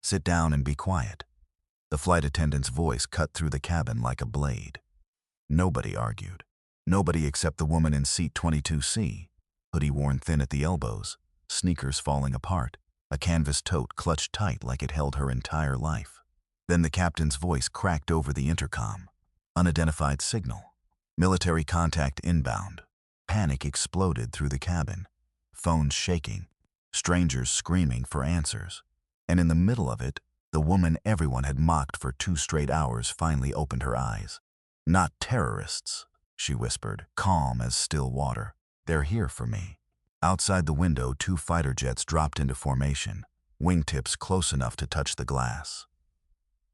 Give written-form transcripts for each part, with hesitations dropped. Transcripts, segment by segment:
Sit down and be quiet." The flight attendant's voice cut through the cabin like a blade. Nobody argued. Nobody except the woman in seat 22C, hoodie worn thin at the elbows, sneakers falling apart, a canvas tote clutched tight like it held her entire life. Then the captain's voice cracked over the intercom. Unidentified signal. Military contact inbound. Panic exploded through the cabin. Phones shaking. Strangers screaming for answers. And in the middle of it, the woman everyone had mocked for 2 straight hours finally opened her eyes. "Not terrorists," she whispered, calm as still water. "They're here for me." Outside the window, 2 fighter jets dropped into formation, wingtips close enough to touch the glass.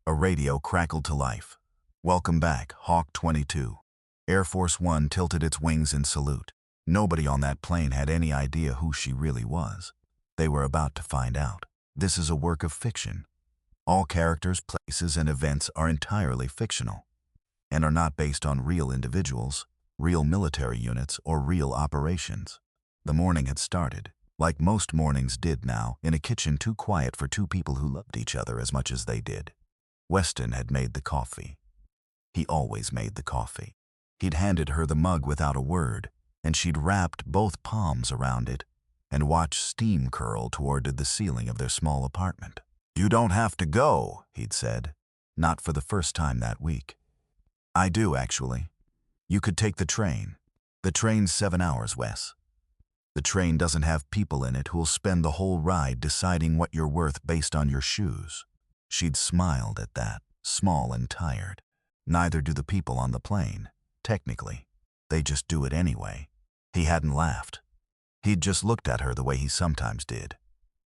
A radio crackled to life. "Welcome back, Hawk 22. Air Force One tilted its wings in salute. Nobody on that plane had any idea who she really was. They were about to find out. This is a work of fiction. All characters, places, and events are entirely fictional and are not based on real individuals, real military units, or real operations. The morning had started, like most mornings did now, in a kitchen too quiet for 2 people who loved each other as much as they did. Weston had made the coffee. He always made the coffee. He'd handed her the mug without a word, and she'd wrapped both palms around it and watched steam curl toward the ceiling of their small apartment. "You don't have to go," he'd said, not for the first time that week. "I do, actually. You could take the train. The train's 7 hours, Wes. The train doesn't have people in it who'll spend the whole ride deciding what you're worth based on your shoes." She'd smiled at that, small and tired. Neither do the people on the plane, technically. They just do it anyway. He hadn't laughed. He'd just looked at her the way he sometimes did,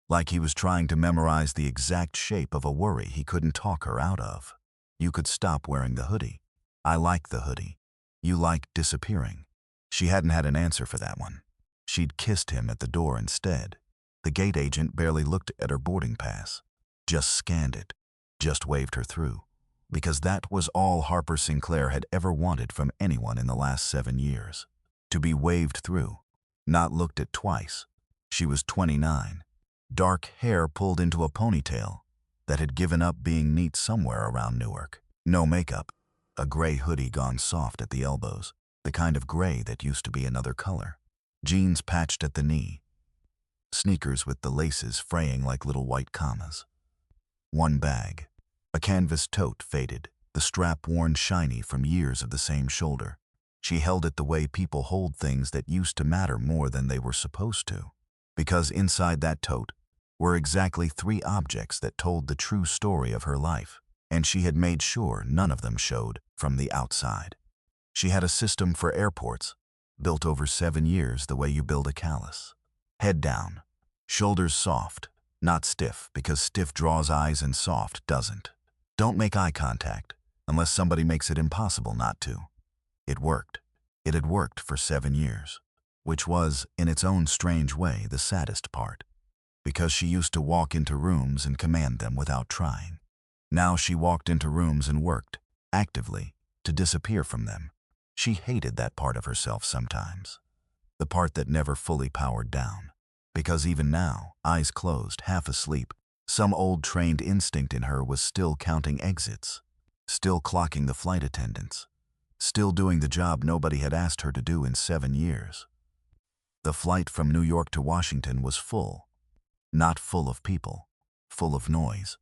like he was trying to memorize the exact shape of a worry he couldn't talk her out of. "You could stop wearing the hoodie. I like the hoodie. You like disappearing." She hadn't had an answer for that one. She'd kissed him at the door instead. The gate agent barely looked at her boarding pass, just scanned it, just waved her through, because that was all Harper Sinclair had ever wanted from anyone in the last 7 years. To be waved through, not looked at twice. She was 29. Dark hair pulled into a ponytail that had given up being neat somewhere around Newark. No makeup. A gray hoodie gone soft at the elbows, the kind of gray that used to be another color. Jeans patched at the knee. Sneakers with the laces fraying like little white commas. One bag. A canvas tote faded, the strap worn shiny from years of the same shoulder. She held it the way people hold things that used to matter more than they were supposed to. Because inside that tote were exactly 3 objects that told the true story of her life, and she had made sure none of them showed from the outside. She had a system for airports, built over 7 years the way you build a callus. Head down, shoulders soft, not stiff, because stiff draws eyes and soft doesn't. Don't make eye contact unless somebody makes it impossible not to. It worked. It had worked for 7 years, which was, in its own strange way, the saddest part, because she used to walk into rooms and command them without trying. Now she walked into rooms and worked, actively, to disappear from them. She hated that part of herself sometimes, the part that never fully powered down, because even now, eyes closed, half asleep, some old trained instinct in her was still counting exits, still clocking the flight attendants, still doing the job nobody had asked her to do in 7 years. The flight from New York to Washington was full, not full of people, full of noise.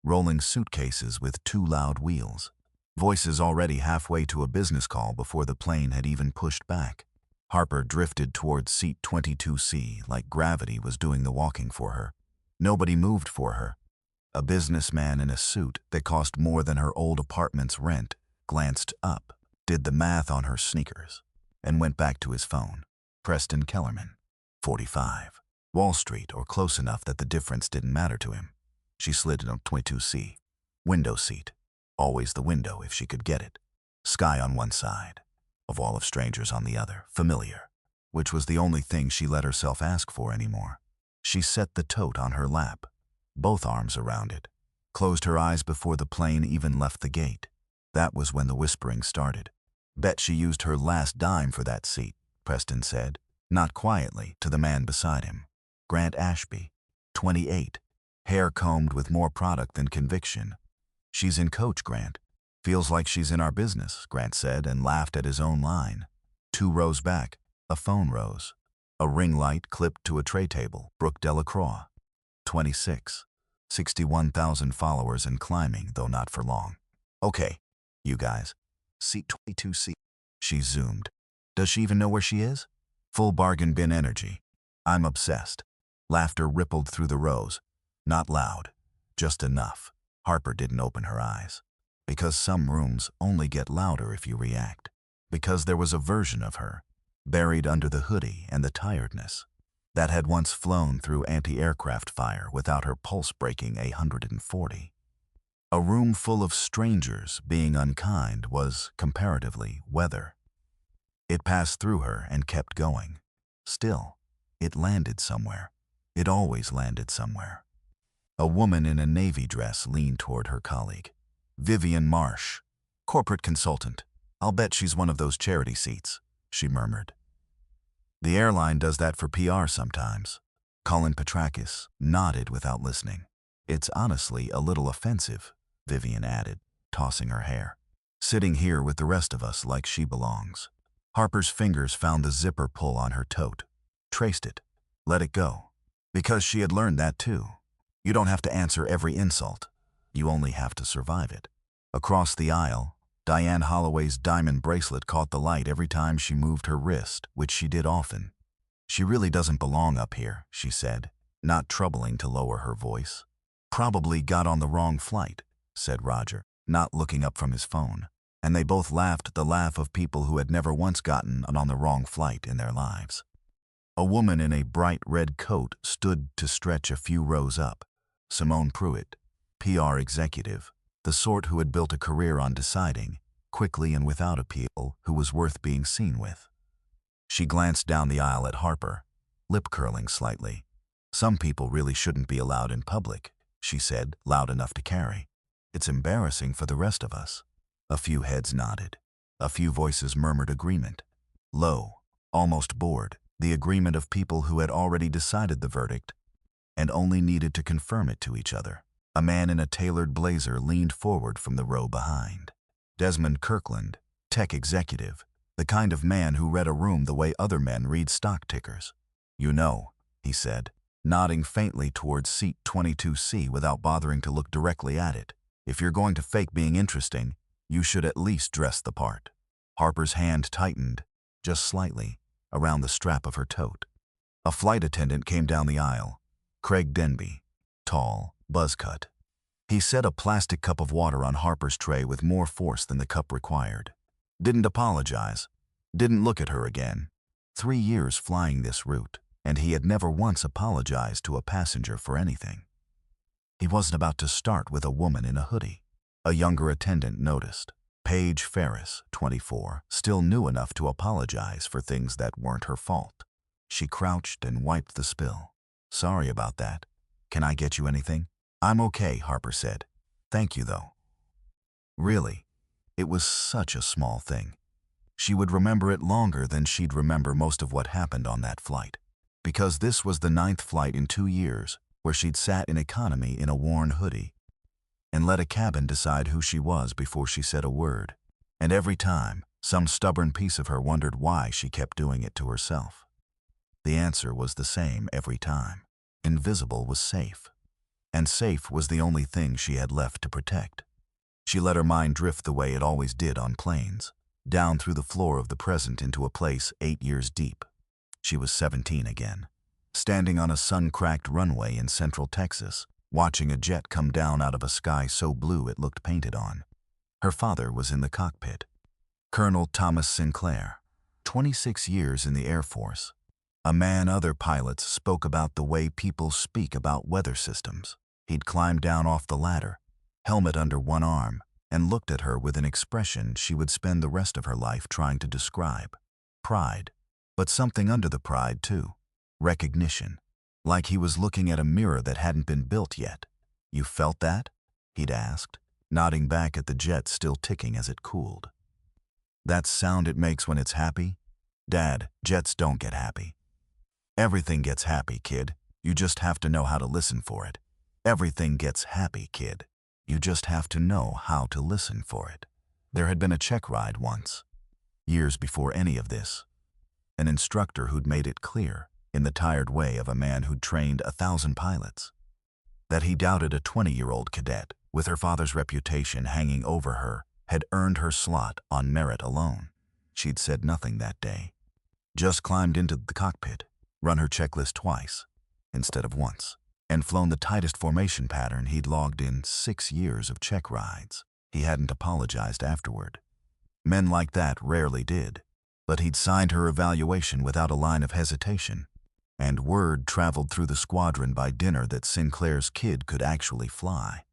Rolling suitcases with 2 loud wheels. Voices already halfway to a business call before the plane had even pushed back. Harper drifted towards seat 22C like gravity was doing the walking for her. Nobody moved for her. A businessman in a suit that cost more than her old apartment's rent glanced up, did the math on her sneakers, and went back to his phone. Preston Kellerman, 45. Wall Street, or close enough that the difference didn't matter to him. She slid in on 22C. Window seat. Always the window if she could get it. Sky on one side. A wall of strangers on the other. Familiar. Which was the only thing she let herself ask for anymore. She set the tote on her lap, both arms around it. Closed her eyes before the plane even left the gate. That was when the whispering started. "Bet she used her last dime for that seat," Preston said, not quietly, to the man beside him. Grant Ashby, 28. hair combed with more product than conviction. "She's in Coach, Grant. Feels like she's in our business," Grant said and laughed at his own line. 2 rows back, a phone rose. A ring light clipped to a tray table. Brooke Delacroix, 26. 61,000 followers and climbing, though not for long. "Okay, you guys. Seat 22C. She zoomed. "Does she even know where she is?" Full bargain bin energy. "I'm obsessed." Laughter rippled through the rows. Not loud, just enough. Harper didn't open her eyes. Because some rooms only get louder if you react. Because there was a version of her, buried under the hoodie and the tiredness, that had once flown through anti-aircraft fire without her pulse breaking 140. A room full of strangers being unkind was, comparatively, weather. It passed through her and kept going. Still, it landed somewhere. It always landed somewhere. A woman in a navy dress leaned toward her colleague. "Vivian Marsh, corporate consultant. I'll bet she's one of those charity seats," she murmured. "The airline does that for PR sometimes." Colin Petrakis nodded without listening. "It's honestly a little offensive," Vivian added, tossing her hair. "Sitting here with the rest of us like she belongs." Harper's fingers found the zipper pull on her tote, traced it, let it go. Because she had learned that too. You don't have to answer every insult. You only have to survive it. Across the aisle, Diane Holloway's diamond bracelet caught the light every time she moved her wrist, which she did often. "She really doesn't belong up here," she said, not troubling to lower her voice. "Probably got on the wrong flight," said Roger, not looking up from his phone. And they both laughed the laugh of people who had never once gotten on the wrong flight in their lives. A woman in a bright red coat stood to stretch a few rows up. Simone Pruitt, PR executive, the sort who had built a career on deciding, quickly and without appeal, who was worth being seen with. She glanced down the aisle at Harper, lip curling slightly. "Some people really shouldn't be allowed in public," she said, loud enough to carry. "It's embarrassing for the rest of us." A few heads nodded. A few voices murmured agreement. Low, almost bored, the agreement of people who had already decided the verdict and only needed to confirm it to each other. A man in a tailored blazer leaned forward from the row behind. Desmond Kirkland, tech executive, the kind of man who read a room the way other men read stock tickers. "You know," he said, nodding faintly towards seat 22C without bothering to look directly at it, "if you're going to fake being interesting, you should at least dress the part." Harper's hand tightened, just slightly, around the strap of her tote. A flight attendant came down the aisle. Craig Denby, tall, buzz-cut. He set a plastic cup of water on Harper's tray with more force than the cup required. Didn't apologize. Didn't look at her again. 3 years flying this route, and he had never once apologized to a passenger for anything. He wasn't about to start with a woman in a hoodie. A younger attendant noticed. Paige Ferris, 24, still new enough to apologize for things that weren't her fault. She crouched and wiped the spill. "Sorry about that. Can I get you anything?" "I'm okay," Harper said. "Thank you, though." Really, it was such a small thing. She would remember it longer than she'd remember most of what happened on that flight. Because this was the 9th flight in 2 years where she'd sat in economy in a worn hoodie and let a cabin decide who she was before she said a word. And every time, some stubborn piece of her wondered why she kept doing it to herself. The answer was the same every time. Invisible was safe. And safe was the only thing she had left to protect. She let her mind drift the way it always did on planes, down through the floor of the present into a place 8 years deep. She was 17 again, standing on a sun-cracked runway in central Texas, watching a jet come down out of a sky so blue it looked painted on. Her father was in the cockpit. Colonel Thomas Sinclair, 26 years in the Air Force. A man other pilots spoke about the way people speak about weather systems. He'd climbed down off the ladder, helmet under one arm, and looked at her with an expression she would spend the rest of her life trying to describe. Pride. But something under the pride, too. Recognition. Like he was looking at a mirror that hadn't been built yet. "You felt that?" he'd asked, nodding back at the jet still ticking as it cooled. "That sound it makes when it's happy? Dad, jets don't get happy." "Everything gets happy, kid. You just have to know how to listen for it." Everything gets happy, kid. You just have to know how to listen for it. There had been a check ride once, years before any of this. An instructor who'd made it clear, in the tired way of a man who'd trained 1,000 pilots, that he doubted a 20-year-old cadet, with her father's reputation hanging over her, had earned her slot on merit alone. She'd said nothing that day. Just climbed into the cockpit, run her checklist twice, instead of once, and flown the tightest formation pattern he'd logged in 6 years of check rides. He hadn't apologized afterward. Men like that rarely did, but he'd signed her evaluation without a line of hesitation, and word traveled through the squadron by dinner that Sinclair's kid could actually fly.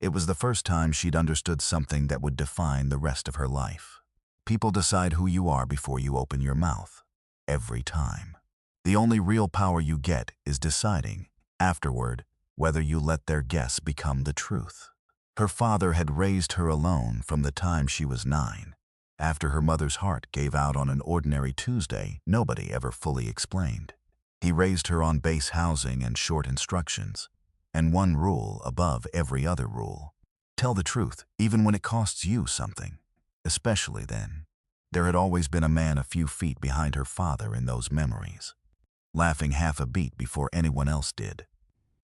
It was the first time she'd understood something that would define the rest of her life. People decide who you are before you open your mouth. Every time. The only real power you get is deciding, afterward, whether you let their guess become the truth. Her father had raised her alone from the time she was 9. After her mother's heart gave out on an ordinary Tuesday, nobody ever fully explained. He raised her on base housing and short instructions, and one rule above every other rule. Tell the truth, even when it costs you something. Especially then. There had always been a man a few feet behind her father in those memories, laughing half a beat before anyone else did.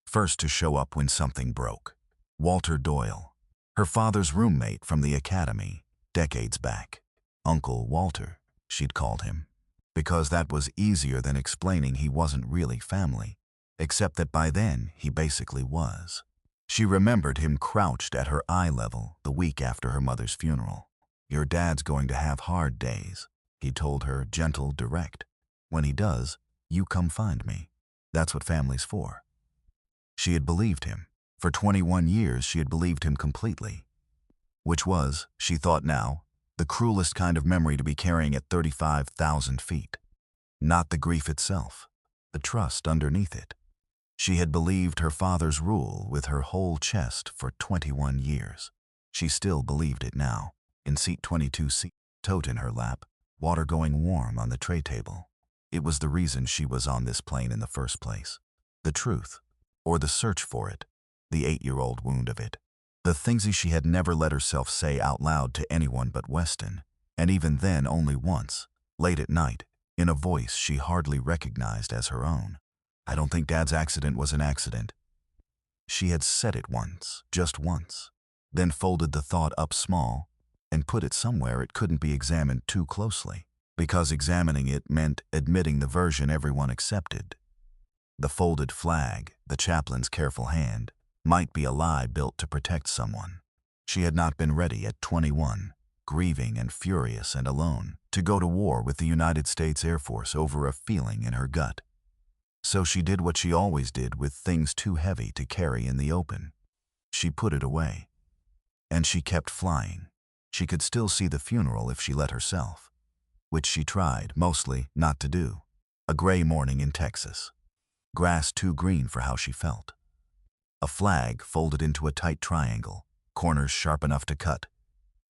First to show up when something broke. Walter Doyle, her father's roommate from the academy, decades back. Uncle Walter, she'd called him, because that was easier than explaining he wasn't really family, except that by then he basically was. She remembered him crouched at her eye level the week after her mother's funeral. "Your dad's going to have hard days," he told her, gentle, direct. "When he does, you come find me. That's what family's for." She had believed him. For 21 years she had believed him completely. Which was, she thought now, the cruelest kind of memory to be carrying at 35,000 feet. Not the grief itself, the trust underneath it. She had believed her father's rule with her whole chest for 21 years. She still believed it now. In seat 22C, tote in her lap, water going warm on the tray table. It was the reason she was on this plane in the first place. The truth, or the search for it, the 8-year-old wound of it. The things she had never let herself say out loud to anyone but Weston, and even then only once, late at night, in a voice she hardly recognized as her own. "I don't think Dad's accident was an accident." She had said it once, just once, then folded the thought up small, and put it somewhere it couldn't be examined too closely, because examining it meant admitting the version everyone accepted. The folded flag, the chaplain's careful hand, might be a lie built to protect someone. She had not been ready at 21, grieving and furious and alone, to go to war with the United States Air Force over a feeling in her gut. So she did what she always did with things too heavy to carry in the open. She put it away. And she kept flying. She could still see the funeral if she let herself, which she tried, mostly, not to do. A gray morning in Texas. Grass too green for how she felt. A flag folded into a tight triangle, corners sharp enough to cut,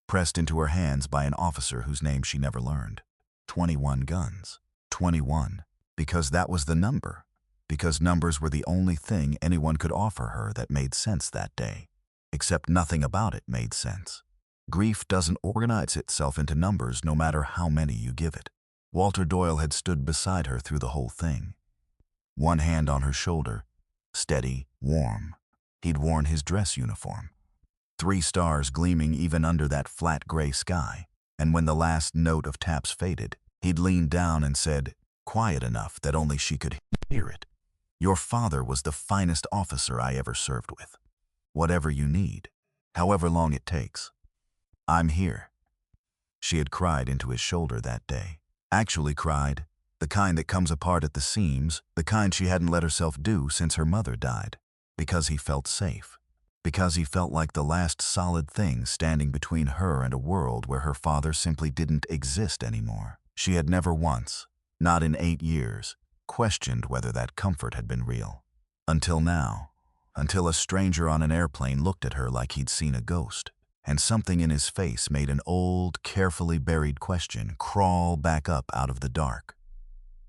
pressed into her hands by an officer whose name she never learned. 21 guns. 21. Because that was the number. Because numbers were the only thing anyone could offer her that made sense that day. Except nothing about it made sense. Grief doesn't organize itself into numbers no matter how many you give it. Walter Doyle had stood beside her through the whole thing. One hand on her shoulder, steady, warm. He'd worn his dress uniform. 3 stars gleaming even under that flat gray sky, and when the last note of taps faded, he'd leaned down and said, quiet enough that only she could hear it, "Your father was the finest officer I ever served with. Whatever you need, however long it takes. I'm here." She had cried into his shoulder that day. Actually cried, the kind that comes apart at the seams, the kind she hadn't let herself do since her mother died. Because he felt safe. Because he felt like the last solid thing standing between her and a world where her father simply didn't exist anymore. She had never once, not in 8 years, questioned whether that comfort had been real. Until now. Until a stranger on an airplane looked at her like he'd seen a ghost. And something in his face made an old, carefully buried question crawl back up out of the dark.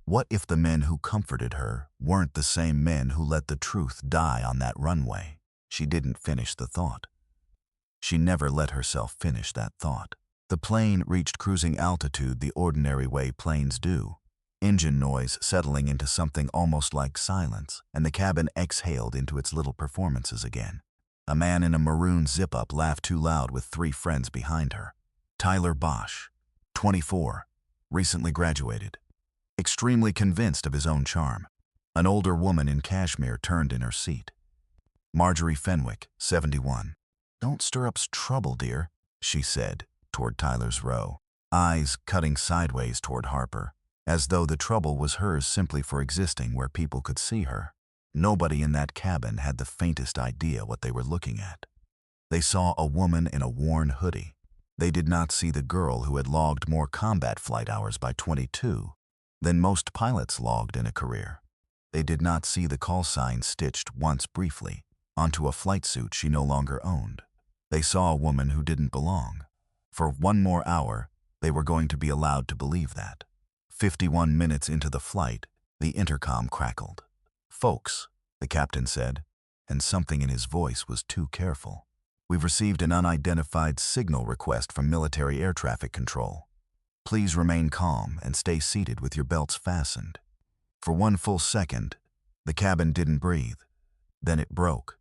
What if the men who comforted her weren't the same men who let the truth die on that runway? She didn't finish the thought. She never let herself finish that thought. The plane reached cruising altitude the ordinary way planes do. Engine noise settling into something almost like silence, and the cabin exhaled into its little performances again. A man in a maroon zip-up laughed too loud with 3 friends behind her. Tyler Bosch, 24, recently graduated, extremely convinced of his own charm. An older woman in cashmere turned in her seat. Marjorie Fenwick, 71. "Don't stir up trouble, dear," she said, toward Tyler's row, eyes cutting sideways toward Harper, as though the trouble was hers simply for existing where people could see her. Nobody in that cabin had the faintest idea what they were looking at. They saw a woman in a worn hoodie. They did not see the girl who had logged more combat flight hours by 22 than most pilots logged in a career. They did not see the call sign stitched once briefly onto a flight suit she no longer owned. They saw a woman who didn't belong. For 1 more hour, they were going to be allowed to believe that. 51 minutes into the flight, the intercom crackled. "Folks," the captain said, and something in his voice was too careful. "We've received an unidentified signal request from military air traffic control. Please remain calm and stay seated with your belts fastened." For 1 full second, the cabin didn't breathe. Then it broke.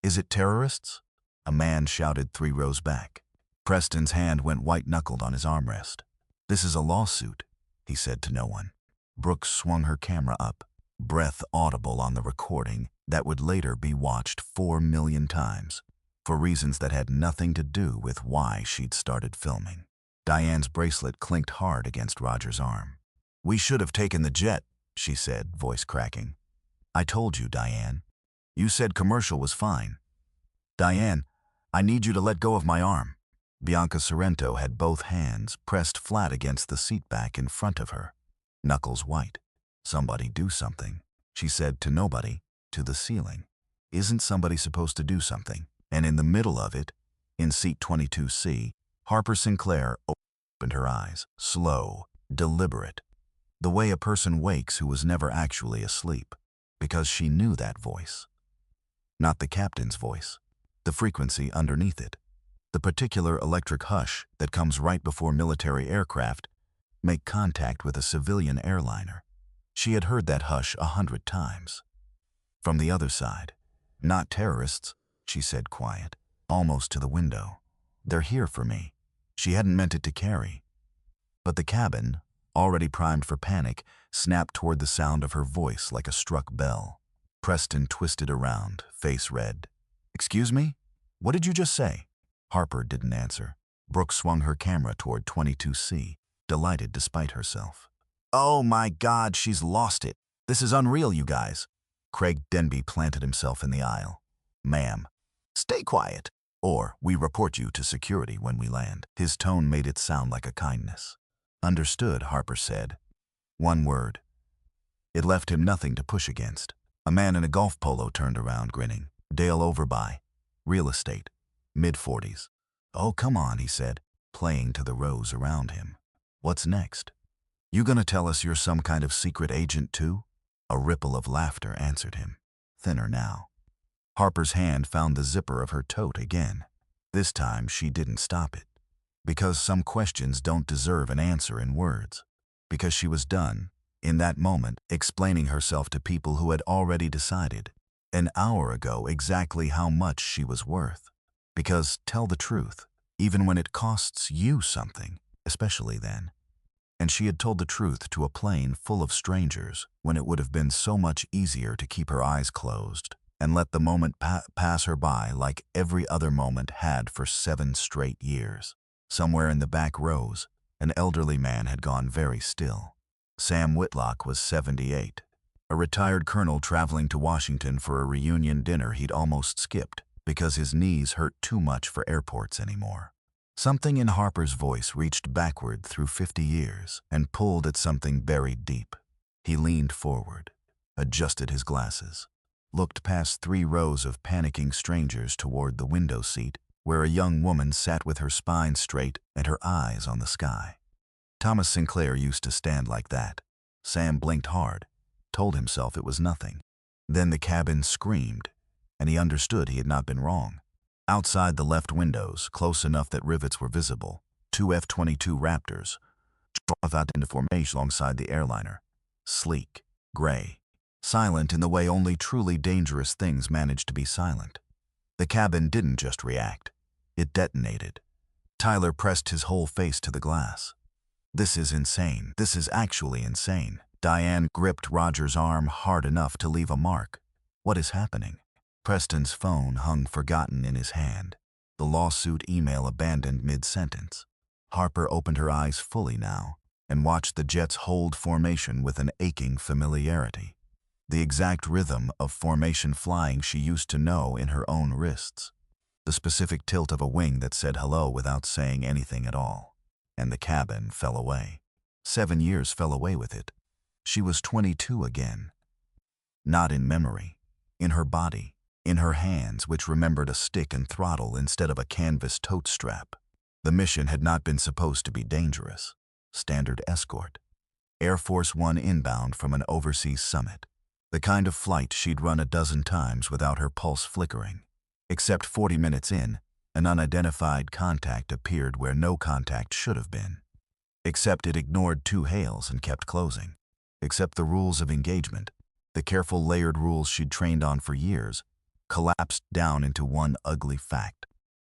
"Is it terrorists?" a man shouted 3 rows back. Preston's hand went white-knuckled on his armrest. "This is a lawsuit," he said to no one. Brooks swung her camera up, breath audible on the recording that would later be watched 4 million times, for reasons that had nothing to do with why she'd started filming. Diane's bracelet clinked hard against Roger's arm. "We should have taken the jet," she said, voice cracking. "I told you, Diane. You said commercial was fine." "Diane, I need you to let go of my arm." Bianca Sorrento had both hands pressed flat against the seat back in front of her, knuckles white. "Somebody do something," she said to nobody, to the ceiling. Isn't somebody supposed to do something? And in the middle of it, in seat 22C, Harper Sinclair opened her eyes, slow, deliberate, the way a person wakes who was never actually asleep, because she knew that voice. Not the captain's voice, the frequency underneath it. The particular electric hush that comes right before military aircraft make contact with a civilian airliner. She had heard that hush 100 times. From the other side, "Not terrorists," she said quiet, almost to the window. "They're here for me." She hadn't meant it to carry. But the cabin, already primed for panic, snapped toward the sound of her voice like a struck bell. Preston twisted around, face red. "Excuse me? What did you just say?" Harper didn't answer. Brooke swung her camera toward 22C, delighted despite herself. "Oh my God, she's lost it. This is unreal, you guys." Craig Denby planted himself in the aisle. "Ma'am, stay quiet, or we report you to security when we land." His tone made it sound like a kindness. "Understood," Harper said. 1 word. It left him nothing to push against. A man in a golf polo turned around, grinning. Dale Overby, real estate, mid-40s. "Oh, come on," he said, playing to the rows around him. "What's next? You gonna tell us you're some kind of secret agent too?" A ripple of laughter answered him, thinner now. Harper's hand found the zipper of her tote again. This time she didn't stop it. Because some questions don't deserve an answer in words. Because she was done, in that moment, explaining herself to people who had already decided, an hour ago, exactly how much she was worth. Because, tell the truth, even when it costs you something, especially then. And she had told the truth to a plane full of strangers when it would have been so much easier to keep her eyes closed and let the moment pass her by like every other moment had for 7 straight years. Somewhere in the back rows, an elderly man had gone very still. Sam Whitlock was 78, a retired colonel traveling to Washington for a reunion dinner he'd almost skipped because his knees hurt too much for airports anymore. Something in Harper's voice reached backward through 50 years and pulled at something buried deep. He leaned forward, adjusted his glasses, looked past 3 rows of panicking strangers toward the window seat where a young woman sat with her spine straight and her eyes on the sky. Thomas Sinclair used to stand like that. Sam blinked hard, told himself it was nothing. Then the cabin screamed. and he understood he had not been wrong. Outside the left windows, close enough that rivets were visible, two F-22 Raptors drove out into formation alongside the airliner. Sleek, gray, silent in the way only truly dangerous things manage to be silent. The cabin didn't just react. It detonated. Tyler pressed his whole face to the glass. This is insane. This is actually insane. Diane gripped Roger's arm hard enough to leave a mark. What is happening? Preston's phone hung forgotten in his hand. The lawsuit email abandoned mid-sentence. Harper opened her eyes fully now and watched the jets hold formation with an aching familiarity. The exact rhythm of formation flying she used to know in her own wrists. The specific tilt of a wing that said hello without saying anything at all. And the cabin fell away. 7 years fell away with it. She was 22 again. Not in memory. In her body. In her hands, which remembered a stick and throttle instead of a canvas tote strap. The mission had not been supposed to be dangerous. Standard escort. Air Force One inbound from an overseas summit. The kind of flight she'd run a dozen times without her pulse flickering. Except 40 minutes in, an unidentified contact appeared where no contact should have been. Except it ignored 2 hails and kept closing. Except the rules of engagement, the careful layered rules she'd trained on for years, collapsed down into one ugly fact.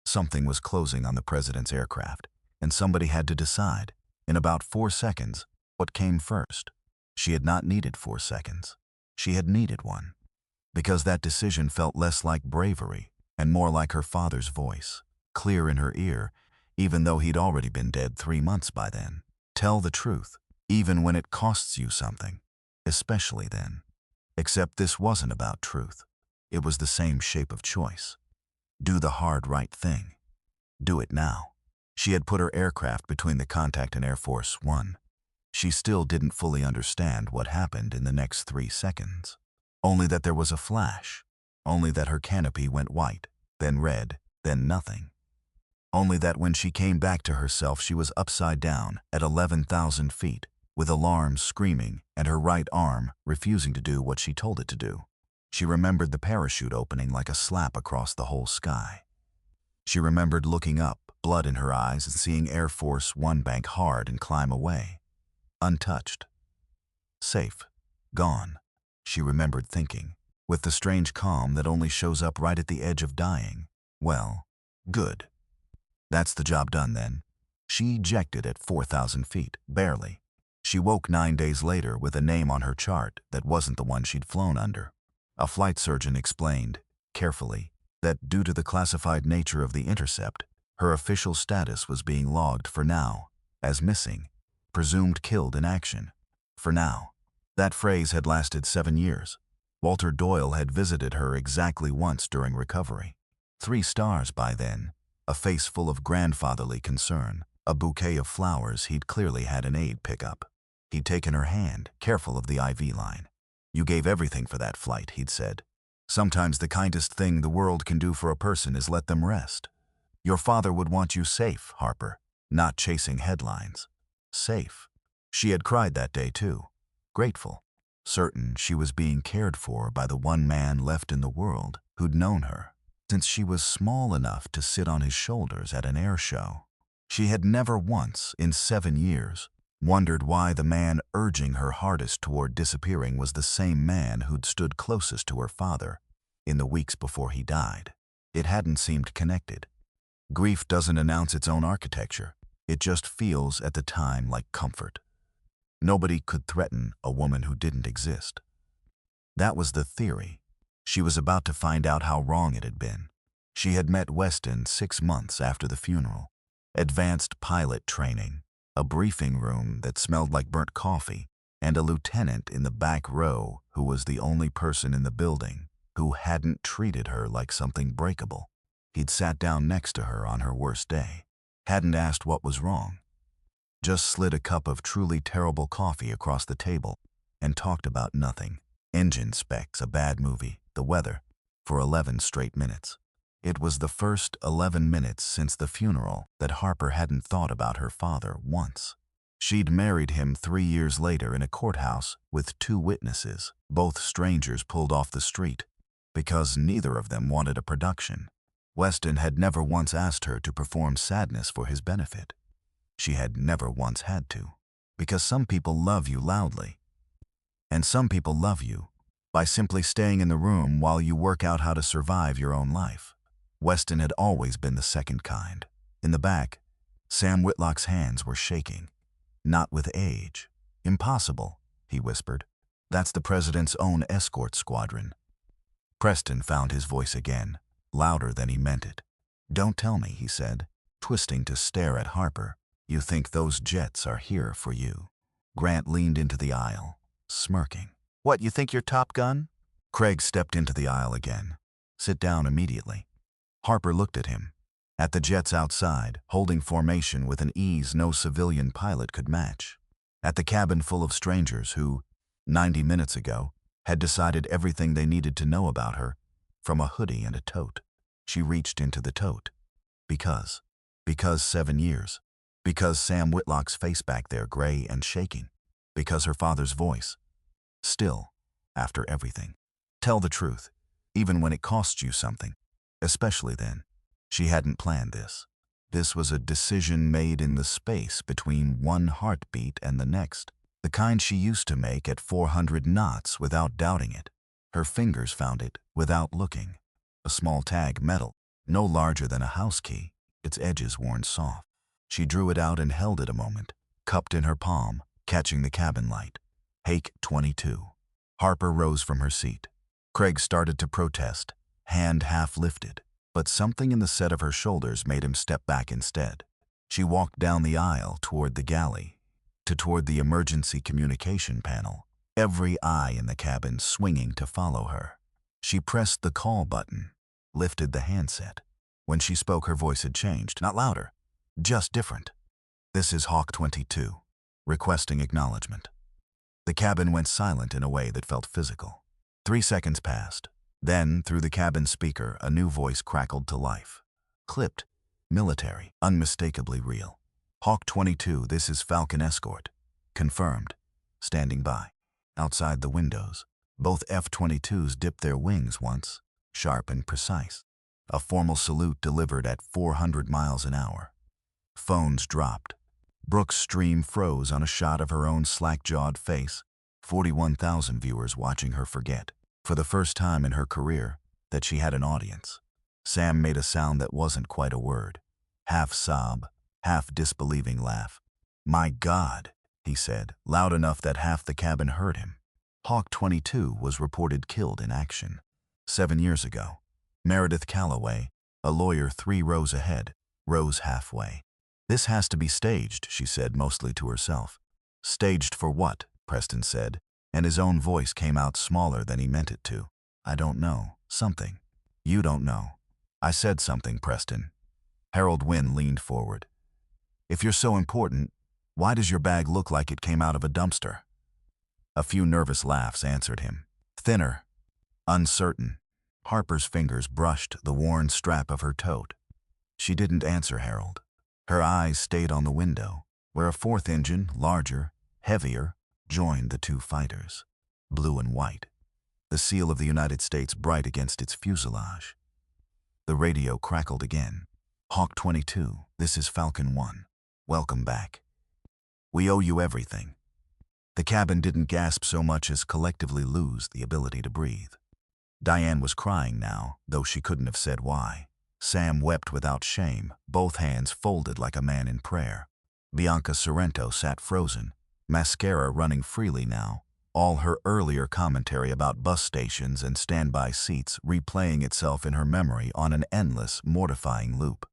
Something was closing on the president's aircraft, and somebody had to decide, in about 4 seconds, what came first. She had not needed 4 seconds. She had needed one. Because that decision felt less like bravery and more like her father's voice, clear in her ear, even though he'd already been dead 3 months by then. Tell the truth, even when it costs you something, especially then. Except this wasn't about truth. It was the same shape of choice. Do the hard right thing. Do it now. She had put her aircraft between the contact and Air Force One. She still didn't fully understand what happened in the next 3 seconds. Only that there was a flash. Only that her canopy went white, then red, then nothing. Only that when she came back to herself she was upside down at 11,000 feet, with alarms screaming and her right arm refusing to do what she told it to do. She remembered the parachute opening like a slap across the whole sky. She remembered looking up, blood in her eyes, and seeing Air Force One bank hard and climb away. Untouched. Safe. Gone. She remembered thinking, with the strange calm that only shows up right at the edge of dying. Well, good. That's the job done then. She ejected at 4,000 feet, barely. She woke 9 days later with a name on her chart that wasn't the one she'd flown under. A flight surgeon explained, carefully, that due to the classified nature of the intercept, her official status was being logged for now, as missing, presumed killed in action. For now. That phrase had lasted 7 years. Walter Doyle had visited her exactly once during recovery. 3 stars by then, a face full of grandfatherly concern, a bouquet of flowers he'd clearly had an aide pick up. He'd taken her hand, careful of the IV line. You gave everything for that flight, he'd said. Sometimes the kindest thing the world can do for a person is let them rest. Your father would want you safe, Harper, not chasing headlines. Safe. She had cried that day too. Grateful. Certain she was being cared for by the one man left in the world who'd known her since she was small enough to sit on his shoulders at an air show. She had never once, in 7 years, wondered why the man urging her hardest toward disappearing was the same man who'd stood closest to her father in the weeks before he died. It hadn't seemed connected. Grief doesn't announce its own architecture. It just feels at the time like comfort. Nobody could threaten a woman who didn't exist. That was the theory. She was about to find out how wrong it had been. She had met Weston 6 months after the funeral. Advanced pilot training, a briefing room that smelled like burnt coffee, and a lieutenant in the back row who was the only person in the building who hadn't treated her like something breakable. He'd sat down next to her on her worst day, hadn't asked what was wrong, just slid a cup of truly terrible coffee across the table and talked about nothing. Engine specs, a bad movie, the weather, for 11 straight minutes. It was the first 11 minutes since the funeral that Harper hadn't thought about her father once. She'd married him 3 years later in a courthouse with 2 witnesses, both strangers pulled off the street. because neither of them wanted a production. Weston had never once asked her to perform sadness for his benefit. She had never once had to, because some people love you loudly, and some people love you by simply staying in the room while you work out how to survive your own life. Weston had always been the second kind. In the back, Sam Whitlock's hands were shaking. Not with age. Impossible, he whispered. That's the president's own escort squadron. Preston found his voice again, louder than he meant it. Don't tell me, he said, twisting to stare at Harper. You think those jets are here for you? Grant leaned into the aisle, smirking. What, you think you're Top Gun? Craig stepped into the aisle again. Sit down immediately. Harper looked at him, at the jets outside, holding formation with an ease no civilian pilot could match. At the cabin full of strangers who, 90 minutes ago, had decided everything they needed to know about her, from a hoodie and a tote. She reached into the tote. Because 7 years. Because Sam Whitlock's face back there gray and shaking. Because her father's voice. Still, after everything. Tell the truth, even when it costs you something. Especially then. She hadn't planned this. This was a decision made in the space between one heartbeat and the next. The kind she used to make at 400 knots without doubting it. Her fingers found it without looking. A small tag, metal, no larger than a house key, its edges worn soft. She drew it out and held it a moment, cupped in her palm, catching the cabin light. Hake 22. Harper rose from her seat. Craig started to protest, hand half lifted, but something in the set of her shoulders made him step back instead. She walked down the aisle toward the galley, toward the emergency communication panel, every eye in the cabin swinging to follow her. She pressed the call button, lifted the handset. When she spoke, her voice had changed, not louder, just different. This is Hawk 22, requesting acknowledgement. The cabin went silent in a way that felt physical. 3 seconds passed. Then, through the cabin speaker, a new voice crackled to life. Clipped, military, unmistakably real. Hawk 22, this is Falcon Escort. Confirmed. Standing by. Outside the windows, both F-22s dipped their wings once, sharp and precise. A formal salute delivered at 400 miles an hour. Phones dropped. Brooke's stream froze on a shot of her own slack-jawed face. 41,000 viewers watching her forget, for the first time in her career, that she had an audience. Sam made a sound that wasn't quite a word. Half sob, half disbelieving laugh. My God, he said, loud enough that half the cabin heard him. Hawk 22 was reported killed in action. 7 years ago. Meredith Calloway, a lawyer 3 rows ahead, rose halfway. This has to be staged, she said, mostly to herself. Staged for what? Preston said, and his own voice came out smaller than he meant it to. I don't know. Something. You don't know. I said something, Preston. Harold Wynne leaned forward. If you're so important, why does your bag look like it came out of a dumpster? A few nervous laughs answered him. Thinner. Uncertain. Harper's fingers brushed the worn strap of her tote. She didn't answer Harold. Her eyes stayed on the window, where a 4th engine, larger, heavier, joined the 2 fighters. Blue and white. The seal of the United States bright against its fuselage. The radio crackled again. Hawk 22, this is Falcon 1. Welcome back. We owe you everything. The cabin didn't gasp so much as collectively lose the ability to breathe. Diane was crying now, though she couldn't have said why. Sam wept without shame, both hands folded like a man in prayer. Bianca Sorrento sat frozen, mascara running freely now, all her earlier commentary about bus stations and standby seats replaying itself in her memory on an endless, mortifying loop.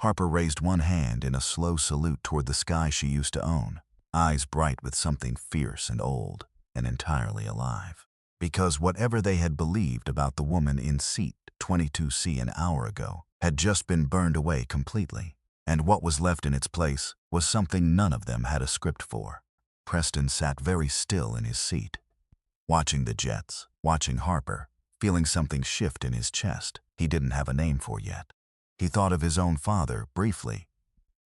Harper raised one hand in a slow salute toward the sky she used to own, eyes bright with something fierce and old and entirely alive. Because whatever they had believed about the woman in seat 22C an hour ago had just been burned away completely, and what was left in its place was something none of them had a script for. Preston sat very still in his seat, watching the jets, watching Harper, feeling something shift in his chest he didn't have a name for yet. He thought of his own father, briefly,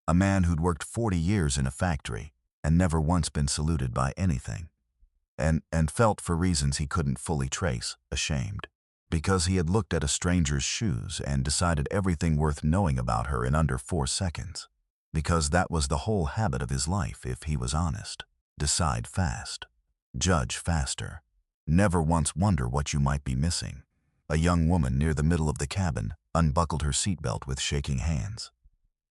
a man who'd worked 40 years in a factory and never once been saluted by anything, and felt, for reasons he couldn't fully trace, ashamed. Because he had looked at a stranger's shoes and decided everything worth knowing about her in under 4 seconds. Because that was the whole habit of his life if he was honest. Decide fast. Judge faster. Never once wonder what you might be missing. A young woman near the middle of the cabin unbuckled her seatbelt with shaking hands.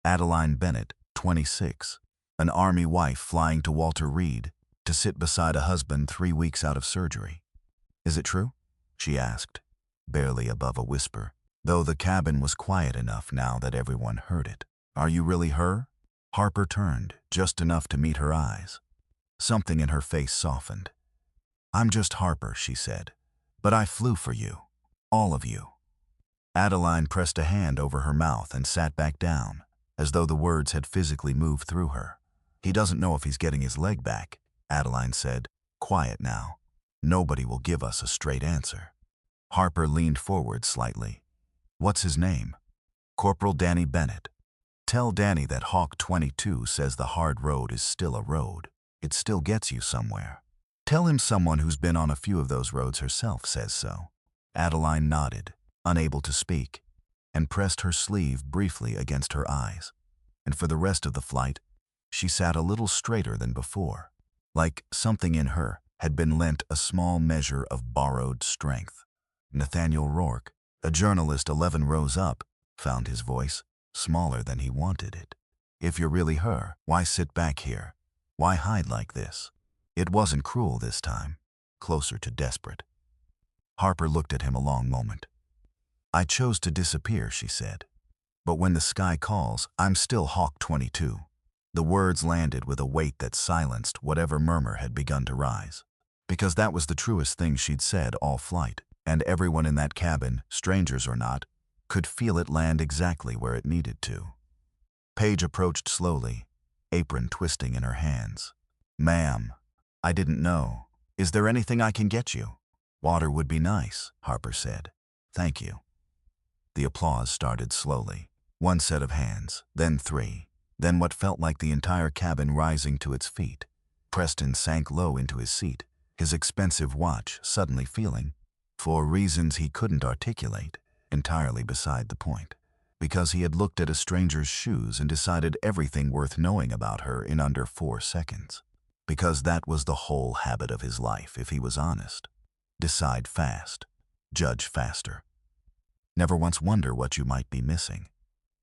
Adeline Bennett, 26, an Army wife flying to Walter Reed to sit beside a husband 3 weeks out of surgery. "Is it true?" she asked, barely above a whisper, though the cabin was quiet enough now that everyone heard it. "Are you really her?" Harper turned, just enough to meet her eyes. Something in her face softened. "I'm just Harper," she said, "but I flew for you. All of you." Adeline pressed a hand over her mouth and sat back down, as though the words had physically moved through her. "He doesn't know if he's getting his leg back," Adeline said. "Quiet now. Nobody will give us a straight answer." Harper leaned forward slightly. "What's his name?" "Corporal Danny Bennett. Tell Danny that Hawk 22 says the hard road is still a road. It still gets you somewhere. Tell him someone who's been on a few of those roads herself says so." Adeline nodded, unable to speak, and pressed her sleeve briefly against her eyes. And for the rest of the flight, she sat a little straighter than before, like something in her had been lent a small measure of borrowed strength. Nathaniel Rourke, a journalist 11 rows up, found his voice smaller than he wanted it. "If you're really her, why sit back here? Why hide like this?" It wasn't cruel this time, closer to desperate. Harper looked at him a long moment. "I chose to disappear," she said. "But when the sky calls, I'm still Hawk 22. The words landed with a weight that silenced whatever murmur had begun to rise. Because that was the truest thing she'd said all flight, and everyone in that cabin, strangers or not, could feel it land exactly where it needed to. Paige approached slowly, apron twisting in her hands. "Ma'am, I didn't know. Is there anything I can get you?" "Water would be nice," Harper said. "Thank you." The applause started slowly. 1 set of hands, then 3, then what felt like the entire cabin rising to its feet. Preston sank low into his seat, his expensive watch suddenly feeling, for reasons he couldn't articulate, entirely beside the point. Because he had looked at a stranger's shoes and decided everything worth knowing about her in under 4 seconds. Because that was the whole habit of his life if he was honest. Decide fast. Judge faster. Never once wonder what you might be missing.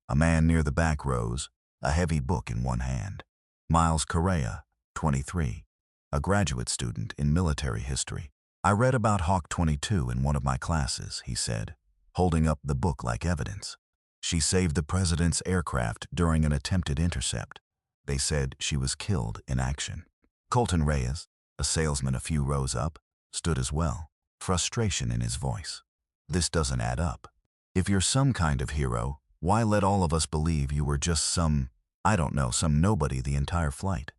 A man near the back rows, a heavy book in one hand. Miles Correa, 23, a graduate student in military history. "I read about Hawk 22 in one of my classes," he said, holding up the book like evidence. "She saved the president's aircraft during an attempted intercept. They said she was killed in action." Colton Reyes, a salesman a few rows up, stood as well, frustration in his voice. "This doesn't add up. If you're some kind of hero, why let all of us believe you were just some nobody the entire flight?"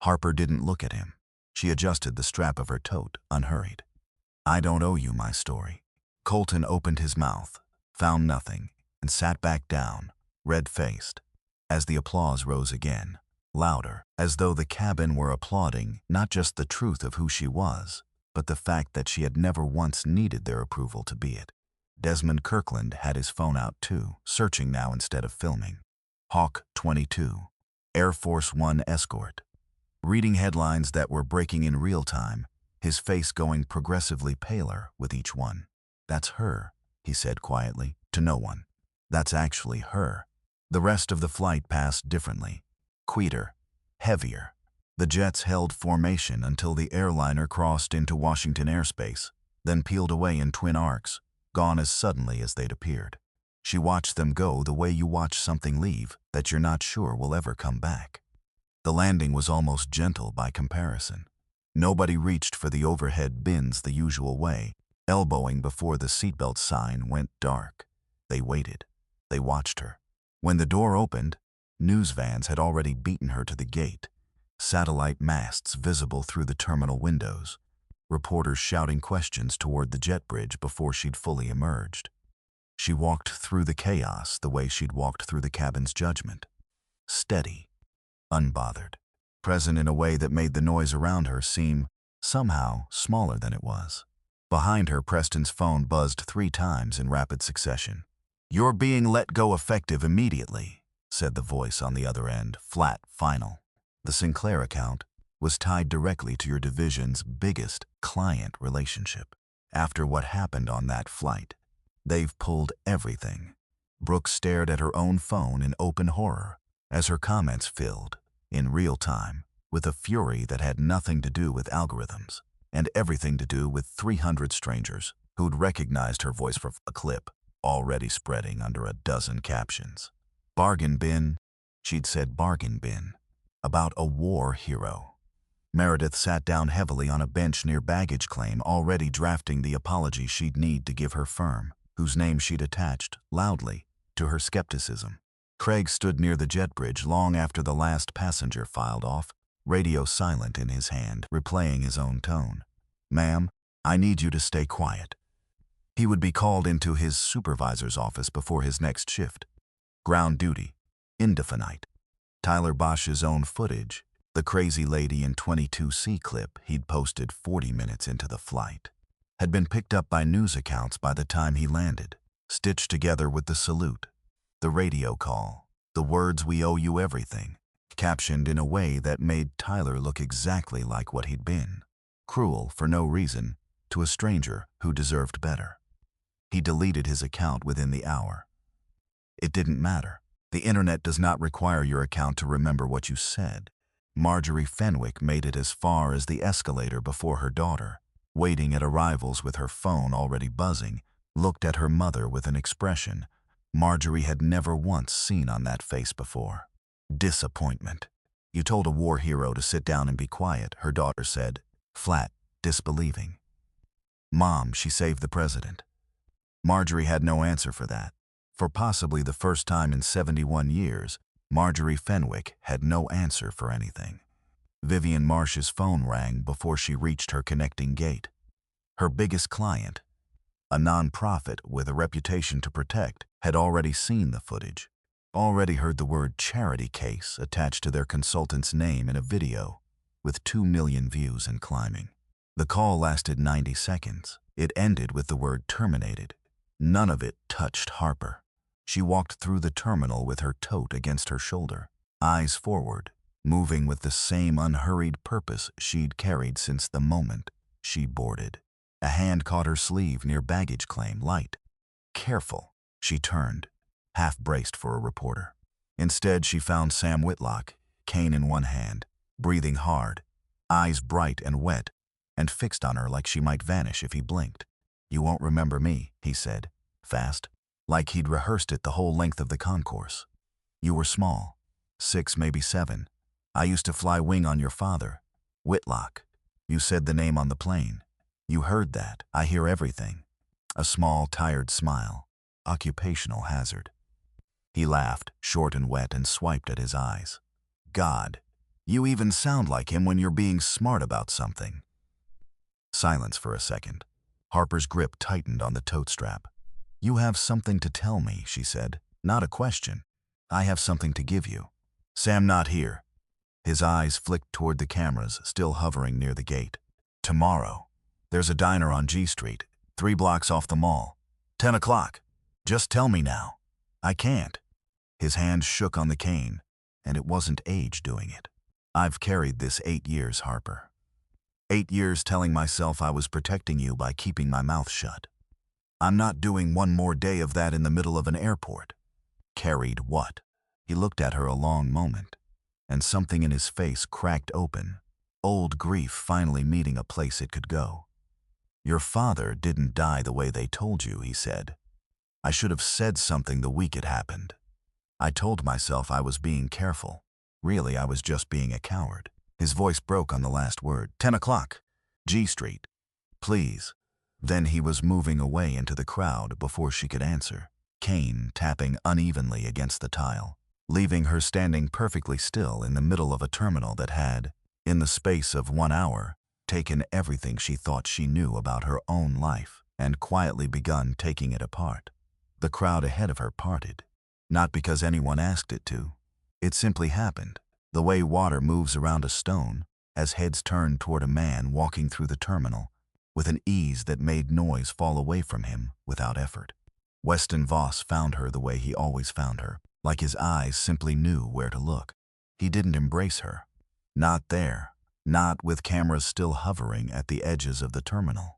Harper didn't look at him. She adjusted the strap of her tote, unhurried. "I don't owe you my story." Colton opened his mouth, found nothing, and sat back down, red-faced, as the applause rose again, louder, as though the cabin were applauding not just the truth of who she was, but the fact that she had never once needed their approval to be it. Desmond Kirkland had his phone out too, searching now instead of filming. Hawk 22, Air Force One escort. Reading headlines that were breaking in real time, his face going progressively paler with each one. "That's her," he said quietly, to no one. "That's actually her." The rest of the flight passed differently. Quieter, heavier. The jets held formation until the airliner crossed into Washington airspace, then peeled away in twin arcs, gone as suddenly as they'd appeared. She watched them go the way you watch something leave that you're not sure will ever come back. The landing was almost gentle by comparison. Nobody reached for the overhead bins the usual way, elbowing before the seatbelt sign went dark. They waited. They watched her. When the door opened, news vans had already beaten her to the gate, satellite masts visible through the terminal windows, reporters shouting questions toward the jet bridge before she'd fully emerged. She walked through the chaos the way she'd walked through the cabin's judgment. Steady, unbothered, present in a way that made the noise around her seem, somehow, smaller than it was. Behind her, Preston's phone buzzed 3 times in rapid succession. "You're being let go effective immediately," said the voice on the other end, flat, final. The Sinclair account was tied directly to your division's biggest client relationship. After what happened on that flight, they've pulled everything. Brooke stared at her own phone in open horror as her comments filled, in real time, with a fury that had nothing to do with algorithms and everything to do with 300 strangers who'd recognized her voice from a clip already spreading under a dozen captions. Bargain bin, she'd said bargain bin, about a war hero. Meredith sat down heavily on a bench near baggage claim, already drafting the apology she'd need to give her firm, whose name she'd attached, loudly, to her skepticism. Craig stood near the jet bridge long after the last passenger filed off, radio silent in his hand, replaying his own tone. "Ma'am, I need you to stay quiet." He would be called into his supervisor's office before his next shift. Ground duty, indefinite. Tyler Bosch's own footage, the crazy lady in 22C clip he'd posted 40 minutes into the flight, had been picked up by news accounts by the time he landed, stitched together with the salute, the radio call, the words "we owe you everything," captioned in a way that made Tyler look exactly like what he'd been, cruel for no reason to a stranger who deserved better. He deleted his account within the hour. It didn't matter. The internet does not require your account to remember what you said. Marjorie Fenwick made it as far as the escalator before her daughter, waiting at arrivals with her phone already buzzing, looked at her mother with an expression Marjorie had never once seen on that face before. Disappointment. "You told a war hero to sit down and be quiet," her daughter said, flat, disbelieving. "Mom, she saved the president." Marjorie had no answer for that. For possibly the first time in 71 years, Marjorie Fenwick had no answer for anything. Vivian Marsh's phone rang before she reached her connecting gate. Her biggest client, a nonprofit with a reputation to protect, had already seen the footage, already heard the word "charity case" attached to their consultant's name in a video with 2 million views and climbing. The call lasted 90 seconds. It ended with the word "terminated." None of it touched Harper. She walked through the terminal with her tote against her shoulder, eyes forward, moving with the same unhurried purpose she'd carried since the moment she boarded. A hand caught her sleeve near baggage claim, light. Careful. She turned, half-braced for a reporter. Instead, she found Sam Whitlock, cane in one hand, breathing hard, eyes bright and wet, and fixed on her like she might vanish if he blinked. "You won't remember me," he said, fast, like he'd rehearsed it the whole length of the concourse. "You were small, 6, maybe 7. I used to fly wing on your father. Whitlock. You said the name on the plane. You heard that. I hear everything." A small, tired smile. Occupational hazard. He laughed, short and wet, and swiped at his eyes. "God, you even sound like him when you're being smart about something." Silence for a second. Harper's grip tightened on the tote strap. "You have something to tell me," she said. "Not a question. I have something to give you." "Sam not here." His eyes flicked toward the cameras still hovering near the gate. "Tomorrow. There's a diner on G Street, 3 blocks off the mall. 10 o'clock. Just tell me now." "I can't." His hand shook on the cane, and it wasn't age doing it. "I've carried this 8 years, Harper. 8 years telling myself I was protecting you by keeping my mouth shut. I'm not doing one more day of that in the middle of an airport." "Carried what?" He looked at her a long moment, and something in his face cracked open, old grief finally meeting a place it could go. "Your father didn't die the way they told you," he said. "I should have said something the week it happened. I told myself I was being careful. Really, I was just being a coward." His voice broke on the last word. 10 o'clock. G Street. Please. Then he was moving away into the crowd before she could answer, cane tapping unevenly against the tile, leaving her standing perfectly still in the middle of a terminal that had, in the space of 1 hour, taken everything she thought she knew about her own life and quietly begun taking it apart. The crowd ahead of her parted, not because anyone asked it to. It simply happened, the way water moves around a stone as heads turned toward a man walking through the terminal, with an ease that made noise fall away from him without effort. Weston Voss found her the way he always found her, like his eyes simply knew where to look. He didn't embrace her. Not there. Not with cameras still hovering at the edges of the terminal.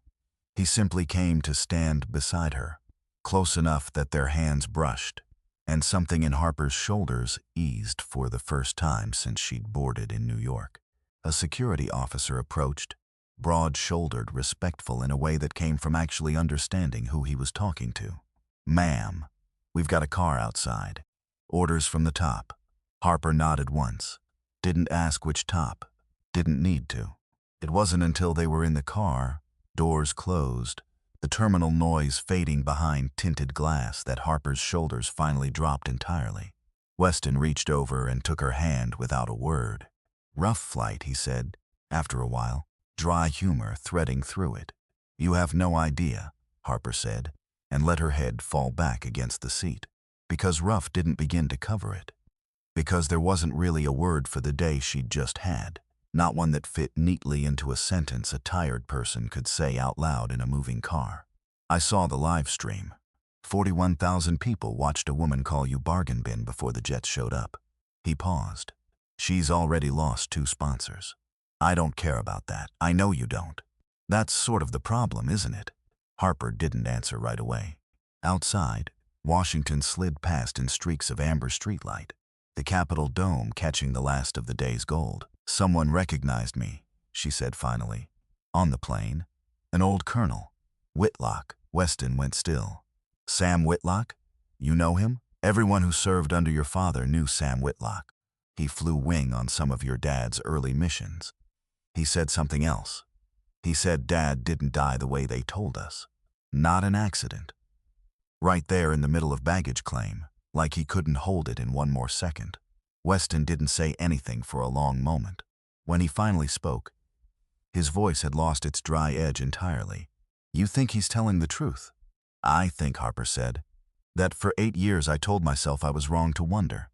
He simply came to stand beside her, close enough that their hands brushed, and something in Harper's shoulders eased for the first time since she'd boarded in New York. A security officer approached, broad-shouldered, respectful in a way that came from actually understanding who he was talking to. "Ma'am, we've got a car outside. Orders from the top." Harper nodded once. Didn't ask which top. Didn't need to. It wasn't until they were in the car, doors closed, the terminal noise fading behind tinted glass, that Harper's shoulders finally dropped entirely. Weston reached over and took her hand without a word. "Rough flight," he said, after a while, dry humor threading through it. "You have no idea," Harper said, and let her head fall back against the seat. Because rough didn't begin to cover it. Because there wasn't really a word for the day she'd just had. Not one that fit neatly into a sentence a tired person could say out loud in a moving car. "I saw the live stream. 41,000 people watched a woman call you bargain bin before the jets showed up." He paused. "She's already lost 2 sponsors. I don't care about that. I know you don't. That's sort of the problem, isn't it?" Harper didn't answer right away. Outside, Washington slid past in streaks of amber streetlight, the Capitol dome catching the last of the day's gold. "Someone recognized me," she said finally. "On the plane. An old colonel. Whitlock." Weston went still. "Sam Whitlock? You know him? Everyone who served under your father knew Sam Whitlock. He flew wing on some of your dad's early missions." He said something else. He said Dad didn't die the way they told us. Not an accident. Right there in the middle of baggage claim, like he couldn't hold it in one more second. Weston didn't say anything for a long moment. When he finally spoke, his voice had lost its dry edge entirely. "You think he's telling the truth?" "I think," Harper said, "that for 8 years I told myself I was wrong to wonder.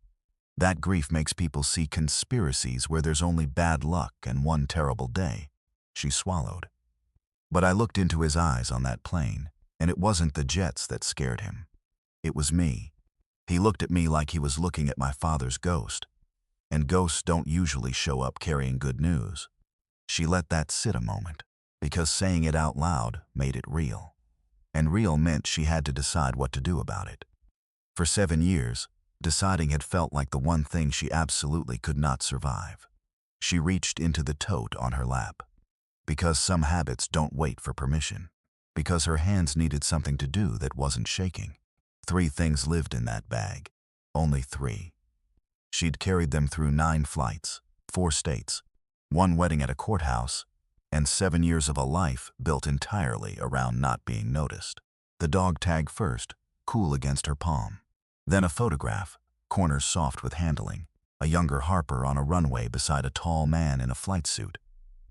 That grief makes people see conspiracies where there's only bad luck and one terrible day." She swallowed. "But I looked into his eyes on that plane, and it wasn't the jets that scared him. It was me. He looked at me like he was looking at my father's ghost. And ghosts don't usually show up carrying good news." She let that sit a moment, because saying it out loud made it real. And real meant she had to decide what to do about it. For 7 years, deciding had felt like the one thing she absolutely could not survive. She reached into the tote on her lap. Because some habits don't wait for permission. Because her hands needed something to do that wasn't shaking. 3 things lived in that bag. Only 3. She'd carried them through 9 flights, 4 states, 1 wedding at a courthouse, and 7 years of a life built entirely around not being noticed. The dog tag first, cool against her palm. Then a photograph, corners soft with handling, a younger Harper on a runway beside a tall man in a flight suit,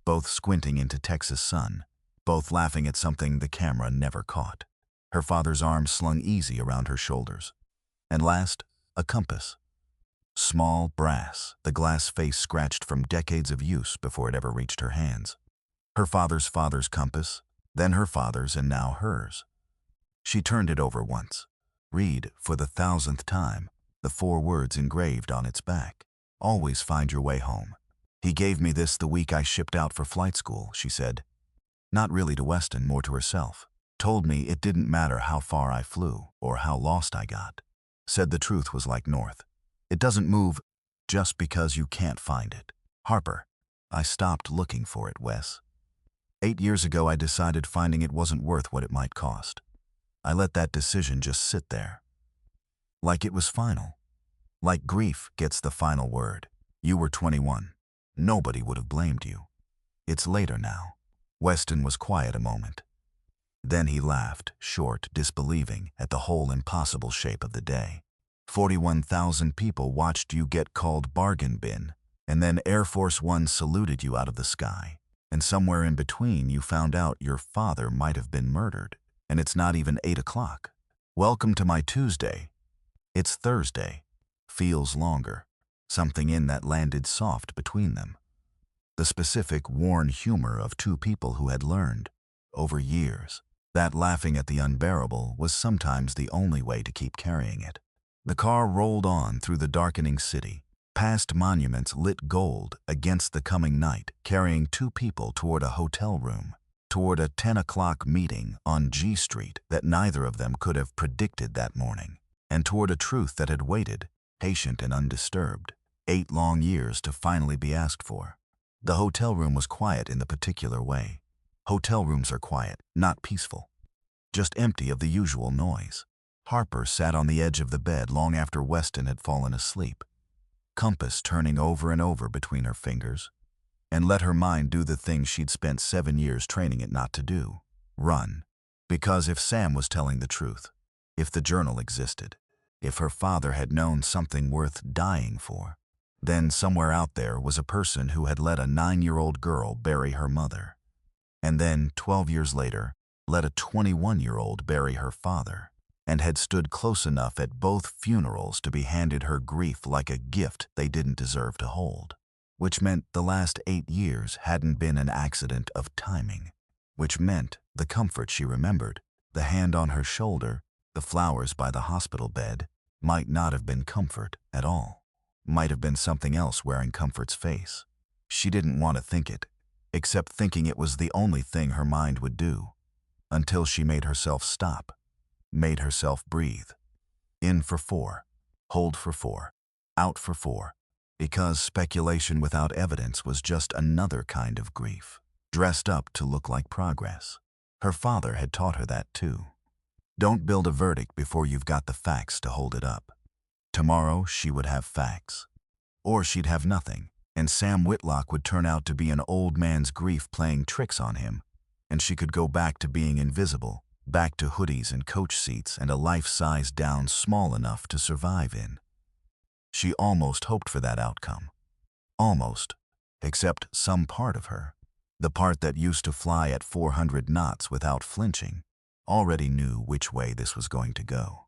both squinting into Texas sun, both laughing at something the camera never caught. Her father's arm slung easy around her shoulders. And last, a compass. Small, brass, the glass face scratched from decades of use before it ever reached her hands. Her father's compass, then her father's, and now hers. She turned it over once. Read, for the 1,000th time, the 4 words engraved on its back. "Always find your way home. He gave me this the week I shipped out for flight school," she said. Not really to Weston, more to herself. Told me it didn't matter how far I flew or how lost I got. Said the truth was like north. It doesn't move just because you can't find it. Harper, I stopped looking for it, Wes. 8 years ago I decided finding it wasn't worth what it might cost. I let that decision just sit there. Like it was final. Like grief gets the final word. You were 21. Nobody would have blamed you. It's later now. Weston was quiet a moment. Then he laughed, short, disbelieving at the whole impossible shape of the day. 41,000 people watched you get called bargain bin, and then Air Force One saluted you out of the sky. And somewhere in between you found out your father might have been murdered, and it's not even 8 o'clock. Welcome to my Tuesday. It's Thursday. Feels longer. Something in that landed soft between them. The specific, worn humor of 2 people who had learned, over years. That laughing at the unbearable was sometimes the only way to keep carrying it. The car rolled on through the darkening city, past monuments lit gold against the coming night, carrying two people toward a hotel room, toward a 10 o'clock meeting on G Street that neither of them could have predicted that morning, and toward a truth that had waited, patient and undisturbed, 8 long years to finally be asked for. The hotel room was quiet in the particular way. Hotel rooms are quiet, not peaceful, just empty of the usual noise. Harper sat on the edge of the bed long after Weston had fallen asleep, compass turning over and over between her fingers, and let her mind do the thing she'd spent 7 years training it not to do: run. Because if Sam was telling the truth, if the journal existed, if her father had known something worth dying for, then somewhere out there was a person who had let a 9-year-old girl bury her mother, and then 12 years later let a 21-year-old bury her father, and had stood close enough at both funerals to be handed her grief like a gift they didn't deserve to hold. Which meant the last 8 years hadn't been an accident of timing. Which meant the comfort she remembered, the hand on her shoulder, the flowers by the hospital bed, might not have been comfort at all. Might have been something else wearing comfort's face. She didn't want to think it, except thinking it was the only thing her mind would do, until she made herself stop, made herself breathe. In for 4, hold for 4, out for 4, because speculation without evidence was just another kind of grief, dressed up to look like progress. Her father had taught her that too. Don't build a verdict before you've got the facts to hold it up. Tomorrow she would have facts. Or she'd have nothing, and Sam Whitlock would turn out to be an old man's grief playing tricks on him, and she could go back to being invisible, back to hoodies and coach seats and a life-size down small enough to survive in. She almost hoped for that outcome. Almost, except some part of her, the part that used to fly at 400 knots without flinching, already knew which way this was going to go.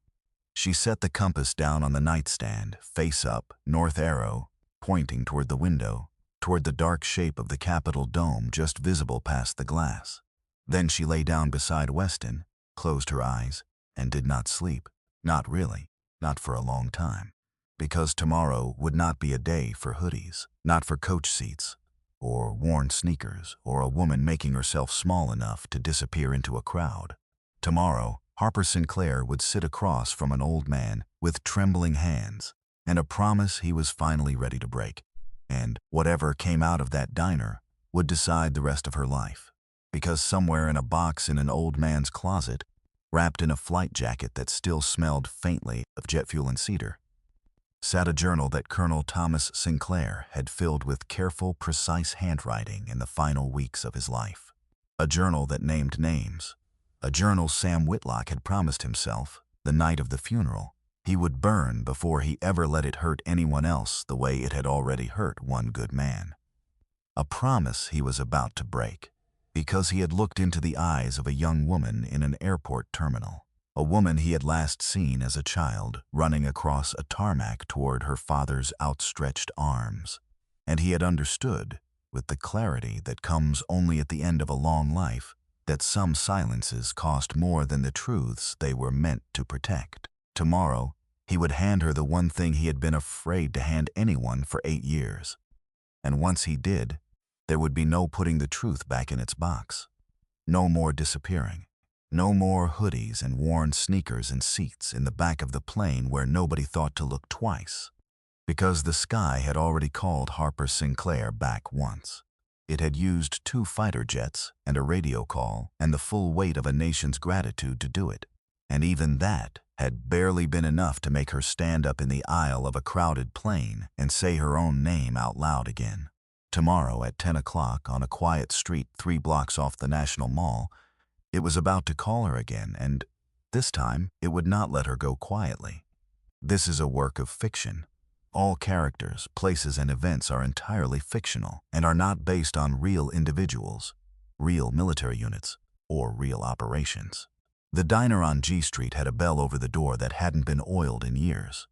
She set the compass down on the nightstand, face up, north arrow, pointing toward the window, toward the dark shape of the Capitol dome just visible past the glass. Then she lay down beside Weston, closed her eyes, and did not sleep. Not really, not for a long time. Because tomorrow would not be a day for hoodies, not for coach seats, or worn sneakers, or a woman making herself small enough to disappear into a crowd. Tomorrow, Harper Sinclair would sit across from an old man with trembling hands and a promise he was finally ready to break. And whatever came out of that diner would decide the rest of her life. Because somewhere in a box in an old man's closet, wrapped in a flight jacket that still smelled faintly of jet fuel and cedar, sat a journal that Colonel Thomas Sinclair had filled with careful, precise handwriting in the final weeks of his life. A journal that named names. A journal Sam Whitlock had promised himself, the night of the funeral, he would burn before he ever let it hurt anyone else the way it had already hurt one good man. A promise he was about to break, because he had looked into the eyes of a young woman in an airport terminal. A woman he had last seen as a child running across a tarmac toward her father's outstretched arms. And he had understood, with the clarity that comes only at the end of a long life, that some silences cost more than the truths they were meant to protect. Tomorrow, he would hand her the one thing he had been afraid to hand anyone for 8 years. And once he did, there would be no putting the truth back in its box. No more disappearing. No more hoodies and worn sneakers and seats in the back of the plane where nobody thought to look twice. Because the sky had already called Harper Sinclair back once. It had used 2 fighter jets and a radio call and the full weight of a nation's gratitude to do it. And even that had barely been enough to make her stand up in the aisle of a crowded plane and say her own name out loud again. Tomorrow at 10 o'clock on a quiet street 3 blocks off the National Mall, it was about to call her again, and this time it would not let her go quietly. This is a work of fiction. All characters, places, and events are entirely fictional and are not based on real individuals, real military units, or real operations. The diner on G Street had a bell over the door that hadn't been oiled in years.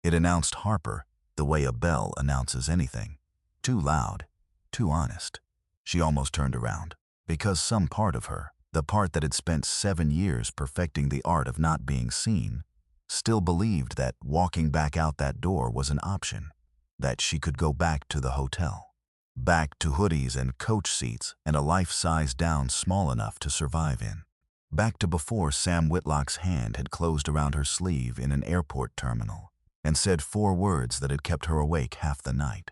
It announced Harper the way a bell announces anything. Too loud, too honest. She almost turned around. Because some part of her, the part that had spent 7 years perfecting the art of not being seen, still believed that walking back out that door was an option, that she could go back to the hotel, back to hoodies and coach seats and a life size down small enough to survive in, back to before Sam Whitlock's hand had closed around her sleeve in an airport terminal and said 4 words that had kept her awake half the night.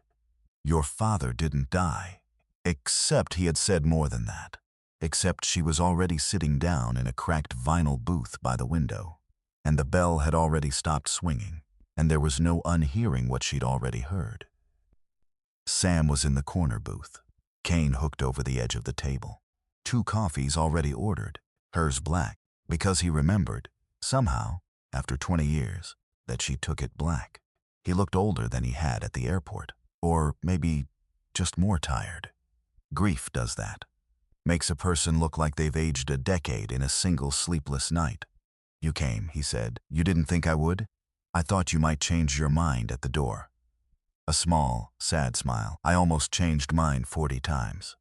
"Your father didn't die." Except he had said more than that. Except she was already sitting down in a cracked vinyl booth by the window, and the bell had already stopped swinging, and there was no unhearing what she'd already heard. Sam was in the corner booth, cane hooked over the edge of the table. 2 coffees already ordered, hers black, because he remembered, somehow, after 20 years, that she took it black. He looked older than he had at the airport, or maybe just more tired. Grief does that. Makes a person look like they've aged a decade in a single sleepless night. "You came," he said. "You didn't think I would? I thought you might change your mind at the door." A small, sad smile. "I almost changed mine 40 times.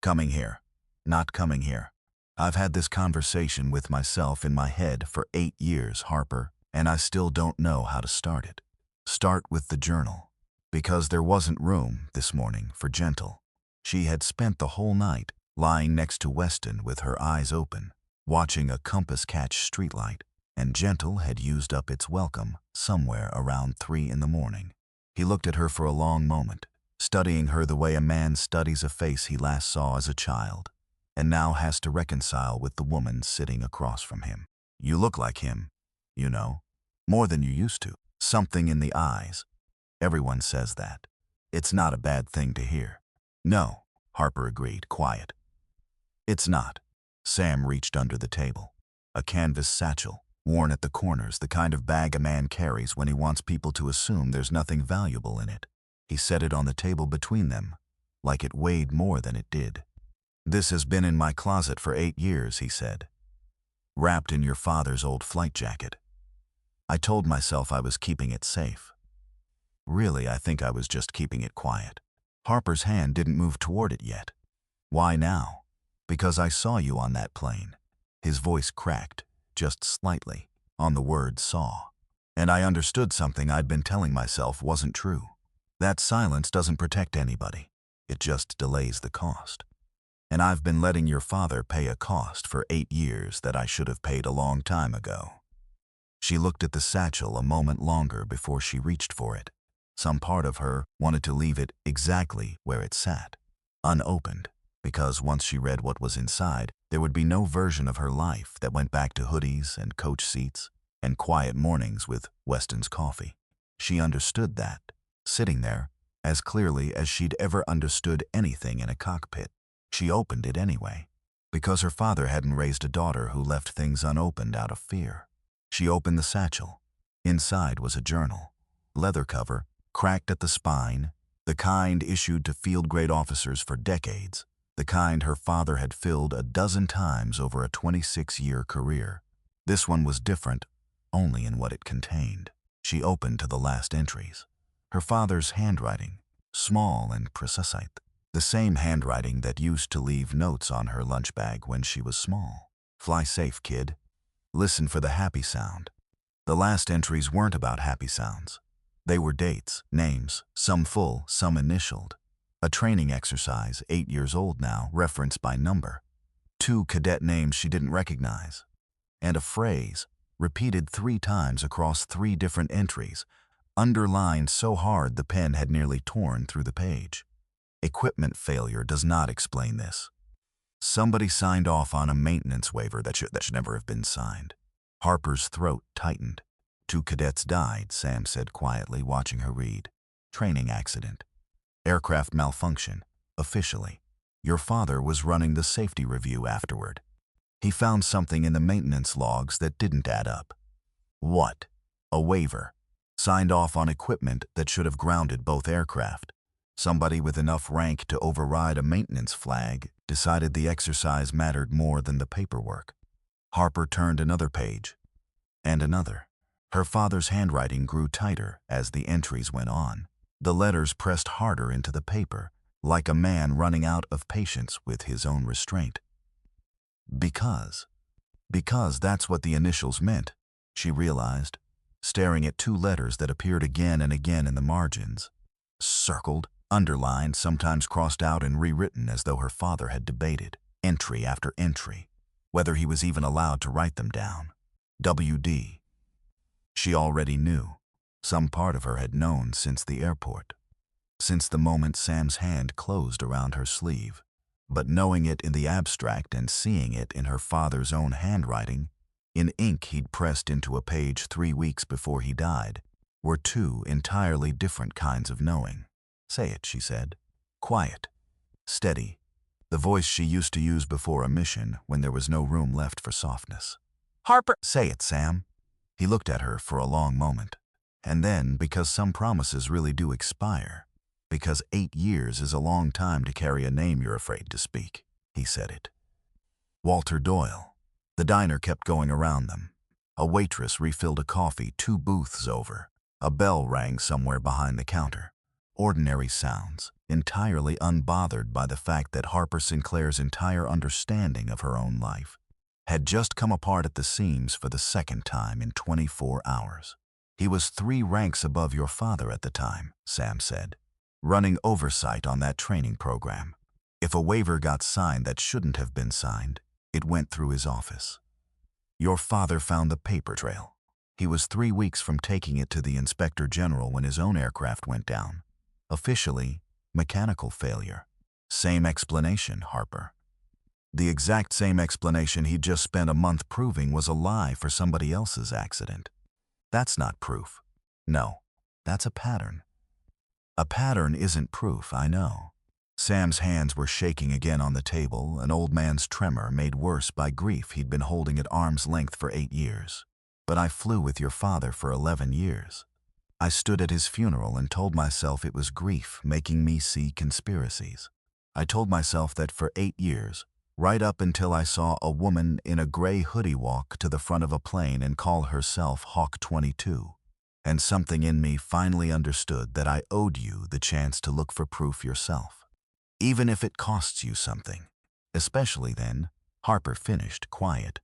Coming here. Not coming here. I've had this conversation with myself in my head for 8 years, Harper, and I still don't know how to start it. Start with the journal. Because there wasn't room, this morning, for Gentle. She had spent the whole night lying next to Weston with her eyes open, watching a compass catch streetlight, and Gentle had used up its welcome somewhere around 3 in the morning. He looked at her for a long moment, studying her the way a man studies a face he last saw as a child, and now has to reconcile with the woman sitting across from him. "You look like him, you know, more than you used to. Something in the eyes. Everyone says that. It's not a bad thing to hear." "No," Harper agreed, quiet. "It's not." Sam reached under the table. A canvas satchel, worn at the corners, the kind of bag a man carries when he wants people to assume there's nothing valuable in it. He set it on the table between them, like it weighed more than it did. "This has been in my closet for 8 years, he said. "Wrapped in your father's old flight jacket. I told myself I was keeping it safe. Really, I think I was just keeping it quiet." Harper's hand didn't move toward it yet. "Why now?" "Because I saw you on that plane." His voice cracked, just slightly, on the word saw. "And I understood something I'd been telling myself wasn't true. That silence doesn't protect anybody. It just delays the cost. And I've been letting your father pay a cost for 8 years that I should have paid a long time ago." She looked at the satchel a moment longer before she reached for it. Some part of her wanted to leave it exactly where it sat, unopened, because once she read what was inside, there would be no version of her life that went back to hoodies and coach seats and quiet mornings with Weston's coffee. She understood that, sitting there, as clearly as she'd ever understood anything in a cockpit. She opened it anyway, because her father hadn't raised a daughter who left things unopened out of fear. She opened the satchel. Inside was a journal, leather cover, cracked at the spine, the kind issued to field-grade officers for decades, the kind her father had filled a dozen times over a 26-year career. This one was different only in what it contained. She opened to the last entries. Her father's handwriting, small and precise, the same handwriting that used to leave notes on her lunch bag when she was small. "Fly safe, kid. Listen for the happy sound." The last entries weren't about happy sounds. They were dates, names, some full, some initialed. A training exercise, 8 years old now, referenced by number. 2 cadet names she didn't recognize. And a phrase, repeated 3 times across 3 different entries, underlined so hard the pen had nearly torn through the page. Equipment failure does not explain this. Somebody signed off on a maintenance waiver that should never have been signed. Harper's throat tightened. 2 cadets died, Sam said quietly, watching her read. Training accident. Aircraft malfunction. Officially. Your father was running the safety review afterward. He found something in the maintenance logs that didn't add up. What? A waiver. Signed off on equipment that should have grounded both aircraft. Somebody with enough rank to override a maintenance flag decided the exercise mattered more than the paperwork. Harper turned another page. And another. Her father's handwriting grew tighter as the entries went on. The letters pressed harder into the paper, like a man running out of patience with his own restraint. Because that's what the initials meant, she realized, staring at two letters that appeared again and again in the margins. Circled, underlined, sometimes crossed out and rewritten as though her father had debated, entry after entry, whether he was even allowed to write them down. WD. She already knew. Some part of her had known since the airport, since the moment Sam's hand closed around her sleeve. But knowing it in the abstract and seeing it in her father's own handwriting, in ink he'd pressed into a page 3 weeks before he died, were two entirely different kinds of knowing. Say it, she said. Quiet, steady, the voice she used to use before a mission when there was no room left for softness. Harper! Say it, Sam. He looked at her for a long moment. And then, because some promises really do expire, because 8 years is a long time to carry a name you're afraid to speak, he said it. Walter Doyle. The diner kept going around them. A waitress refilled a coffee 2 booths over. A bell rang somewhere behind the counter. Ordinary sounds, entirely unbothered by the fact that Harper Sinclair's entire understanding of her own life had just come apart at the seams for the second time in 24 hours. He was 3 ranks above your father at the time, Sam said, running oversight on that training program. If a waiver got signed that shouldn't have been signed, it went through his office. Your father found the paper trail. He was 3 weeks from taking it to the Inspector General when his own aircraft went down. Officially, mechanical failure. Same explanation, Harper. The exact same explanation he'd just spent a month proving was a lie for somebody else's accident. That's not proof. No, that's a pattern. A pattern isn't proof, I know. Sam's hands were shaking again on the table, an old man's tremor made worse by grief he'd been holding at arm's length for 8 years. But I flew with your father for 11 years. I stood at his funeral and told myself it was grief making me see conspiracies. I told myself that for 8 years, right up until I saw a woman in a gray hoodie walk to the front of a plane and call herself Hawk 22. And something in me finally understood that I owed you the chance to look for proof yourself. Even if it costs you something. Especially then, Harper finished quiet.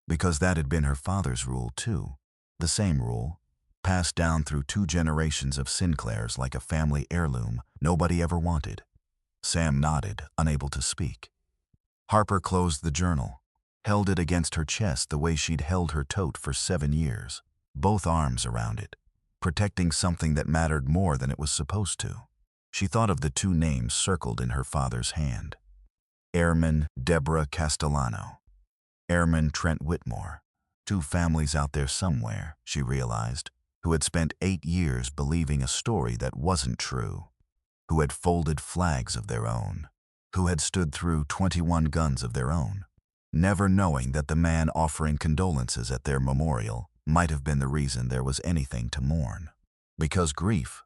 Because that had been her father's rule too. The same rule, passed down through 2 generations of Sinclairs like a family heirloom nobody ever wanted. Sam nodded, unable to speak. Harper closed the journal, held it against her chest the way she'd held her tote for 7 years. Both arms around it, protecting something that mattered more than it was supposed to. She thought of the 2 names circled in her father's hand. Airman Deborah Castellano. Airman Trent Whitmore. 2 families out there somewhere, she realized, who had spent 8 years believing a story that wasn't true, who had folded flags of their own, who had stood through 21 guns of their own, never knowing that the man offering condolences at their memorial might have been the reason there was anything to mourn. Because grief,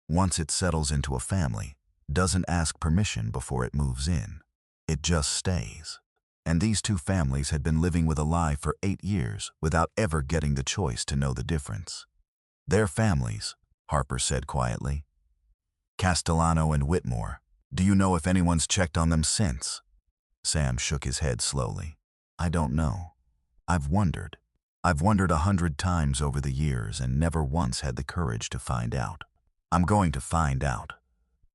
once it settles into a family, doesn't ask permission before it moves in. It just stays. And these 2 families had been living with a lie for 8 years without ever getting the choice to know the difference. Their families, Harper said quietly. Castellano and Whitmore. Do you know if anyone's checked on them since? Sam shook his head slowly. I don't know. I've wondered 100 times over the years and never once had the courage to find out. I'm going to find out.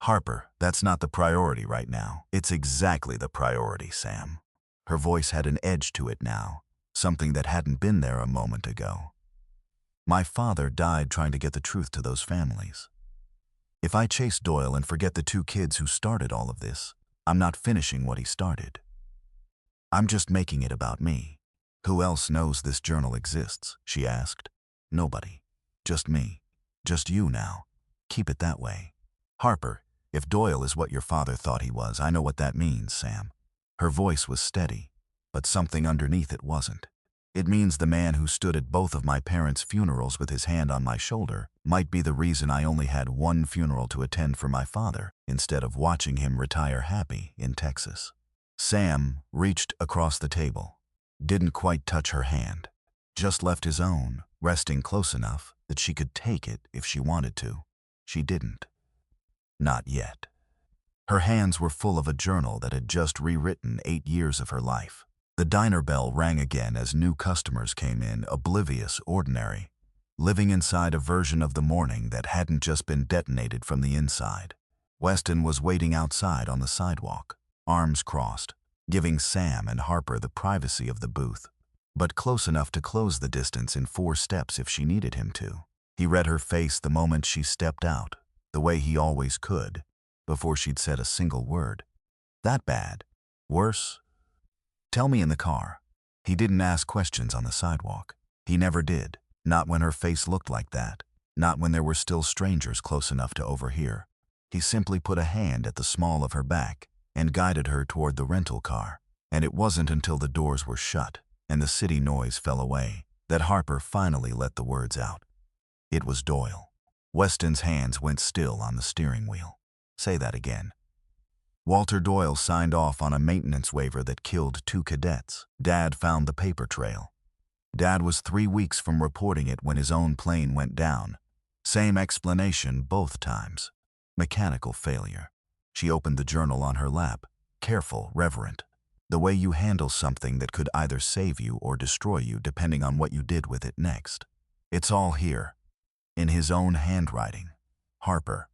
Harper, that's not the priority right now. It's exactly the priority, Sam. Her voice had an edge to it now, something that hadn't been there a moment ago. My father died trying to get the truth to those families. If I chase Doyle and forget the 2 kids who started all of this, I'm not finishing what he started. I'm just making it about me. Who else knows this journal exists? She asked. Nobody. Just me. Just you now. Keep it that way. Harper, if Doyle is what your father thought he was, I know what that means, Sam. Her voice was steady, but something underneath it wasn't. It means the man who stood at both of my parents' funerals with his hand on my shoulder might be the reason I only had 1 funeral to attend for my father instead of watching him retire happy in Texas. Sam reached across the table, didn't quite touch her hand, just left his own, resting close enough that she could take it if she wanted to. She didn't. Not yet. Her hands were full of a journal that had just rewritten 8 years of her life. The diner bell rang again as new customers came in, oblivious, ordinary, living inside a version of the morning that hadn't just been detonated from the inside. Weston was waiting outside on the sidewalk, arms crossed, giving Sam and Harper the privacy of the booth, but close enough to close the distance in 4 steps if she needed him to. He read her face the moment she stepped out, the way he always could, before she'd said a single word. That bad? Worse? Tell me in the car. He didn't ask questions on the sidewalk. He never did. Not when her face looked like that. Not when there were still strangers close enough to overhear. He simply put a hand at the small of her back and guided her toward the rental car. And it wasn't until the doors were shut and the city noise fell away that Harper finally let the words out. It was Doyle. Weston's hands went still on the steering wheel. Say that again. Walter Doyle signed off on a maintenance waiver that killed 2 cadets. Dad found the paper trail. Dad was 3 weeks from reporting it when his own plane went down. Same explanation both times. Mechanical failure. She opened the journal on her lap. Careful, reverent. The way you handle something that could either save you or destroy you depending on what you did with it next. It's all here. In his own handwriting. Harper.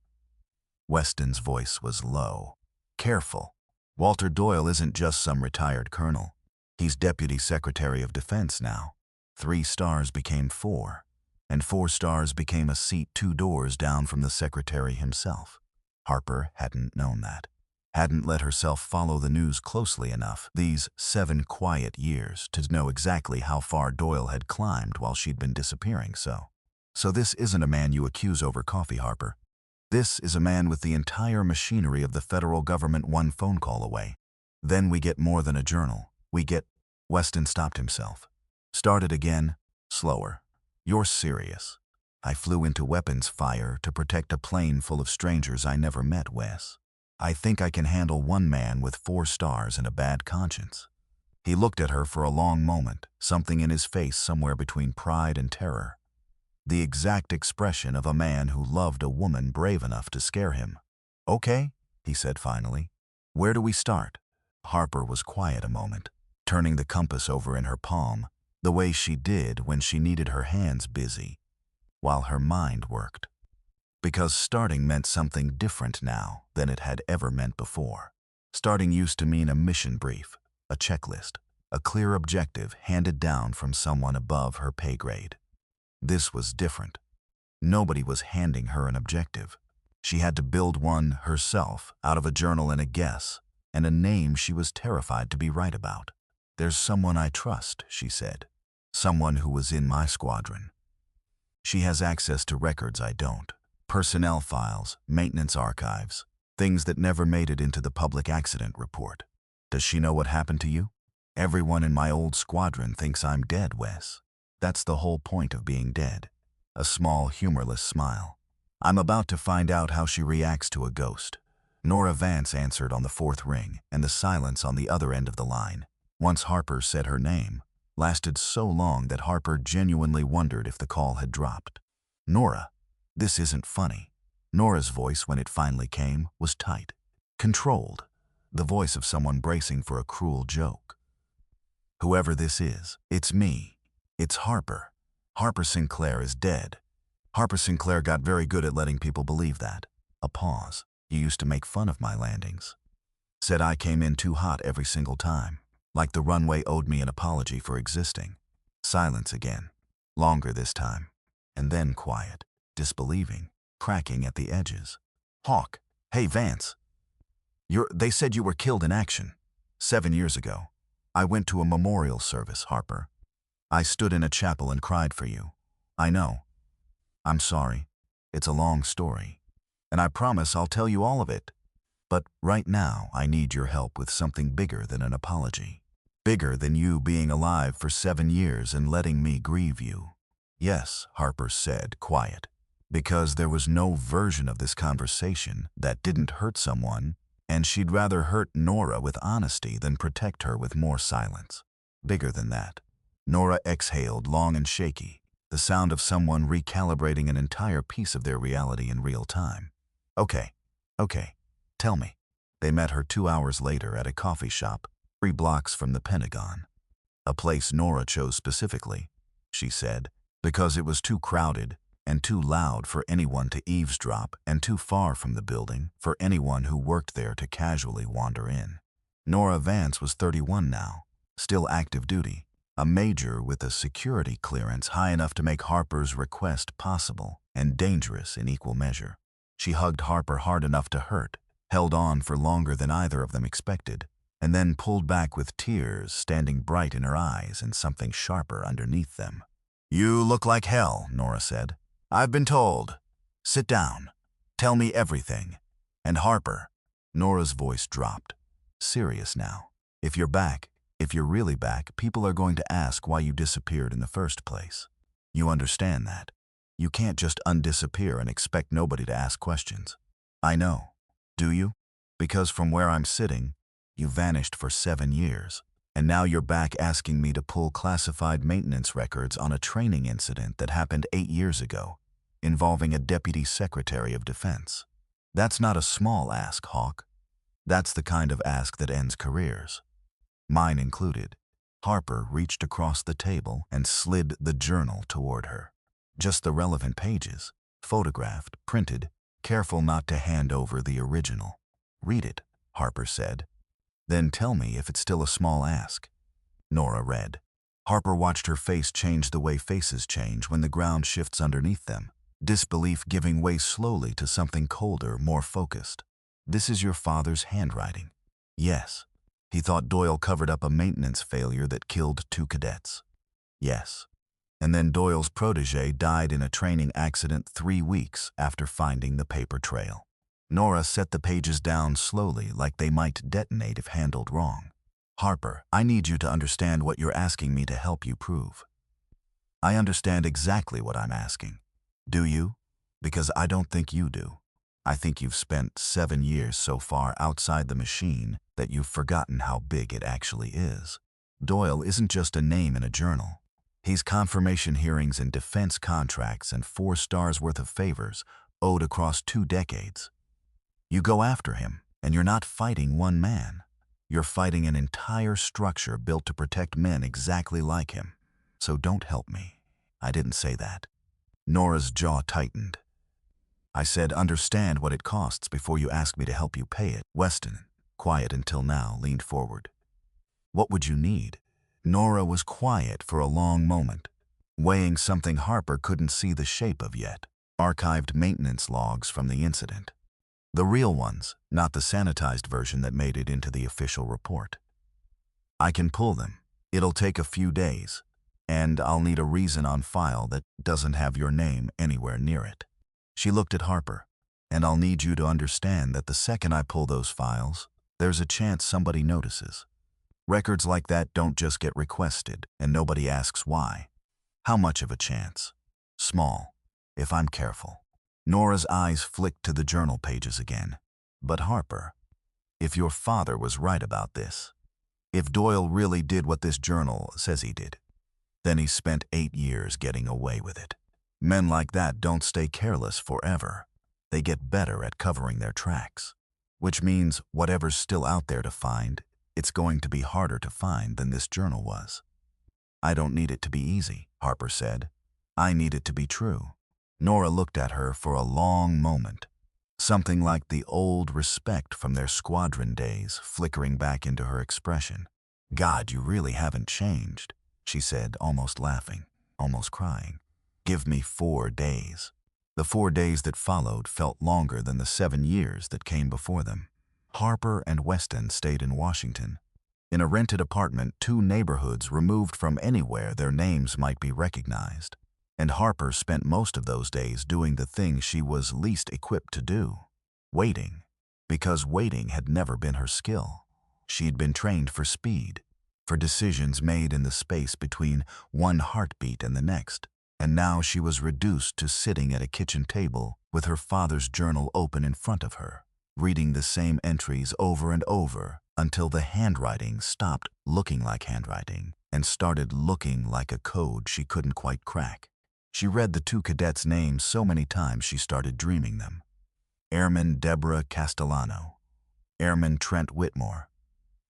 Weston's voice was low. Careful. Walter Doyle isn't just some retired colonel. He's Deputy Secretary of Defense now. 3 stars became 4, and 4 stars became a seat 2 doors down from the Secretary himself. Harper hadn't known that. Hadn't let herself follow the news closely enough these 7 quiet years to know exactly how far Doyle had climbed while she'd been disappearing. So this isn't a man you accuse over coffee, Harper. This is a man with the entire machinery of the federal government 1 phone call away. Then we get more than a journal. We get... Weston stopped himself. Started again, slower. You're serious. I flew into weapons fire to protect a plane full of strangers I never met, Wes. I think I can handle 1 man with 4 stars and a bad conscience. He looked at her for a long moment, something in his face somewhere between pride and terror. The exact expression of a man who loved a woman brave enough to scare him. Okay, he said finally. Where do we start? Harper was quiet a moment, turning the compass over in her palm, the way she did when she needed her hands busy, while her mind worked. Because starting meant something different now than it had ever meant before. Starting used to mean a mission brief, a checklist, a clear objective handed down from someone above her pay grade. This was different. Nobody was handing her an objective. She had to build one herself out of a journal and a guess, and a name she was terrified to be right about. There's someone I trust, she said. Someone who was in my squadron. She has access to records I don't. Personnel files, maintenance archives, things that never made it into the public accident report. Does she know what happened to you? Everyone in my old squadron thinks I'm dead, Wes. That's the whole point of being dead. A small, humorless smile. I'm about to find out how she reacts to a ghost. Nora Vance answered on the 4th ring, and the silence on the other end of the line, once Harper said her name, lasted so long that Harper genuinely wondered if the call had dropped. Nora. This isn't funny. Nora's voice, when it finally came, was tight, controlled, the voice of someone bracing for a cruel joke. Whoever this is, it's me. It's Harper. Harper Sinclair is dead. Harper Sinclair got very good at letting people believe that. A pause. You used to make fun of my landings. Said I came in too hot every single time, like the runway owed me an apology for existing. Silence again. Longer this time. And then quiet. Disbelieving. Cracking at the edges. Hawk. Hey, Vance. They said you were killed in action. 7 years ago. I went to a memorial service, Harper. I stood in a chapel and cried for you. I know. I'm sorry. It's a long story. And I promise I'll tell you all of it. But right now I need your help with something bigger than an apology. Bigger than you being alive for 7 years and letting me grieve you. Yes, Harper said, quiet. Because there was no version of this conversation that didn't hurt someone, and she'd rather hurt Nora with honesty than protect her with more silence. Bigger than that. Nora exhaled, long and shaky, the sound of someone recalibrating an entire piece of their reality in real time. Okay, tell me. They met her 2 hours later at a coffee shop, 3 blocks from the Pentagon. A place Nora chose specifically, she said, because it was too crowded and too loud for anyone to eavesdrop and too far from the building for anyone who worked there to casually wander in. Nora Vance was 31 now, still active duty, a major with a security clearance high enough to make Harper's request possible and dangerous in equal measure. She hugged Harper hard enough to hurt, held on for longer than either of them expected, and then pulled back with tears standing bright in her eyes and something sharper underneath them. "You look like hell," Nora said. "I've been told. Sit down. Tell me everything." And Harper, Nora's voice dropped. Serious now. If you're back, if you're really back, people are going to ask why you disappeared in the first place. You understand that. You can't just undisappear and expect nobody to ask questions. I know. Do you? Because from where I'm sitting, you vanished for 7 years, and now you're back asking me to pull classified maintenance records on a training incident that happened 8 years ago, involving a deputy secretary of defense. That's not a small ask, Hawk. That's the kind of ask that ends careers. Mine included. Harper reached across the table and slid the journal toward her. Just the relevant pages, photographed, printed, careful not to hand over the original. "Read it," Harper said. "Then tell me if it's still a small ask." Nora read. Harper watched her face change the way faces change when the ground shifts underneath them, disbelief giving way slowly to something colder, more focused. "This is your father's handwriting." "Yes." He thought Doyle covered up a maintenance failure that killed 2 cadets. "Yes." And then Doyle's protege died in a training accident 3 weeks after finding the paper trail. Nora set the pages down slowly, like they might detonate if handled wrong. "Harper, I need you to understand what you're asking me to help you prove." "I understand exactly what I'm asking. Do you? Because I don't think you do. I think you've spent 7 years so far outside the machine that you've forgotten how big it actually is. Doyle isn't just a name in a journal. He's confirmation hearings and defense contracts and 4 stars worth of favors owed across 2 decades. You go after him, and you're not fighting one man. You're fighting an entire structure built to protect men exactly like him. So don't help me." "I didn't say that." Nora's jaw tightened. "I said understand what it costs before you ask me to help you pay it." Weston, quiet until now, leaned forward. "What would you need?" Nora was quiet for a long moment, weighing something Harper couldn't see the shape of yet. Archived maintenance logs from the incident. The real ones, not the sanitized version that made it into the official report. "I can pull them. It'll take a few days, and I'll need a reason on file that doesn't have your name anywhere near it." She looked at Harper. "And I'll need you to understand that the second I pull those files, there's a chance somebody notices. Records like that don't just get requested, and nobody asks why." "How much of a chance?" "Small, if I'm careful." Nora's eyes flicked to the journal pages again. "But Harper, if your father was right about this, if Doyle really did what this journal says he did, then he spent 8 years getting away with it. Men like that don't stay careless forever. They get better at covering their tracks. Which means whatever's still out there to find, it's going to be harder to find than this journal was." "I don't need it to be easy," Harper said. "I need it to be true." Nora looked at her for a long moment, something like the old respect from their squadron days flickering back into her expression. "God, you really haven't changed," she said, almost laughing, almost crying. "Give me 4 days." The 4 days that followed felt longer than the 7 years that came before them. Harper and Weston stayed in Washington, in a rented apartment 2 neighborhoods removed from anywhere their names might be recognized. And Harper spent most of those days doing the thing she was least equipped to do, waiting, because waiting had never been her skill. She'd been trained for speed, for decisions made in the space between one heartbeat and the next, and now she was reduced to sitting at a kitchen table with her father's journal open in front of her, reading the same entries over and over until the handwriting stopped looking like handwriting and started looking like a code she couldn't quite crack. She read the 2 cadets' names so many times she started dreaming them. Airman Deborah Castellano, Airman Trent Whitmore,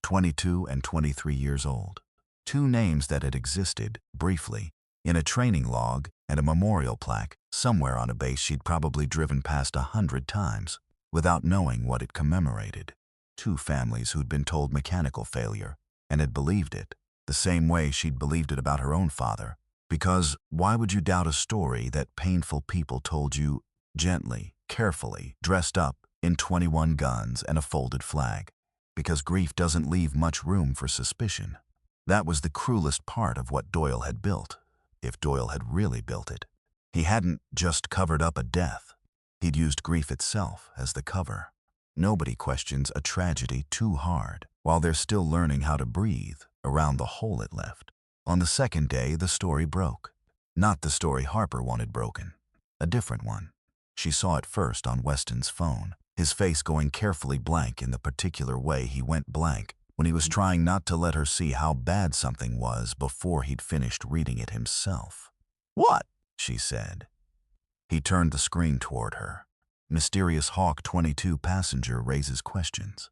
22 and 23 years old. Two names that had existed, briefly, in a training log and a memorial plaque somewhere on a base she'd probably driven past 100 times, without knowing what it commemorated. Two families who'd been told mechanical failure and had believed it, the same way she'd believed it about her own father. Because why would you doubt a story that painful people told you gently, carefully, dressed up in 21 guns and a folded flag? Because grief doesn't leave much room for suspicion. That was the cruelest part of what Doyle had built, if Doyle had really built it. He hadn't just covered up a death. He'd used grief itself as the cover. Nobody questions a tragedy too hard while they're still learning how to breathe around the hole it left. On the second day, the story broke. Not the story Harper wanted broken. A different one. She saw it first on Weston's phone, his face going carefully blank in the particular way he went blank when he was trying not to let her see how bad something was before he'd finished reading it himself. "What?" she said. He turned the screen toward her. Mysterious Hawk 22 passenger raises questions.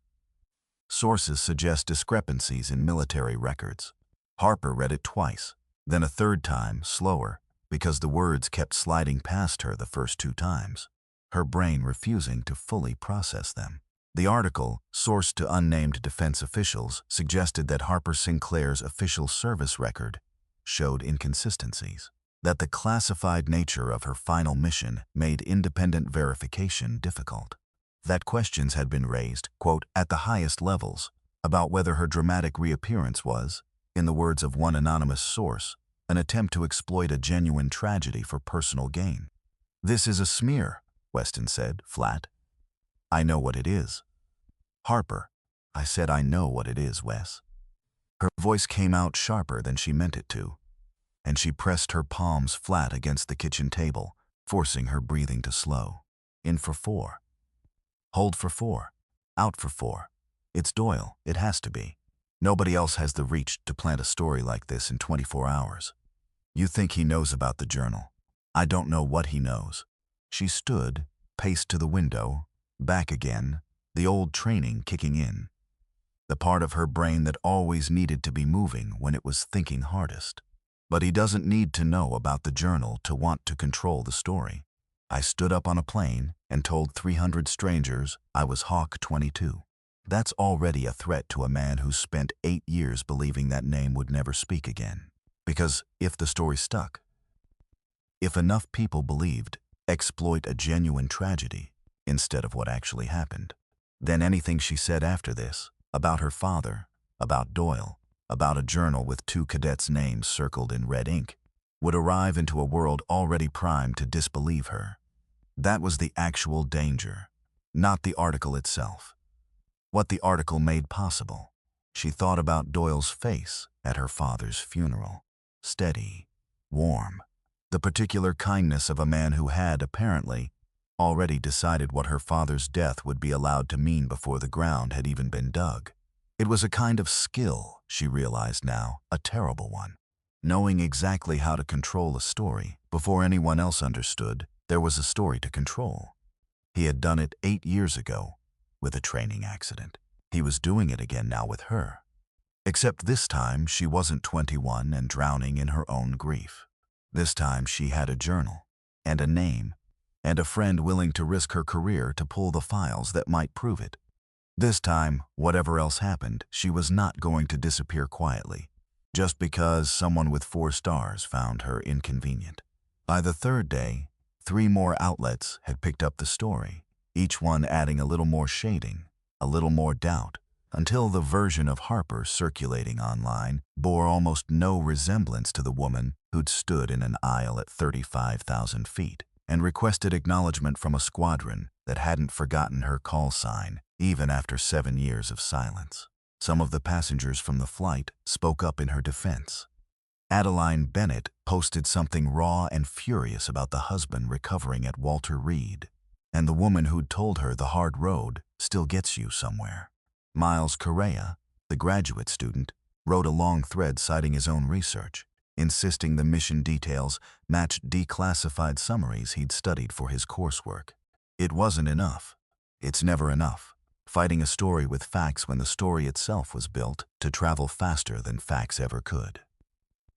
Sources suggest discrepancies in military records. Harper read it twice, then a third time, slower, because the words kept sliding past her the first two times, her brain refusing to fully process them. The article, sourced to unnamed defense officials, suggested that Harper Sinclair's official service record showed inconsistencies, that the classified nature of her final mission made independent verification difficult, that questions had been raised, quote, at the highest levels, about whether her dramatic reappearance was, in the words of one anonymous source, an attempt to exploit a genuine tragedy for personal gain. "This is a smear," Weston said, flat. "I know what it is." "Harper," I said, "I know what it is, Wes." Her voice came out sharper than she meant it to, and she pressed her palms flat against the kitchen table, forcing her breathing to slow. "In for 4. Hold for 4. Out for 4. It's Doyle, it has to be. Nobody else has the reach to plant a story like this in 24 hours. You think he knows about the journal. I don't know what he knows." She stood, paced to the window, back again, the old training kicking in. The part of her brain that always needed to be moving when it was thinking hardest. But he doesn't need to know about the journal to want to control the story. I stood up on a plane and told 300 strangers I was Hawk 22. That's already a threat to a man who spent 8 years believing that name would never speak again. Because if the story stuck, if enough people believed, exploit a genuine tragedy instead of what actually happened, then anything she said after this, about her father, about Doyle, about a journal with 2 cadets' names circled in red ink, would arrive into a world already primed to disbelieve her. That was the actual danger, not the article itself. What the article made possible. She thought about Doyle's face at her father's funeral. Steady, warm, the particular kindness of a man who had, apparently, already decided what her father's death would be allowed to mean before the ground had even been dug. It was a kind of skill, she realized now, a terrible one. Knowing exactly how to control a story before anyone else understood there was a story to control. He had done it 8 years ago with a training accident. He was doing it again now with her. Except this time she wasn't 21 and drowning in her own grief. This time she had a journal, and a name, and a friend willing to risk her career to pull the files that might prove it. This time, whatever else happened, she was not going to disappear quietly, just because someone with 4 stars found her inconvenient. By the third day, 3 more outlets had picked up the story, each one adding a little more shading, a little more doubt, until the version of Harper circulating online bore almost no resemblance to the woman who'd stood in an aisle at 35,000 feet and requested acknowledgement from a squadron that hadn't forgotten her call sign even after 7 years of silence. Some of the passengers from the flight spoke up in her defense. Adeline Bennett posted something raw and furious about the husband recovering at Walter Reed, and the woman who'd told her the hard road still gets you somewhere. Miles Correa, the graduate student, wrote a long thread citing his own research, insisting the mission details matched declassified summaries he'd studied for his coursework. It wasn't enough. It's never enough. fighting a story with facts when the story itself was built to travel faster than facts ever could.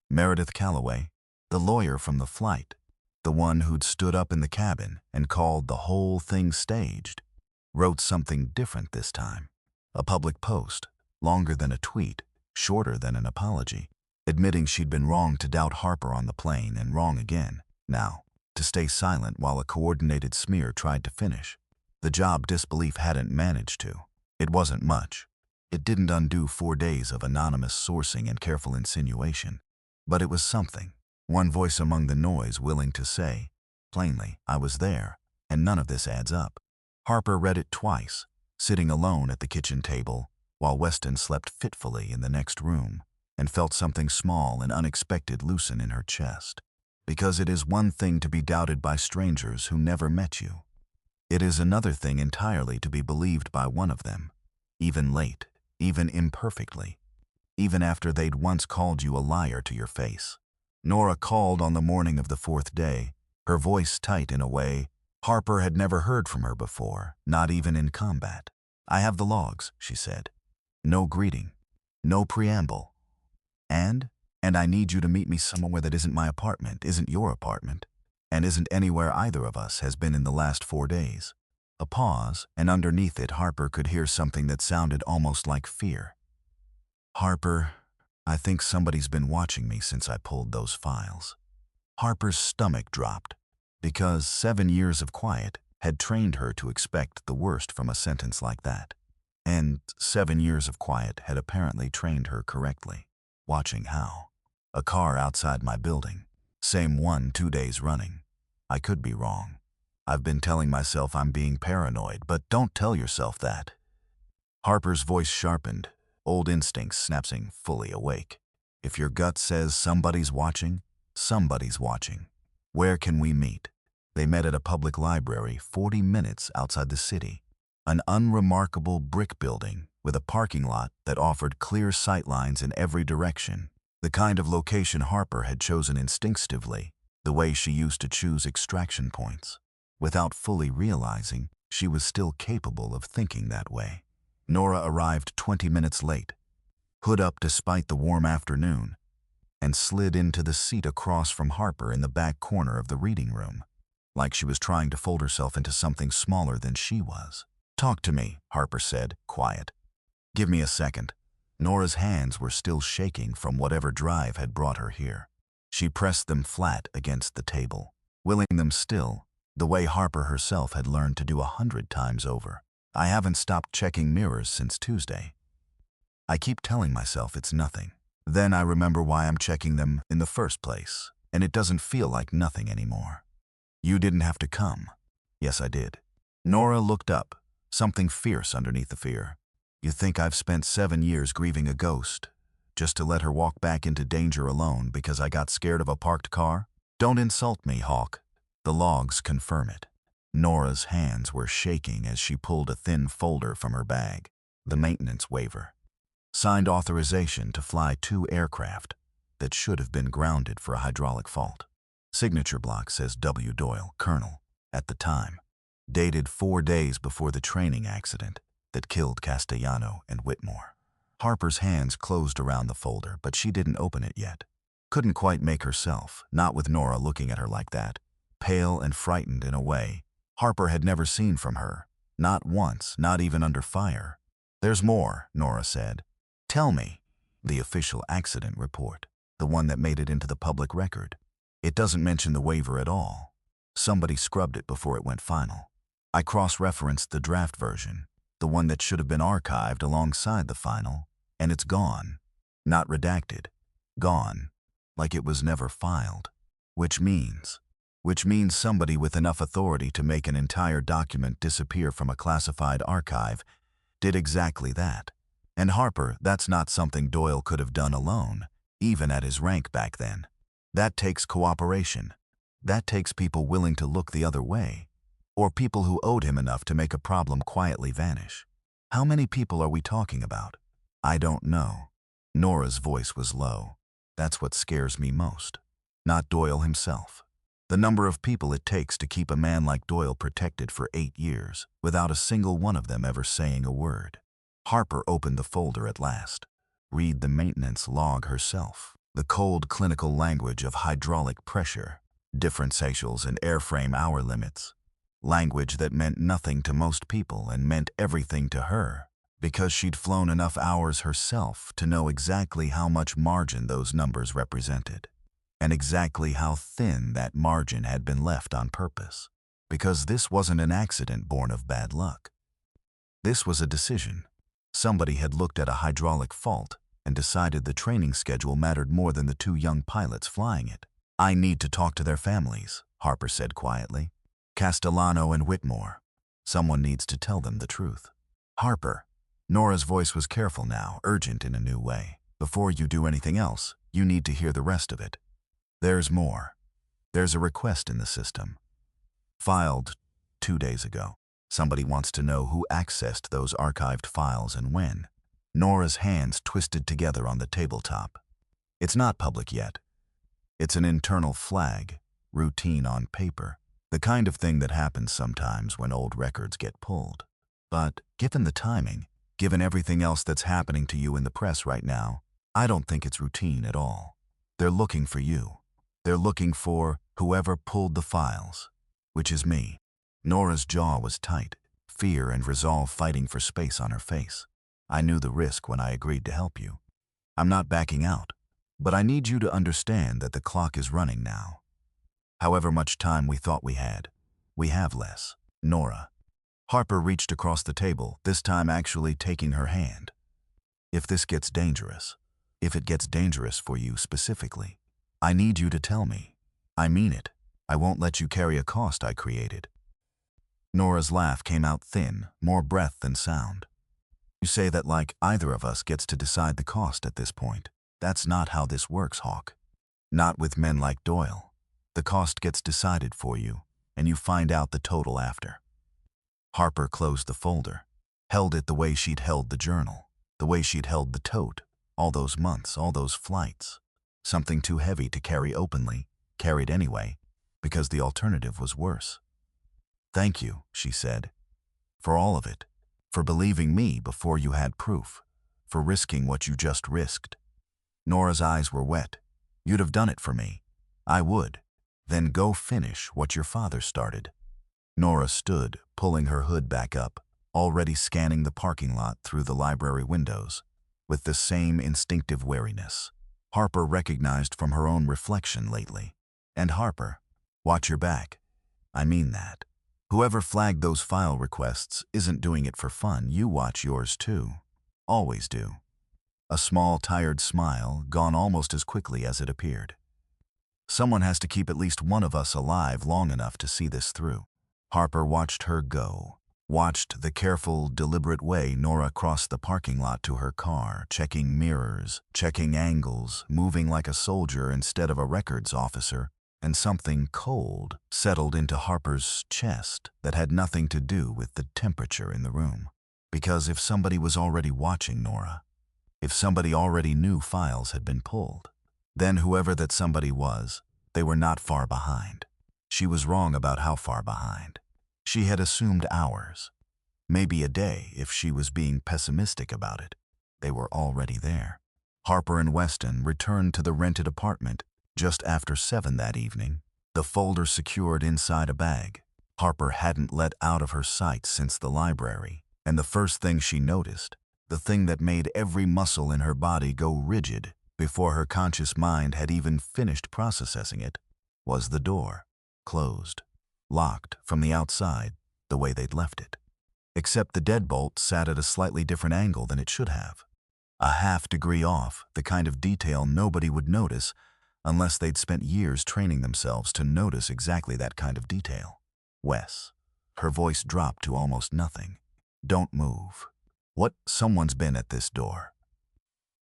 Meredith Calloway, the lawyer from the flight, the one who'd stood up in the cabin and called the whole thing staged, wrote something different this time. A public post, longer than a tweet, shorter than an apology, admitting she'd been wrong to doubt Harper on the plane and wrong again, now, to stay silent while a coordinated smear tried to finish. The job disbelief hadn't managed to. It wasn't much. It didn't undo 4 days of anonymous sourcing and careful insinuation. But it was something. One voice among the noise willing to say, plainly, I was there, and none of this adds up. Harper read it twice, sitting alone at the kitchen table, while Weston slept fitfully in the next room, and felt something small and unexpected loosen in her chest. Because it is one thing to be doubted by strangers who never met you. It is another thing entirely to be believed by one of them, even late, even imperfectly, even after they'd once called you a liar to your face. Nora called on the morning of the 4th day, her voice tight in a way Harper had never heard from her before, not even in combat. I have the logs, she said. No greeting, no preamble. And I need you to meet me somewhere that isn't my apartment, isn't your apartment, and isn't anywhere either of us has been in the last 4 days. A pause, and underneath it Harper could hear something that sounded almost like fear. Harper, I think somebody's been watching me since I pulled those files. Harper's stomach dropped, because 7 years of quiet had trained her to expect the worst from a sentence like that. And 7 years of quiet had apparently trained her correctly. Watching how? A car outside my building. Same one 2 days running. I could be wrong. I've been telling myself I'm being paranoid, but don't tell yourself that. Harper's voice sharpened, old instincts snapping fully awake. If your gut says somebody's watching, somebody's watching. Where can we meet? They met at a public library 40 minutes outside the city. An unremarkable brick building with a parking lot that offered clear sightlines in every direction. The kind of location Harper had chosen instinctively, the way she used to choose extraction points. Without fully realizing, she was still capable of thinking that way. Nora arrived 20 minutes late, hood up despite the warm afternoon, and slid into the seat across from Harper in the back corner of the reading room, like she was trying to fold herself into something smaller than she was. Talk to me, Harper said, quiet. Give me a second. Nora's hands were still shaking from whatever drive had brought her here. She pressed them flat against the table, willing them still, the way Harper herself had learned to do 100 times over. I haven't stopped checking mirrors since Tuesday. I keep telling myself it's nothing. Then I remember why I'm checking them in the first place, and it doesn't feel like nothing anymore. You didn't have to come. Yes, I did. Nora looked up, something fierce underneath the fear. You think I've spent 7 years grieving a ghost, just to let her walk back into danger alone because I got scared of a parked car? Don't insult me, Hawk. The logs confirm it. Nora's hands were shaking as she pulled a thin folder from her bag. The maintenance waiver. Signed authorization to fly 2 aircraft that should have been grounded for a hydraulic fault. Signature block says W. Doyle, Colonel, at the time. Dated 4 days before the training accident that killed Castellano and Whitmore. Harper's hands closed around the folder, but she didn't open it yet. Couldn't quite make herself, not with Nora looking at her like that, pale and frightened in a way Harper had never seen from her, not once, not even under fire. There's more, Nora said. Tell me. The official accident report, the one that made it into the public record. It doesn't mention the waiver at all. Somebody scrubbed it before it went final. I cross-referenced the draft version, the one that should have been archived alongside the final, and it's gone. Not redacted. Gone. Like it was never filed. Which means somebody with enough authority to make an entire document disappear from a classified archive did exactly that. And Harper, that's not something Doyle could have done alone, even at his rank back then. That takes cooperation. That takes people willing to look the other way, or people who owed him enough to make a problem quietly vanish. How many people are we talking about? I don't know. Nora's voice was low. That's what scares me most. Not Doyle himself. The number of people it takes to keep a man like Doyle protected for 8 years, without a single one of them ever saying a word. Harper opened the folder at last. Read the maintenance log herself. The cold clinical language of hydraulic pressure, differentials and airframe hour limits. Language that meant nothing to most people and meant everything to her, because she'd flown enough hours herself to know exactly how much margin those numbers represented, and exactly how thin that margin had been left on purpose, because this wasn't an accident born of bad luck. This was a decision. Somebody had looked at a hydraulic fault and decided the training schedule mattered more than the 2 young pilots flying it. "I need to talk to their families," Harper said quietly. "Castellano and Whitmore. Someone needs to tell them the truth." "Harper." Nora's voice was careful now, urgent in a new way. "Before you do anything else, you need to hear the rest of it. There's more. There's a request in the system. Filed 2 days ago. Somebody wants to know who accessed those archived files and when." Nora's hands twisted together on the tabletop. "It's not public yet. It's an internal flag, routine on paper, the kind of thing that happens sometimes when old records get pulled. But given the timing, given everything else that's happening to you in the press right now, I don't think it's routine at all. They're looking for you. They're looking for whoever pulled the files, which is me." Nora's jaw was tight, fear and resolve fighting for space on her face. "I knew the risk when I agreed to help you. I'm not backing out, but I need you to understand that the clock is running now. However much time we thought we have less." "Nora." Harper reached across the table, this time actually taking her hand. "If this gets dangerous, if it gets dangerous for you specifically, I need you to tell me. I mean it. I won't let you carry a cost I created." Nora's laugh came out thin, more breath than sound. "You say that like either of us gets to decide the cost at this point. That's not how this works, Hawk. Not with men like Doyle. The cost gets decided for you, and you find out the total after." Harper closed the folder, held it the way she'd held the journal, the way she'd held the tote, all those months, all those flights. Something too heavy to carry openly, carried anyway, because the alternative was worse. "Thank you," she said, "for all of it, for believing me before you had proof, for risking what you just risked." Nora's eyes were wet. "You'd have done it for me. I would. Then go finish what your father started." Nora stood, pulling her hood back up, already scanning the parking lot through the library windows, with the same instinctive wariness Harper recognized from her own reflection lately. "And Harper, watch your back. I mean that. Whoever flagged those file requests isn't doing it for fun. You watch yours too. Always do." A small, tired smile, gone almost as quickly as it appeared. "Someone has to keep at least one of us alive long enough to see this through." Harper watched her go, watched the careful, deliberate way Nora crossed the parking lot to her car, checking mirrors, checking angles, moving like a soldier instead of a records officer, and something cold settled into Harper's chest that had nothing to do with the temperature in the room. Because if somebody was already watching Nora, if somebody already knew files had been pulled, then whoever that somebody was, they were not far behind. She was wrong about how far behind. She had assumed hours, maybe a day if she was being pessimistic about it. They were already there. Harper and Weston returned to the rented apartment just after 7 that evening, the folder secured inside a bag. Harper hadn't let out of her sight since the library, and the first thing she noticed, the thing that made every muscle in her body go rigid before her conscious mind had even finished processing it, was the door, closed, locked from the outside the way they'd left it. Except the deadbolt sat at a slightly different angle than it should have. A half-degree off, the kind of detail nobody would notice unless they'd spent years training themselves to notice exactly that kind of detail. "Wes." Her voice dropped to almost nothing. "Don't move. What? Someone's been at this door."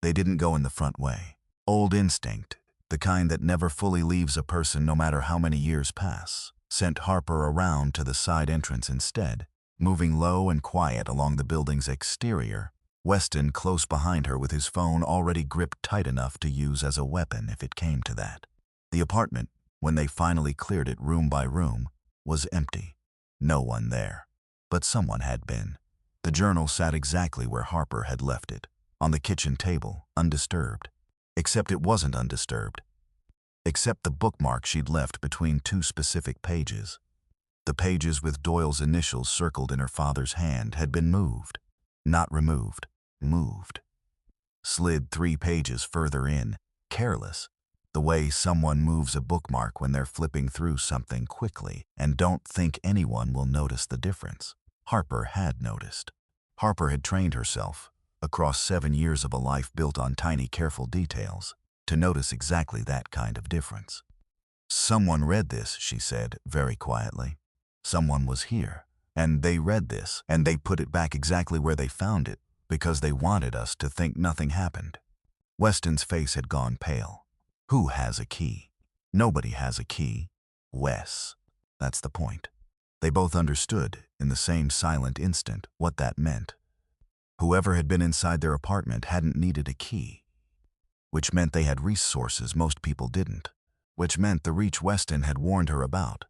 They didn't go in the front way. Old instinct, the kind that never fully leaves a person no matter how many years pass, sent Harper around to the side entrance instead, moving low and quiet along the building's exterior, Weston close behind her with his phone already gripped tight enough to use as a weapon if it came to that. The apartment, when they finally cleared it room by room, was empty. No one there. But someone had been. The journal sat exactly where Harper had left it, on the kitchen table, undisturbed. Except it wasn't undisturbed. Except the bookmark she'd left between two specific pages. The pages with Doyle's initials circled in her father's hand had been moved. Not removed. Moved. Slid 3 pages further in, careless, the way someone moves a bookmark when they're flipping through something quickly and don't think anyone will notice the difference. Harper had noticed. Harper had trained herself, across 7 years of a life built on tiny, careful details, to notice exactly that kind of difference. Someone read this, she said, very quietly. Someone was here, and they read this, and they put it back exactly where they found it, because they wanted us to think nothing happened. Weston's face had gone pale. Who has a key? Nobody has a key. Wes. That's the point. They both understood, in the same silent instant, what that meant. Whoever had been inside their apartment hadn't needed a key. Which meant they had resources most people didn't. Which meant the reach Weston had warned her about.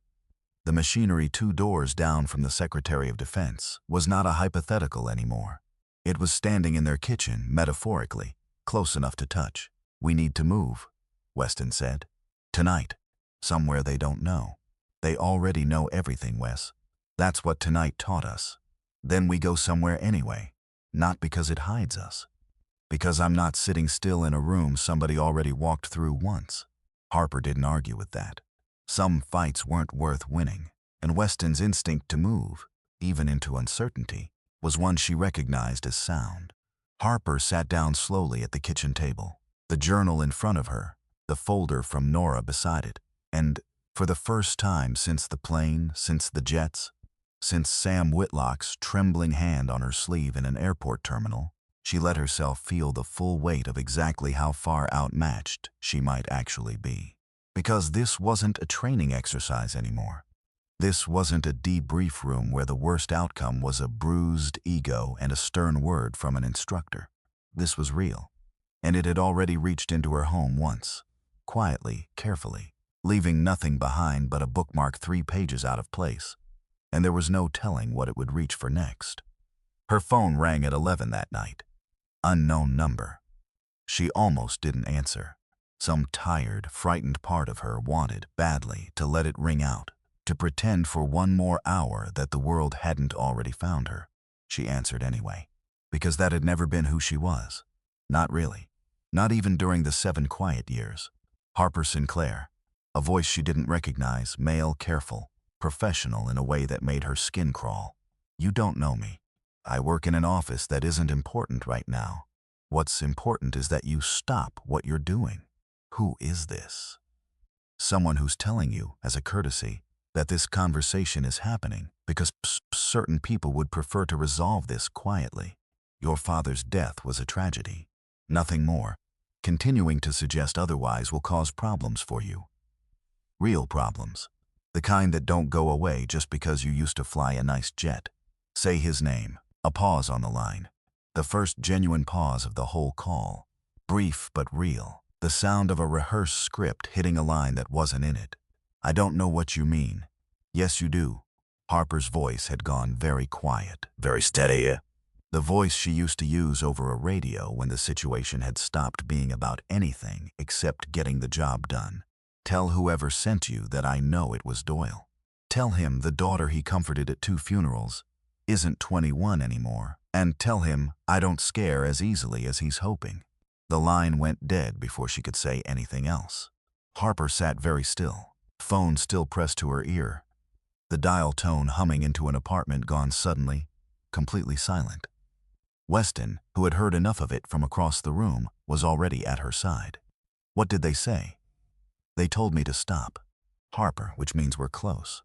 The machinery 2 doors down from the Secretary of Defense was not a hypothetical anymore. It was standing in their kitchen, metaphorically, close enough to touch. We need to move, Weston said. Tonight. Somewhere they don't know. They already know everything, Wes. That's what tonight taught us. Then we go somewhere anyway. Not because it hides us. Because I'm not sitting still in a room somebody already walked through once. Harper didn't argue with that. Some fights weren't worth winning, and Weston's instinct to move, even into uncertainty, was one she recognized as sound. Harper sat down slowly at the kitchen table, the journal in front of her, the folder from Nora beside it, and, for the first time since the plane, since the jets, since Sam Whitlock's trembling hand on her sleeve in an airport terminal, she let herself feel the full weight of exactly how far outmatched she might actually be. Because this wasn't a training exercise anymore. This wasn't a debrief room where the worst outcome was a bruised ego and a stern word from an instructor. This was real, and it had already reached into her home once, quietly, carefully, leaving nothing behind but a bookmark 3 pages out of place, and there was no telling what it would reach for next. Her phone rang at 11 that night. Unknown number. She almost didn't answer. Some tired, frightened part of her wanted, badly, to let it ring out, to pretend for 1 more hour that the world hadn't already found her. She answered anyway, because that had never been who she was. Not really. Not even during the 7 quiet years. Harper Sinclair, a voice she didn't recognize, male, careful, professional in a way that made her skin crawl. You don't know me. I work in an office that isn't important right now. What's important is that you stop what you're doing. Who is this? Someone who's telling you, as a courtesy, that this conversation is happening because certain people would prefer to resolve this quietly. Your father's death was a tragedy. Nothing more. Continuing to suggest otherwise will cause problems for you. Real problems. The kind that don't go away just because you used to fly a nice jet. Say his name. A pause on the line. The first genuine pause of the whole call. Brief but real. The sound of a rehearsed script hitting a line that wasn't in it. I don't know what you mean. Yes, you do. Harper's voice had gone very quiet, very steady. The voice she used to use over a radio when the situation had stopped being about anything except getting the job done. Tell whoever sent you that I know it was Doyle. Tell him the daughter he comforted at 2 funerals isn't 21 anymore, and tell him I don't scare as easily as he's hoping. The line went dead before she could say anything else. Harper sat very still, phone still pressed to her ear, the dial tone humming into an apartment gone suddenly, completely silent. Weston, who had heard enough of it from across the room, was already at her side. What did they say? They told me to stop. Harper, which means we're close.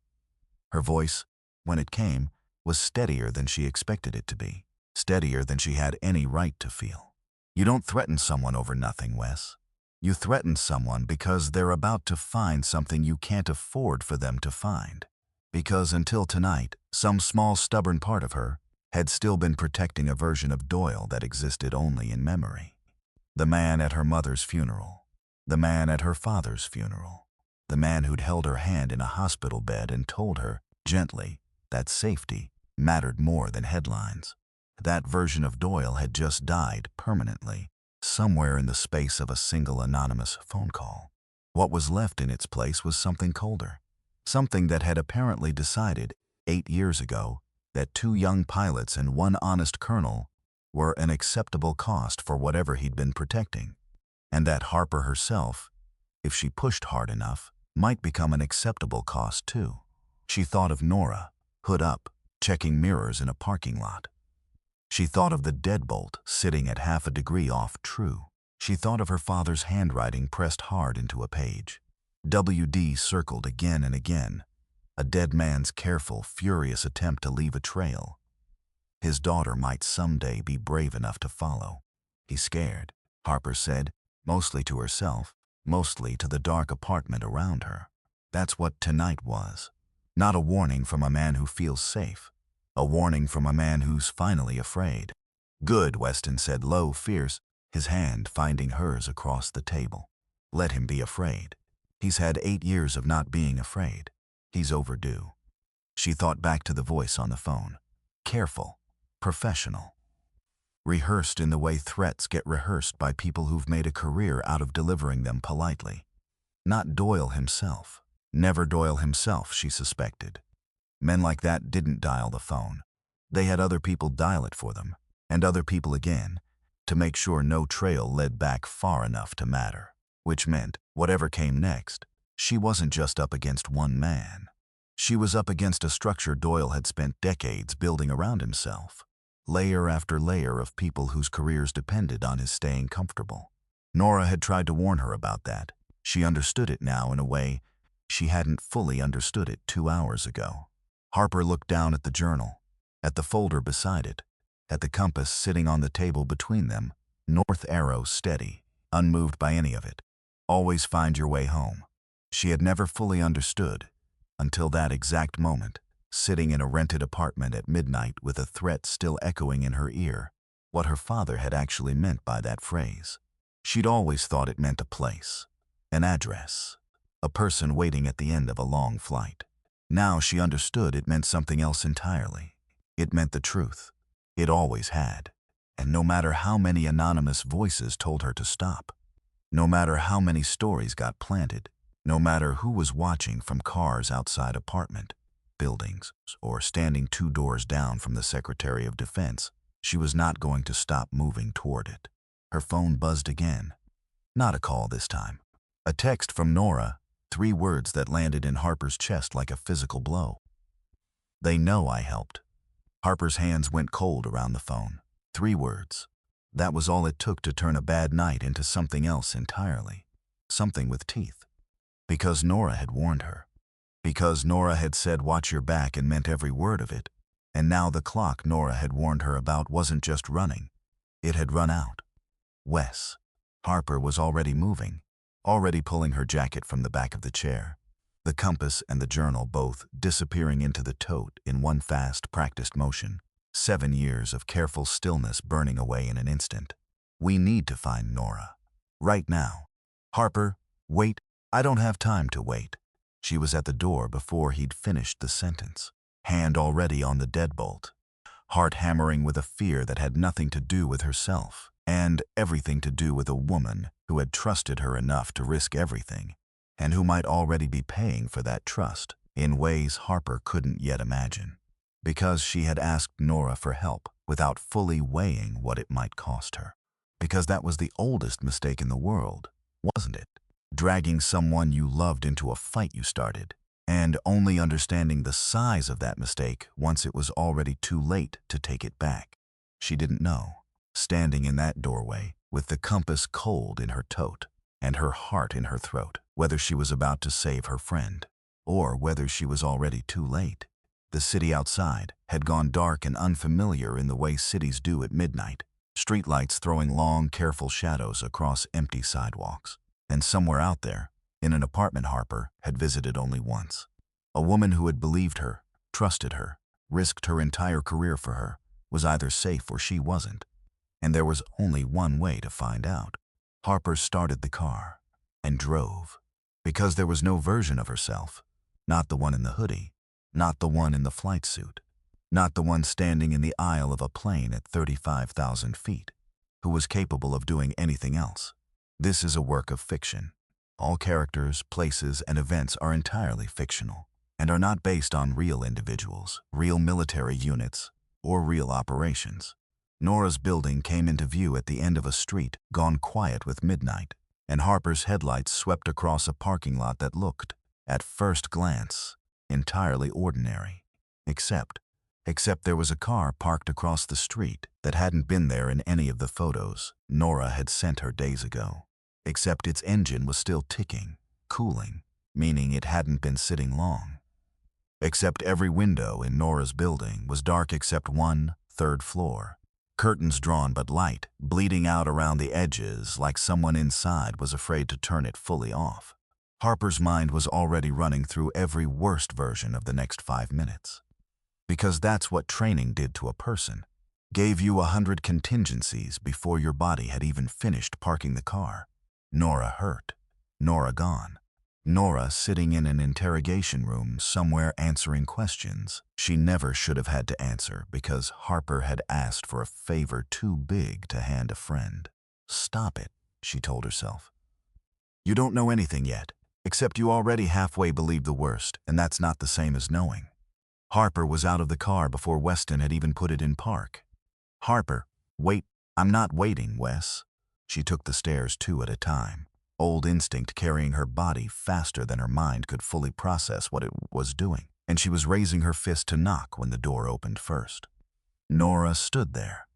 Her voice, when it came, was steadier than she expected it to be, steadier than she had any right to feel. You don't threaten someone over nothing, Wes. You threaten someone because they're about to find something you can't afford for them to find. Because until tonight, some small stubborn part of her had still been protecting a version of Doyle that existed only in memory. The man at her mother's funeral. The man at her father's funeral. The man who'd held her hand in a hospital bed and told her, gently, that safety mattered more than headlines. That version of Doyle had just died permanently, somewhere in the space of a single anonymous phone call. What was left in its place was something colder. Something that had apparently decided 8 years ago that 2 young pilots and 1 honest colonel were an acceptable cost for whatever he'd been protecting, and that Harper herself, if she pushed hard enough, might become an acceptable cost too. She thought of Nora, hood up, checking mirrors in a parking lot. She thought of the deadbolt sitting at half a degree off true. She thought of her father's handwriting pressed hard into a page. WD circled again and again, a dead man's careful, furious attempt to leave a trail. His daughter might someday be brave enough to follow. He's scared, Harper said, mostly to herself, mostly to the dark apartment around her. That's what tonight was. Not a warning from a man who feels safe. A warning from a man who's finally afraid. Good, Weston said, low, fierce, his hand finding hers across the table. Let him be afraid. He's had 8 years of not being afraid. He's overdue. She thought back to the voice on the phone. Careful, professional. Rehearsed in the way threats get rehearsed by people who've made a career out of delivering them politely. Not Doyle himself. Never Doyle himself, she suspected. Men like that didn't dial the phone. They had other people dial it for them, and other people again, to make sure no trail led back far enough to matter. Which meant, whatever came next, she wasn't just up against one man. She was up against a structure Doyle had spent decades building around himself. Layer after layer of people whose careers depended on his staying comfortable. Nora had tried to warn her about that. She understood it now in a way she hadn't fully understood it 2 hours ago. Harper looked down at the journal, at the folder beside it, at the compass sitting on the table between them, north arrow steady, unmoved by any of it. Always find your way home. She had never fully understood, until that exact moment, sitting in a rented apartment at midnight with a threat still echoing in her ear, what her father had actually meant by that phrase. She'd always thought it meant a place, an address, a person waiting at the end of a long flight. Now she understood it meant something else entirely. It meant the truth. It always had. And no matter how many anonymous voices told her to stop, no matter how many stories got planted, no matter who was watching from cars outside apartment buildings or standing 2 doors down from the Secretary of Defense, she was not going to stop moving toward it. Her phone buzzed again. Not a call this time. A text from Nora, 3 words that landed in Harper's chest like a physical blow. They know I helped. Harper's hands went cold around the phone. 3 words. That was all it took to turn a bad night into something else entirely. Something with teeth. Because Nora had warned her. Because Nora had said watch your back and meant every word of it. And now the clock Nora had warned her about wasn't just running. It had run out. Wes. Harper was already moving, already pulling her jacket from the back of the chair. The compass and the journal both disappearing into the tote in one fast, practiced motion. 7 years of careful stillness burning away in an instant. We need to find Nora. Right now. Harper, wait, I don't have time to wait. She was at the door before he'd finished the sentence. Hand already on the deadbolt. Heart hammering with a fear that had nothing to do with herself, and everything to do with a woman who had trusted her enough to risk everything, and who might already be paying for that trust in ways Harper couldn't yet imagine. Because she had asked Nora for help without fully weighing what it might cost her. Because that was the oldest mistake in the world, wasn't it? Dragging someone you loved into a fight you started, and only understanding the size of that mistake once it was already too late to take it back. She didn't know, standing in that doorway with the compass cold in her tote and her heart in her throat, whether she was about to save her friend or whether she was already too late. The city outside had gone dark and unfamiliar in the way cities do at midnight, streetlights throwing long, careful shadows across empty sidewalks. And somewhere out there, in an apartment Harper had visited only once, a woman who had believed her, trusted her, risked her entire career for her, was either safe or she wasn't. And there was only one way to find out. Harper started the car and drove. Because there was no version of herself. Not the one in the hoodie. Not the one in the flight suit. Not the one standing in the aisle of a plane at 35,000 feet, who was capable of doing anything else. This is a work of fiction. All characters, places, and events are entirely fictional and are not based on real individuals, real military units, or real operations. Nora's building came into view at the end of a street gone quiet with midnight, and Harper's headlights swept across a parking lot that looked, at first glance, entirely ordinary. Except there was a car parked across the street that hadn't been there in any of the photos Nora had sent her days ago. Except its engine was still ticking, cooling, meaning it hadn't been sitting long. Except every window in Nora's building was dark except one, third floor. Curtains drawn but light, bleeding out around the edges like someone inside was afraid to turn it fully off. Harper's mind was already running through every worst version of the next 5 minutes. Because that's what training did to a person. Gave you 100 contingencies before your body had even finished parking the car. Nora hurt. Nora gone. Nora sitting in an interrogation room somewhere answering questions she never should have had to answer because Harper had asked for a favor too big to hand a friend. Stop it, she told herself. You don't know anything yet, except you already halfway believe the worst, and that's not the same as knowing. Harper was out of the car before Weston had even put it in park. Harper, wait, I'm not waiting, Wes. She took the stairs 2 at a time. Old instinct carrying her body faster than her mind could fully process what it was doing, and she was raising her fist to knock when the door opened first. Nora stood there.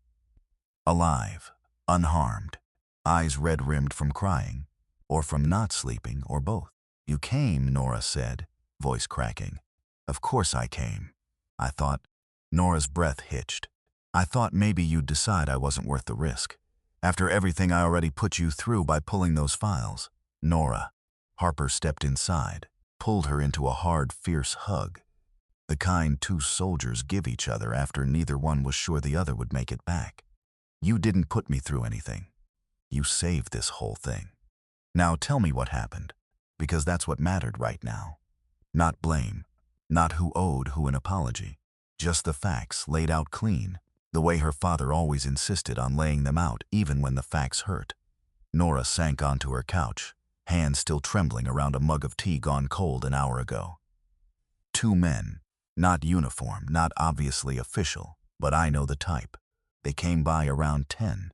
Alive, unharmed, eyes red-rimmed from crying, or from not sleeping, or both. You came, Nora said, voice cracking. Of course I came. I thought. Nora's breath hitched. I thought maybe you'd decide I wasn't worth the risk. After everything I already put you through by pulling those files. Nora. Harper stepped inside, pulled her into a hard, fierce hug. The kind 2 soldiers give each other after neither one was sure the other would make it back. You didn't put me through anything. You saved this whole thing. Now tell me what happened, because that's what mattered right now. Not blame, not who owed who an apology, just the facts laid out clean. The way her father always insisted on laying them out even when the facts hurt. Nora sank onto her couch, hands still trembling around a mug of tea gone cold an hour ago. 2 men, not uniform, not obviously official, but I know the type. They came by around 10.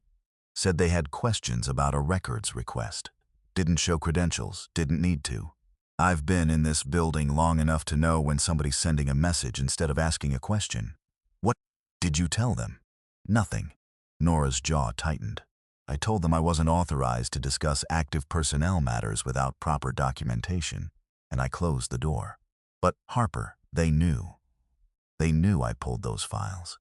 Said they had questions about a records request. Didn't show credentials, didn't need to. I've been in this building long enough to know when somebody's sending a message instead of asking a question. What did you tell them? Nothing. Nora's jaw tightened. I told them I wasn't authorized to discuss active personnel matters without proper documentation, and I closed the door. But Harper, they knew. They knew I pulled those files.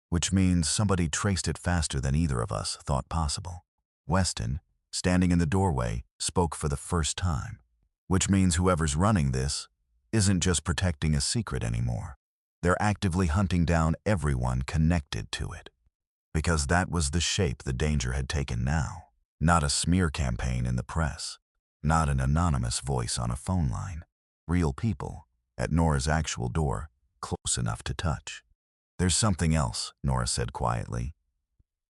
Which means somebody traced it faster than either of us thought possible. Weston, standing in the doorway, spoke for the first time. Which means whoever's running this isn't just protecting a secret anymore. They're actively hunting down everyone connected to it. Because that was the shape the danger had taken now. Not a smear campaign in the press. Not an anonymous voice on a phone line. Real people, at Nora's actual door, close enough to touch. There's something else, Nora said quietly.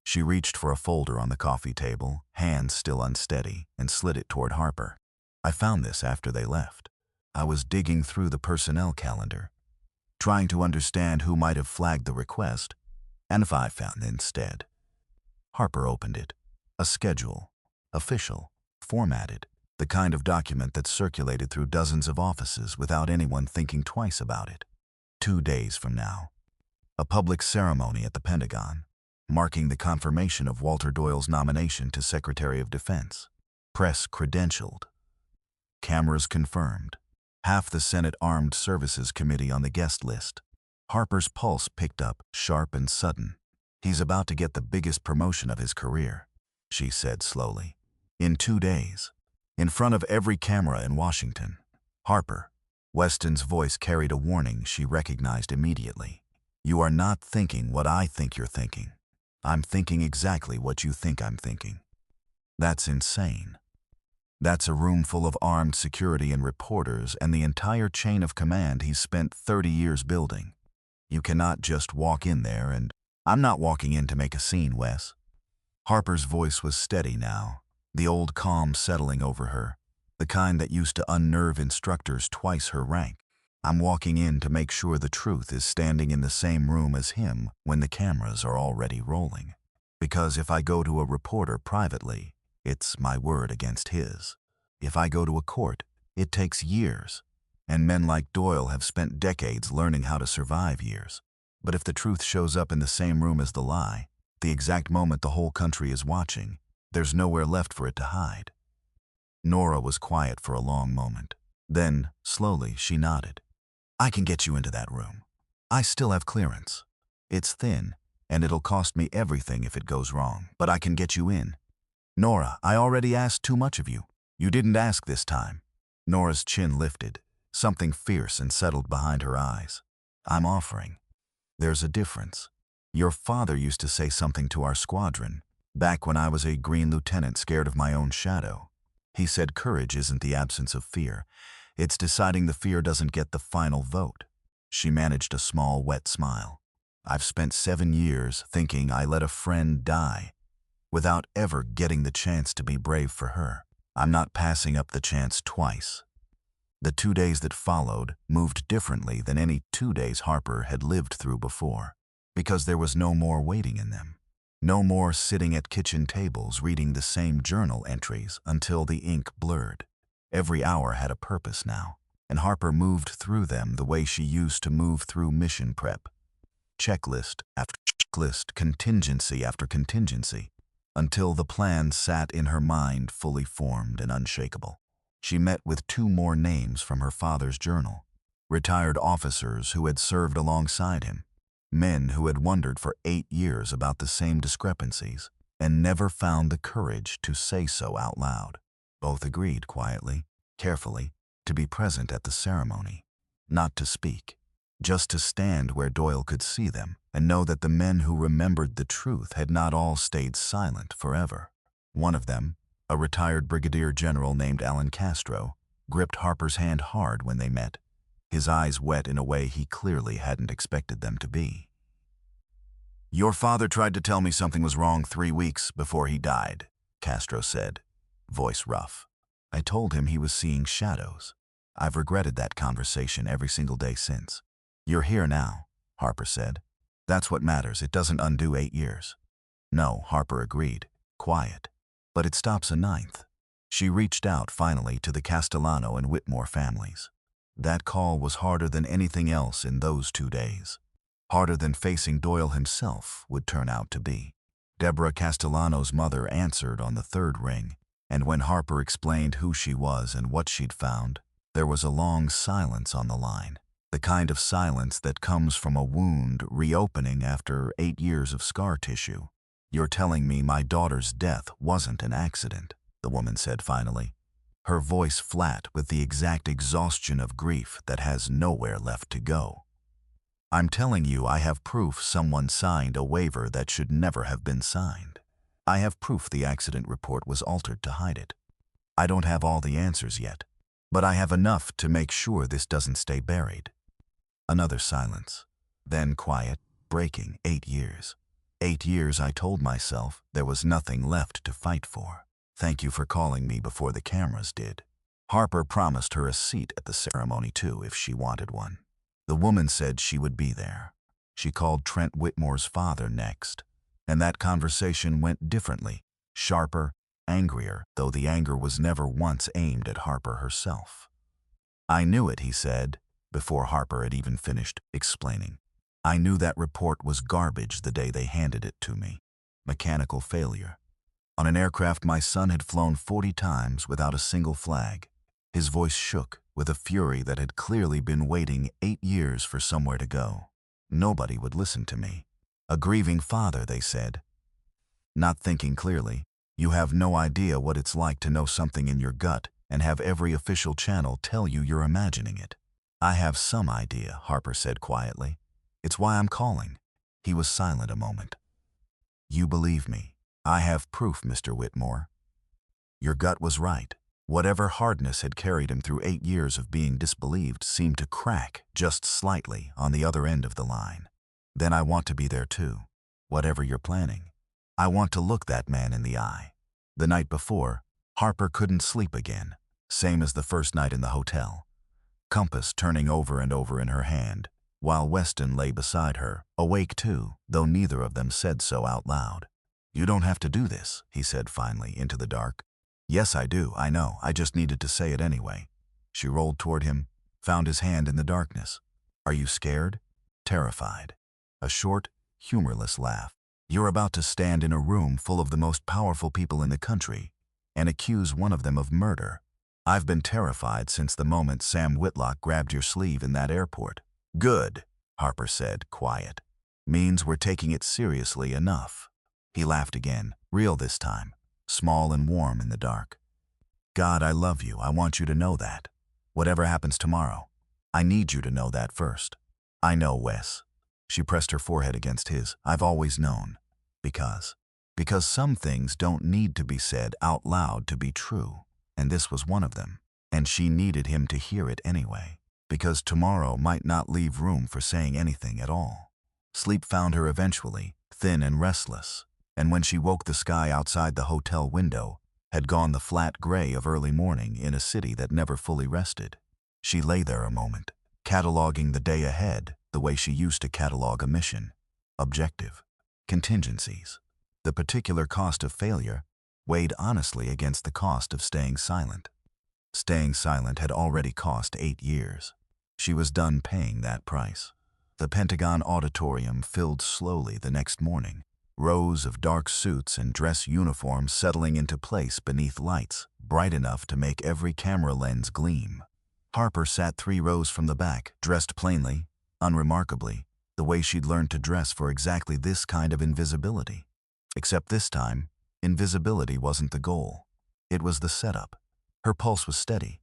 She reached for a folder on the coffee table, hands still unsteady, and slid it toward Harper. I found this after they left. I was digging through the personnel calendar, trying to understand who might have flagged the request, and if I found instead. Harper opened it. A schedule. Official. Formatted. The kind of document that circulated through dozens of offices without anyone thinking twice about it. 2 days from now. A public ceremony at the Pentagon, marking the confirmation of Walter Doyle's nomination to Secretary of Defense. Press credentialed. Cameras confirmed. Half the Senate Armed Services Committee on the guest list. Harper's pulse picked up, sharp and sudden. He's about to get the biggest promotion of his career, she said slowly. In 2 days. In front of every camera in Washington. Harper. Weston's voice carried a warning she recognized immediately. You are not thinking what I think you're thinking. I'm thinking exactly what you think I'm thinking. That's insane. That's a room full of armed security and reporters and the entire chain of command he's spent 30 years building. You cannot just walk in there and, I'm not walking in to make a scene, Wes. Harper's voice was steady now, the old calm settling over her, the kind that used to unnerve instructors twice her rank. I'm walking in to make sure the truth is standing in the same room as him when the cameras are already rolling. Because if I go to a reporter privately, it's my word against his. If I go to a court, it takes years. And men like Doyle have spent decades learning how to survive years. But if the truth shows up in the same room as the lie, the exact moment the whole country is watching, there's nowhere left for it to hide. Nora was quiet for a long moment. Then, slowly, she nodded. I can get you into that room. I still have clearance. It's thin, and it'll cost me everything if it goes wrong, but I can get you in. Nora, I already asked too much of you. You didn't ask this time. Nora's chin lifted, something fierce and settled behind her eyes. I'm offering. There's a difference. Your father used to say something to our squadron, back when I was a green lieutenant scared of my own shadow. He said courage isn't the absence of fear. It's deciding the fear doesn't get the final vote. She managed a small, wet smile. I've spent 7 years thinking I let a friend die without ever getting the chance to be brave for her. I'm not passing up the chance twice. The 2 days that followed moved differently than any 2 days Harper had lived through before, because there was no more waiting in them. No more sitting at kitchen tables reading the same journal entries until the ink blurred. Every hour had a purpose now, and Harper moved through them the way she used to move through mission prep. Checklist after checklist, contingency after contingency, until the plan sat in her mind fully formed and unshakable. She met with 2 more names from her father's journal, retired officers who had served alongside him, men who had wondered for 8 years about the same discrepancies and never found the courage to say so out loud. Both agreed quietly, carefully, to be present at the ceremony, not to speak, just to stand where Doyle could see them and know that the men who remembered the truth had not all stayed silent forever. One of them, a retired brigadier general named Alan Castro, gripped Harper's hand hard when they met, his eyes wet in a way he clearly hadn't expected them to be. Your father tried to tell me something was wrong 3 weeks before he died, Castro said, voice rough. I told him he was seeing shadows. I've regretted that conversation every single day since. You're here now, Harper said. That's what matters. It doesn't undo 8 years. No, Harper agreed, quiet. But it stops a 9th. She reached out finally to the Castellano and Whitmore families. That call was harder than anything else in those 2 days. Harder than facing Doyle himself would turn out to be. Deborah Castellano's mother answered on the 3rd ring, and when Harper explained who she was and what she'd found, there was a long silence on the line. The kind of silence that comes from a wound reopening after 8 years of scar tissue. You're telling me my daughter's death wasn't an accident, the woman said finally, her voice flat with the exact exhaustion of grief that has nowhere left to go. I'm telling you I have proof someone signed a waiver that should never have been signed. I have proof the accident report was altered to hide it. I don't have all the answers yet, but I have enough to make sure this doesn't stay buried. Another silence, then quiet, breaking. 8 years. 8 years I told myself there was nothing left to fight for. Thank you for calling me before the cameras did. Harper promised her a seat at the ceremony too if she wanted one. The woman said she would be there. She called Trent Whitmore's father next, and that conversation went differently, sharper, angrier, though the anger was never once aimed at Harper herself. I knew it, he said, before Harper had even finished explaining. I knew that report was garbage the day they handed it to me. Mechanical failure. On an aircraft my son had flown 40 times without a single flag. His voice shook with a fury that had clearly been waiting 8 years for somewhere to go. Nobody would listen to me. A grieving father, they said. Not thinking clearly, you have no idea what it's like to know something in your gut and have every official channel tell you you're imagining it. I have some idea, Harper said quietly. It's why I'm calling. He was silent a moment. You believe me. I have proof, Mr. Whitmore. Your gut was right. Whatever hardness had carried him through 8 years of being disbelieved seemed to crack just slightly on the other end of the line. Then I want to be there too. Whatever you're planning. I want to look that man in the eye. The night before, Harper couldn't sleep again, same as the first night in the hotel. Compass turning over and over in her hand, while Weston lay beside her, awake too, though neither of them said so out loud. "You don't have to do this," he said finally, into the dark. "Yes, I do, I know, I just needed to say it anyway." She rolled toward him, found his hand in the darkness. "Are you scared?" "Terrified." A short, humorless laugh. "You're about to stand in a room full of the most powerful people in the country and accuse one of them of murder. I've been terrified since the moment Sam Whitlock grabbed your sleeve in that airport." "Good," Harper said, quiet. "Means we're taking it seriously enough." He laughed again, real this time, small and warm in the dark. "God, I love you. I want you to know that. Whatever happens tomorrow, I need you to know that first." "I know, Wes." She pressed her forehead against his. "I've always known. Because some things don't need to be said out loud to be true, and this was one of them. And she needed him to hear it anyway, because tomorrow might not leave room for saying anything at all." Sleep found her eventually, thin and restless, and when she woke the sky outside the hotel window had gone the flat gray of early morning in a city that never fully rested. She lay there a moment, cataloging the day ahead the way she used to catalog a mission. Objective. Contingencies. The particular cost of failure weighed honestly against the cost of staying silent. Staying silent had already cost 8 years. She was done paying that price. The Pentagon auditorium filled slowly the next morning, rows of dark suits and dress uniforms settling into place beneath lights bright enough to make every camera lens gleam. Harper sat 3 rows from the back, dressed plainly, unremarkably, the way she'd learned to dress for exactly this kind of invisibility. Except this time, invisibility wasn't the goal. It was the setup. Her pulse was steady.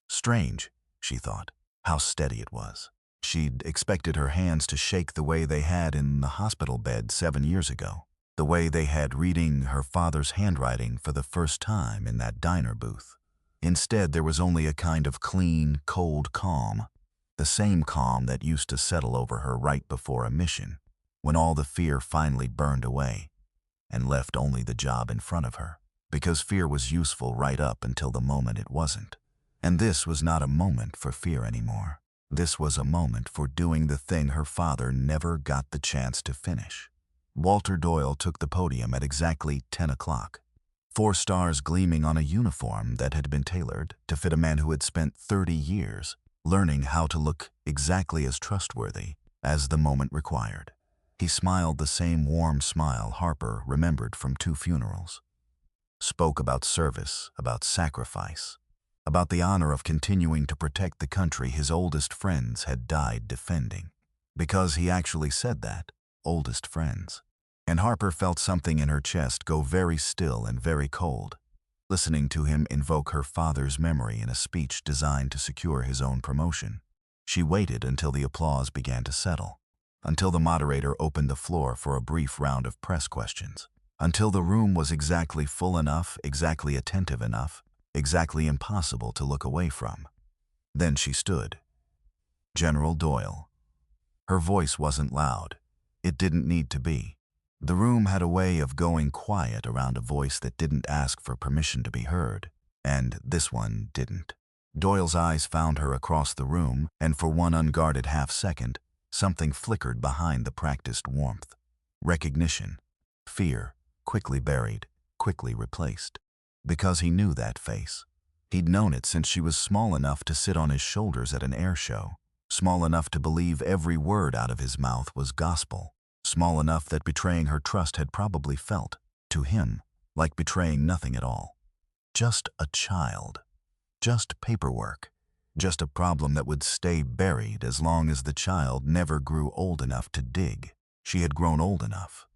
Strange, she thought, how steady it was. She'd expected her hands to shake the way they had in the hospital bed 7 years ago, the way they had reading her father's handwriting for the first time in that diner booth. Instead, there was only a kind of clean, cold calm, the same calm that used to settle over her right before a mission, when all the fear finally burned away and left only the job in front of her, because fear was useful right up until the moment it wasn't. And this was not a moment for fear anymore. This was a moment for doing the thing her father never got the chance to finish. Walter Doyle took the podium at exactly 10 o'clock. 4 stars gleaming on a uniform that had been tailored to fit a man who had spent 30 years learning how to look exactly as trustworthy as the moment required. He smiled the same warm smile Harper remembered from 2 funerals. Spoke about service, about sacrifice, about the honor of continuing to protect the country his oldest friends had died defending. Because he actually said that, oldest friends. And Harper felt something in her chest go very still and very cold, listening to him invoke her father's memory in a speech designed to secure his own promotion. She waited until the applause began to settle, until the moderator opened the floor for a brief round of press questions, until the room was exactly full enough, exactly attentive enough, exactly impossible to look away from. Then she stood. General Doyle. Her voice wasn't loud. It didn't need to be. The room had a way of going quiet around a voice that didn't ask for permission to be heard, and this one didn't. Doyle's eyes found her across the room, and for one unguarded half-second, something flickered behind the practiced warmth. Recognition. Fear, quickly buried, quickly replaced. Because he knew that face. He'd known it since she was small enough to sit on his shoulders at an air show, small enough to believe every word out of his mouth was gospel, small enough that betraying her trust had probably felt, to him, like betraying nothing at all. Just a child. Just paperwork. Just a problem that would stay buried as long as the child never grew old enough to dig. She had grown old enough.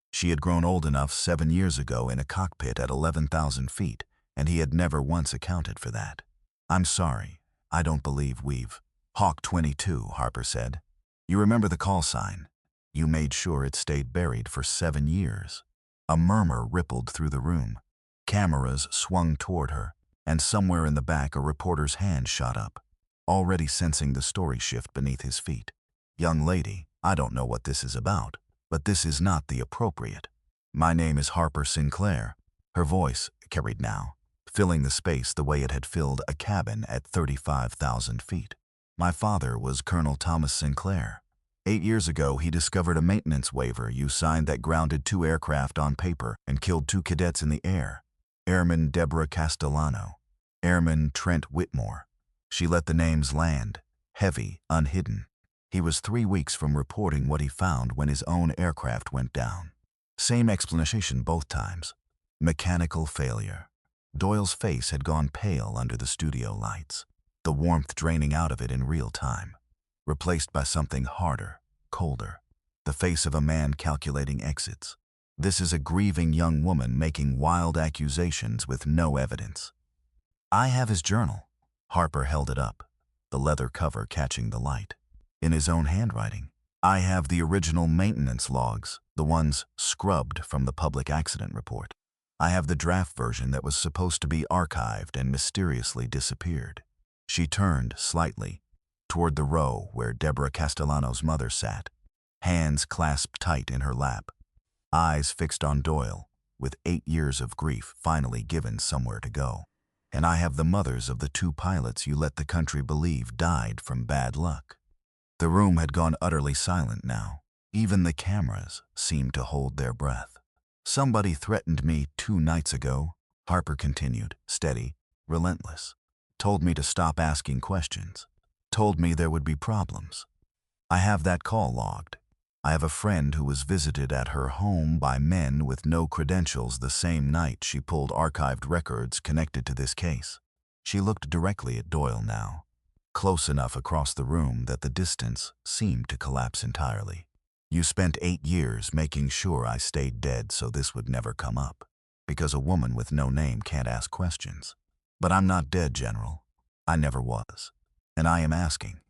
She had grown old enough 7 years ago in a cockpit at 11,000 feet, and he had never once accounted for that. "I'm sorry. I don't believe we've—" "Hawk 22, Harper said. "You remember the call sign. You made sure it stayed buried for 7 years. A murmur rippled through the room. Cameras swung toward her, and somewhere in the back a reporter's hand shot up, already sensing the story shift beneath his feet. "Young lady, I don't know what this is about, but this is not the appropriate. My name is Harper Sinclair." Her voice carried now, filling the space the way it had filled a cabin at 35,000 feet. "My father was Colonel Thomas Sinclair. 8 years ago, he discovered a maintenance waiver you signed that grounded 2 aircraft on paper and killed 2 cadets in the air. Airman Deborah Castellano, Airman Trent Whitmore." She let the names land, heavy, unhidden. He was 3 weeks from reporting what he found when his own aircraft went down. Same explanation both times. Mechanical failure. Doyle's face had gone pale under the studio lights, the warmth draining out of it in real time, replaced by something harder, colder, the face of a man calculating exits. This is a grieving young woman making wild accusations with no evidence. "I have his journal." Harper held it up, the leather cover catching the light. In his own handwriting. "I have the original maintenance logs, the ones scrubbed from the public accident report. I have the draft version that was supposed to be archived and mysteriously disappeared." She turned slightly toward the row where Deborah Castellano's mother sat, hands clasped tight in her lap, eyes fixed on Doyle, with 8 years of grief finally given somewhere to go. "And I have the mothers of the 2 pilots you let the country believe died from bad luck." The room had gone utterly silent now. Even the cameras seemed to hold their breath. "Somebody threatened me 2 nights ago," Harper continued, steady, relentless. "Told me to stop asking questions. Told me there would be problems. I have that call logged. I have a friend who was visited at her home by men with no credentials the same night she pulled archived records connected to this case." She looked directly at Doyle now, close enough across the room that the distance seemed to collapse entirely. "You spent 8 years making sure I stayed dead so this would never come up, because a woman with no name can't ask questions. But I'm not dead, General. I never was. And I am asking."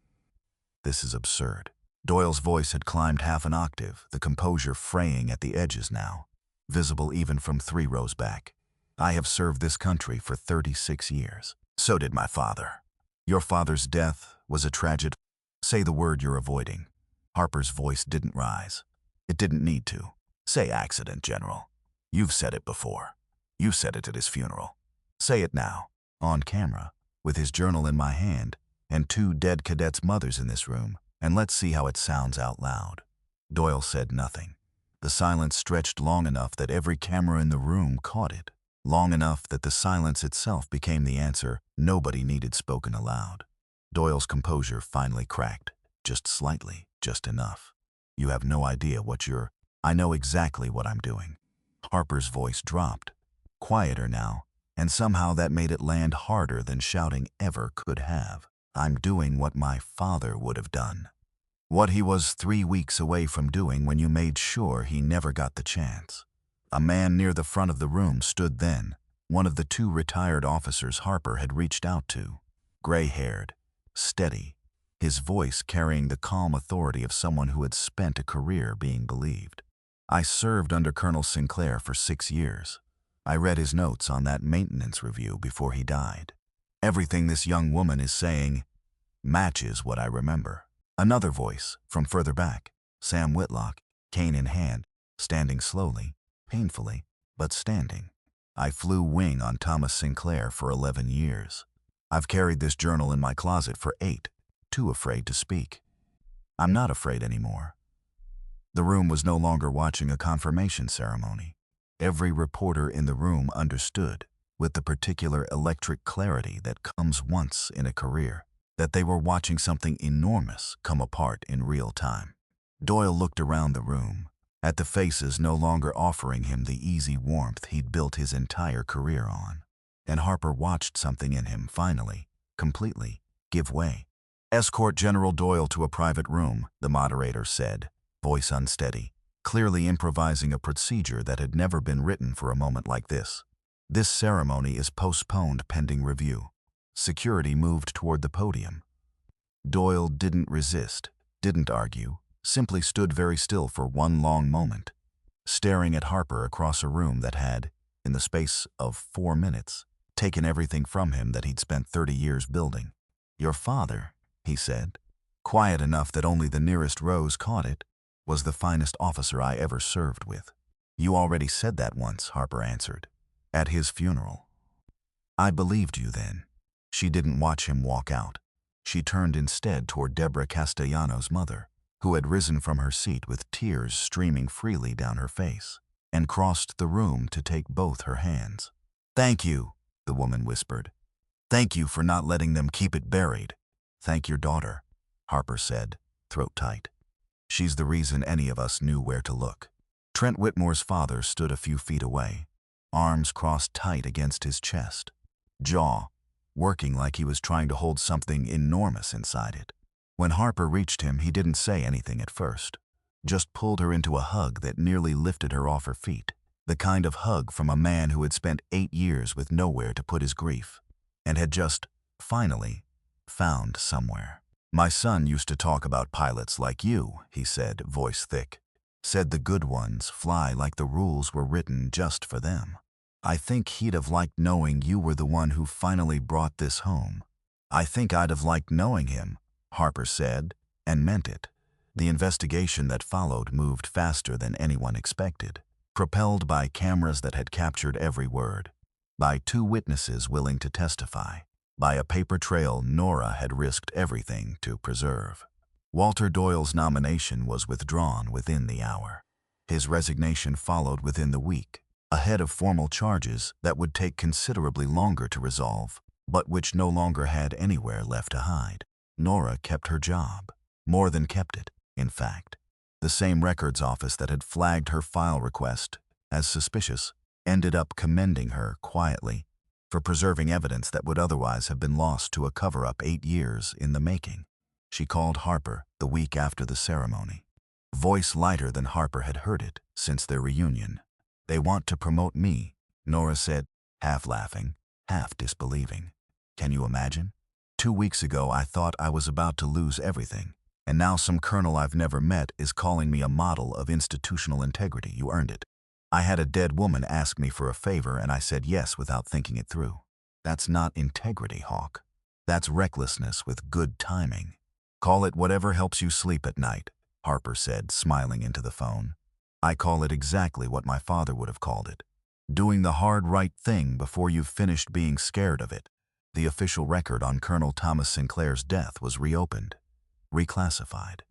This is absurd. Doyle's voice had climbed half an octave, the composure fraying at the edges now, visible even from 3 rows back. "I have served this country for 36 years. So did my father. Your father's death was a tragedy. Say the word you're avoiding." Harper's voice didn't rise. It didn't need to. "Say accident, General. You've said it before. You said it at his funeral. Say it now, on camera, with his journal in my hand, and 2 dead cadets' mothers in this room, and let's see how it sounds out loud." Doyle said nothing. The silence stretched long enough that every camera in the room caught it, long enough that the silence itself became the answer nobody needed spoken aloud. Doyle's composure finally cracked, just slightly. "Just enough. You have no idea what you're—" "I know exactly what I'm doing." Harper's voice dropped, quieter now, and somehow that made it land harder than shouting ever could have. "I'm doing what my father would have done. What he was 3 weeks away from doing when you made sure he never got the chance." A man near the front of the room stood then, one of the 2 retired officers Harper had reached out to, gray-haired, steady, his voice carrying the calm authority of someone who had spent a career being believed. "I served under Colonel Sinclair for 6 years. I read his notes on that maintenance review before he died. Everything this young woman is saying matches what I remember." Another voice, from further back, Sam Whitlock, cane in hand, standing slowly, painfully, but standing. "I flew wing on Thomas Sinclair for 11 years. I've carried this journal in my closet for 8. Too afraid to speak. I'm not afraid anymore." The room was no longer watching a confirmation ceremony. Every reporter in the room understood, with the particular electric clarity that comes once in a career, that they were watching something enormous come apart in real time. Doyle looked around the room, at the faces no longer offering him the easy warmth he'd built his entire career on. And Harper watched something in him finally, completely, give way. "Escort General Doyle to a private room," the moderator said, voice unsteady, clearly improvising a procedure that had never been written for a moment like this. "This ceremony is postponed pending review." Security moved toward the podium. Doyle didn't resist, didn't argue, simply stood very still for one long moment, staring at Harper across a room that had, in the space of 4 minutes, taken everything from him that he'd spent 30 years building. "Your father," he said, quiet enough that only the nearest Rose caught it, "was the finest officer I ever served with." "You already said that once," Harper answered. "At his funeral." "I believed you then." She didn't watch him walk out. She turned instead toward Deborah Castellanos' mother, who had risen from her seat with tears streaming freely down her face, and crossed the room to take both her hands. "Thank you," the woman whispered. "Thank you for not letting them keep it buried." "Thank your daughter," Harper said, throat tight. "She's the reason any of us knew where to look." Trent Whitmore's father stood a few feet away, arms crossed tight against his chest, jaw working like he was trying to hold something enormous inside it. When Harper reached him, he didn't say anything at first, just pulled her into a hug that nearly lifted her off her feet, the kind of hug from a man who had spent 8 years with nowhere to put his grief, and had just, finally, found somewhere. "My son used to talk about pilots like you," he said, voice thick. "Said the good ones fly like the rules were written just for them. I think he'd have liked knowing you were the one who finally brought this home." "I think I'd have liked knowing him," Harper said, and meant it. The investigation that followed moved faster than anyone expected, propelled by cameras that had captured every word, by 2 witnesses willing to testify, by a paper trail Nora had risked everything to preserve. Walter Doyle's nomination was withdrawn within the hour. His resignation followed within the week, ahead of formal charges that would take considerably longer to resolve, but which no longer had anywhere left to hide. Nora kept her job. More than kept it, in fact. The same records office that had flagged her file request as suspicious ended up commending her quietly for preserving evidence that would otherwise have been lost to a cover-up 8 years in the making. She called Harper the week after the ceremony, voice lighter than Harper had heard it since their reunion. "They want to promote me," Nora said, half laughing, half disbelieving. "Can you imagine? 2 weeks ago I thought I was about to lose everything, and now some colonel I've never met is calling me a model of institutional integrity. You earned it. I had a dead woman ask me for a favor and I said yes without thinking it through. That's not integrity, Hawk. That's recklessness with good timing. Call it whatever helps you sleep at night," Harper said, smiling into the phone. "I call it exactly what my father would have called it. Doing the hard right thing before you've finished being scared of it." The official record on Colonel Thomas Sinclair's death was reopened, reclassified,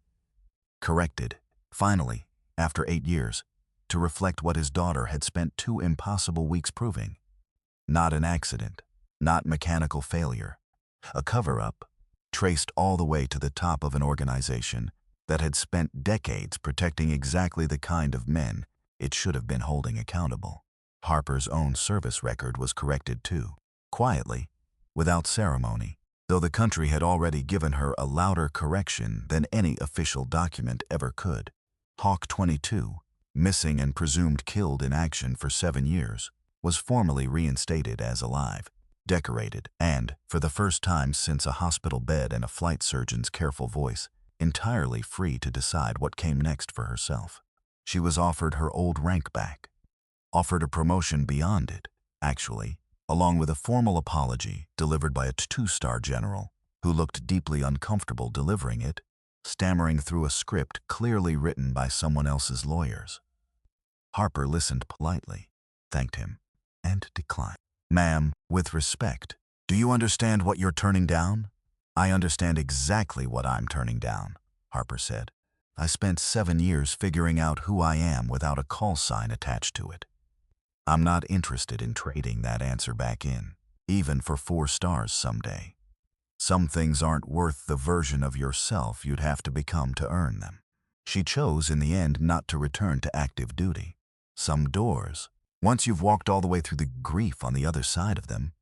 corrected, finally, after 8 years, to reflect what his daughter had spent 2 impossible weeks proving. Not an accident, not mechanical failure. A cover-up, traced all the way to the top of an organization that had spent decades protecting exactly the kind of men it should have been holding accountable. Harper's own service record was corrected too, quietly, without ceremony, though the country had already given her a louder correction than any official document ever could. Hawk 22, missing and presumed killed in action for 7 years, was formally reinstated as alive, decorated, and, for the first time since a hospital bed and a flight surgeon's careful voice, entirely free to decide what came next for herself. She was offered her old rank back, offered a promotion beyond it, actually, along with a formal apology delivered by a 2-star general who looked deeply uncomfortable delivering it, stammering through a script clearly written by someone else's lawyers. Harper listened politely, thanked him, and declined. "Ma'am, with respect, do you understand what you're turning down?" "I understand exactly what I'm turning down," Harper said. "I spent 7 years figuring out who I am without a call sign attached to it. I'm not interested in trading that answer back in, even for 4 stars someday. Some things aren't worth the version of yourself you'd have to become to earn them." She chose in the end not to return to active duty. Some doors, once you've walked all the way through the grief on the other side of them,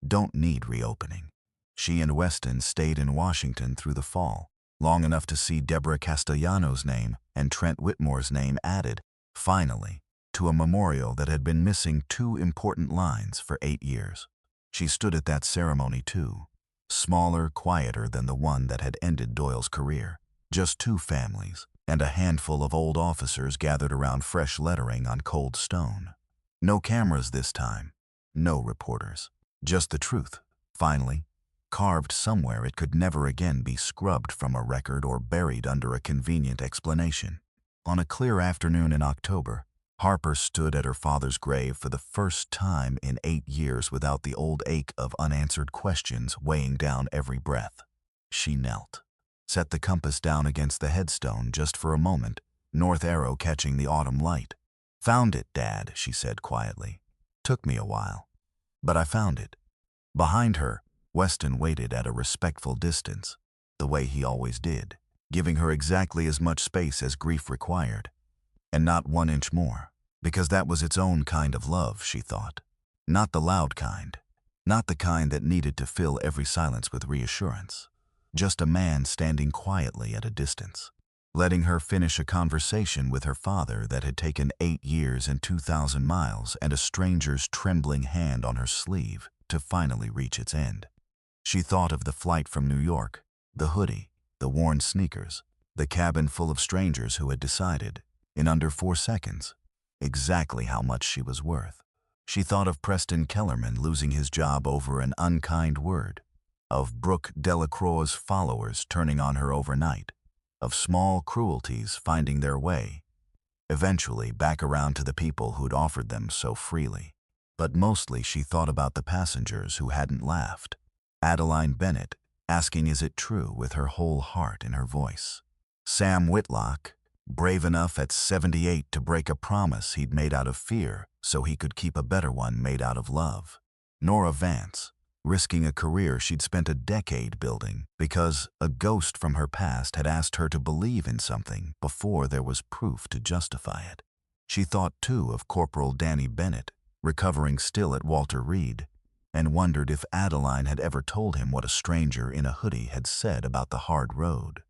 don't need reopening. She and Weston stayed in Washington through the fall, long enough to see Deborah Castellanos' name and Trent Whitmore's name added, finally, to a memorial that had been missing 2 important lines for 8 years. She stood at that ceremony too, smaller, quieter than the one that had ended Doyle's career. Just 2 families, and a handful of old officers gathered around fresh lettering on cold stone. No cameras this time, no reporters. Just the truth, finally, carved somewhere it could never again be scrubbed from a record or buried under a convenient explanation. On a clear afternoon in October, Harper stood at her father's grave for the first time in 8 years without the old ache of unanswered questions weighing down every breath. She knelt, set the compass down against the headstone just for a moment, north arrow catching the autumn light. "Found it, Dad," she said quietly. "Took me a while, but I found it." Behind her, Weston waited at a respectful distance, the way he always did, giving her exactly as much space as grief required, and not 1 inch more, because that was its own kind of love, she thought. Not the loud kind, not the kind that needed to fill every silence with reassurance. Just a man standing quietly at a distance, letting her finish a conversation with her father that had taken 8 years and 2,000 miles and a stranger's trembling hand on her sleeve to finally reach its end. She thought of the flight from New York, the hoodie, the worn sneakers, the cabin full of strangers who had decided, in under 4 seconds, exactly how much she was worth. She thought of Preston Kellerman losing his job over an unkind word, of Brooke Delacroix's followers turning on her overnight, of small cruelties finding their way, eventually back around to the people who'd offered them so freely. But mostly she thought about the passengers who hadn't laughed. Adeline Bennett, asking is it true with her whole heart in her voice. Sam Whitlock, brave enough at 78 to break a promise he'd made out of fear so he could keep a better one made out of love. Nora Vance, risking a career she'd spent a decade building because a ghost from her past had asked her to believe in something before there was proof to justify it. She thought too of Corporal Danny Bennett, recovering still at Walter Reed, and wondered if Adeline had ever told him what a stranger in a hoodie had said about the hard road.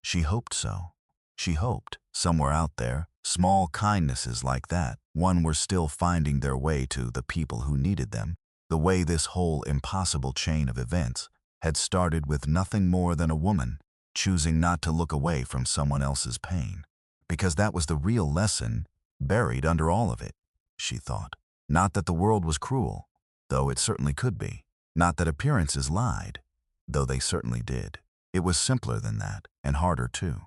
She hoped so. She hoped, somewhere out there, small kindnesses like that, one were still finding their way to the people who needed them, the way this whole impossible chain of events had started with nothing more than a woman choosing not to look away from someone else's pain. Because that was the real lesson buried under all of it, she thought. Not that the world was cruel, though it certainly could be. Not that appearances lied, though they certainly did. It was simpler than that, and harder too.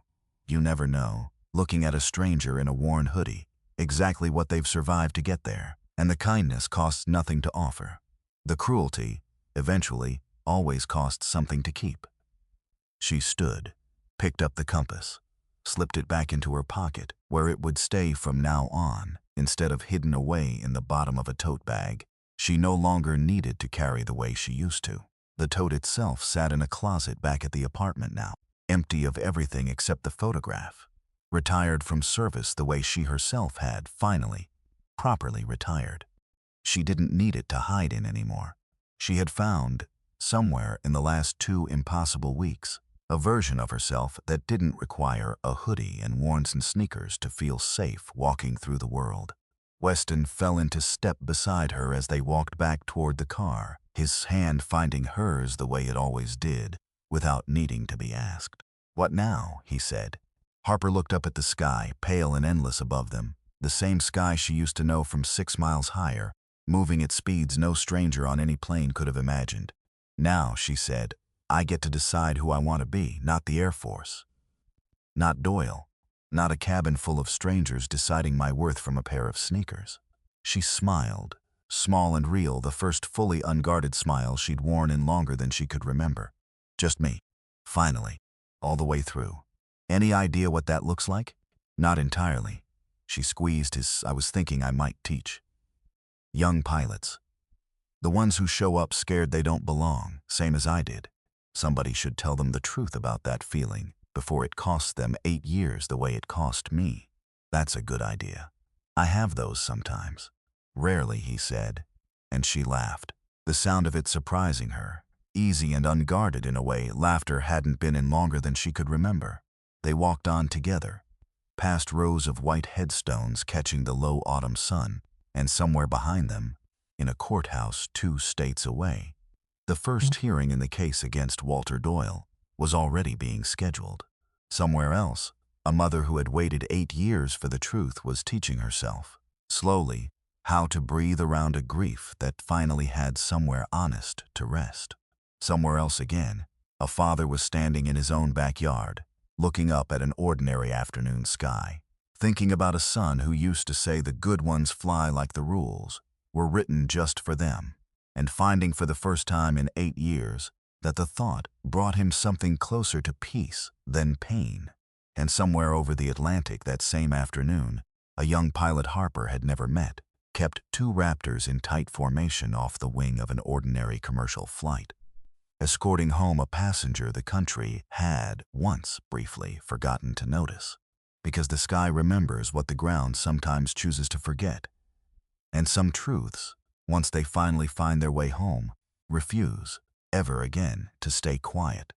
You never know, looking at a stranger in a worn hoodie, exactly what they've survived to get there, and the kindness costs nothing to offer. The cruelty, eventually, always costs something to keep. She stood, picked up the compass, slipped it back into her pocket, where it would stay from now on, instead of hidden away in the bottom of a tote bag. She no longer needed to carry the way she used to. The tote itself sat in a closet back at the apartment now, empty of everything except the photograph. Retired from service the way she herself had, finally, properly retired. She didn't need it to hide in anymore. She had found, somewhere in the last 2 impossible weeks, a version of herself that didn't require a hoodie and worn sneakers to feel safe walking through the world. Weston fell into step beside her as they walked back toward the car, his hand finding hers the way it always did, without needing to be asked. "What now?" he said. Harper looked up at the sky, pale and endless above them, the same sky she used to know from 6 miles higher, moving at speeds no stranger on any plane could have imagined. "Now," she said, "I get to decide who I want to be, not the Air Force. Not Doyle. Not a cabin full of strangers deciding my worth from a pair of sneakers." She smiled, small and real, the first fully unguarded smile she'd worn in longer than she could remember. "Just me. Finally. All the way through. Any idea what that looks like?" "Not entirely." She squeezed his. "I was thinking I might teach. Young pilots. The ones who show up scared they don't belong, same as I did. Somebody should tell them the truth about that feeling before it costs them 8 years the way it cost me. That's a good idea. I have those sometimes." "Rarely," he said, and she laughed, the sound of it surprising her, easy and unguarded in a way laughter hadn't been in longer than she could remember. They walked on together, past rows of white headstones catching the low autumn sun, and somewhere behind them, in a courthouse 2 states away, the first hearing in the case against Walter Doyle was already being scheduled. Somewhere else, a mother who had waited 8 years for the truth was teaching herself, slowly, how to breathe around a grief that finally had somewhere honest to rest. Somewhere else again, a father was standing in his own backyard, looking up at an ordinary afternoon sky, thinking about a son who used to say the good ones fly like the rules were written just for them, and finding for the first time in 8 years that the thought brought him something closer to peace than pain. And somewhere over the Atlantic that same afternoon, a young pilot Harper had never met kept 2 Raptors in tight formation off the wing of an ordinary commercial flight, escorting home a passenger the country had once briefly forgotten to notice, because the sky remembers what the ground sometimes chooses to forget, and some truths, once they finally find their way home, refuse ever again to stay quiet.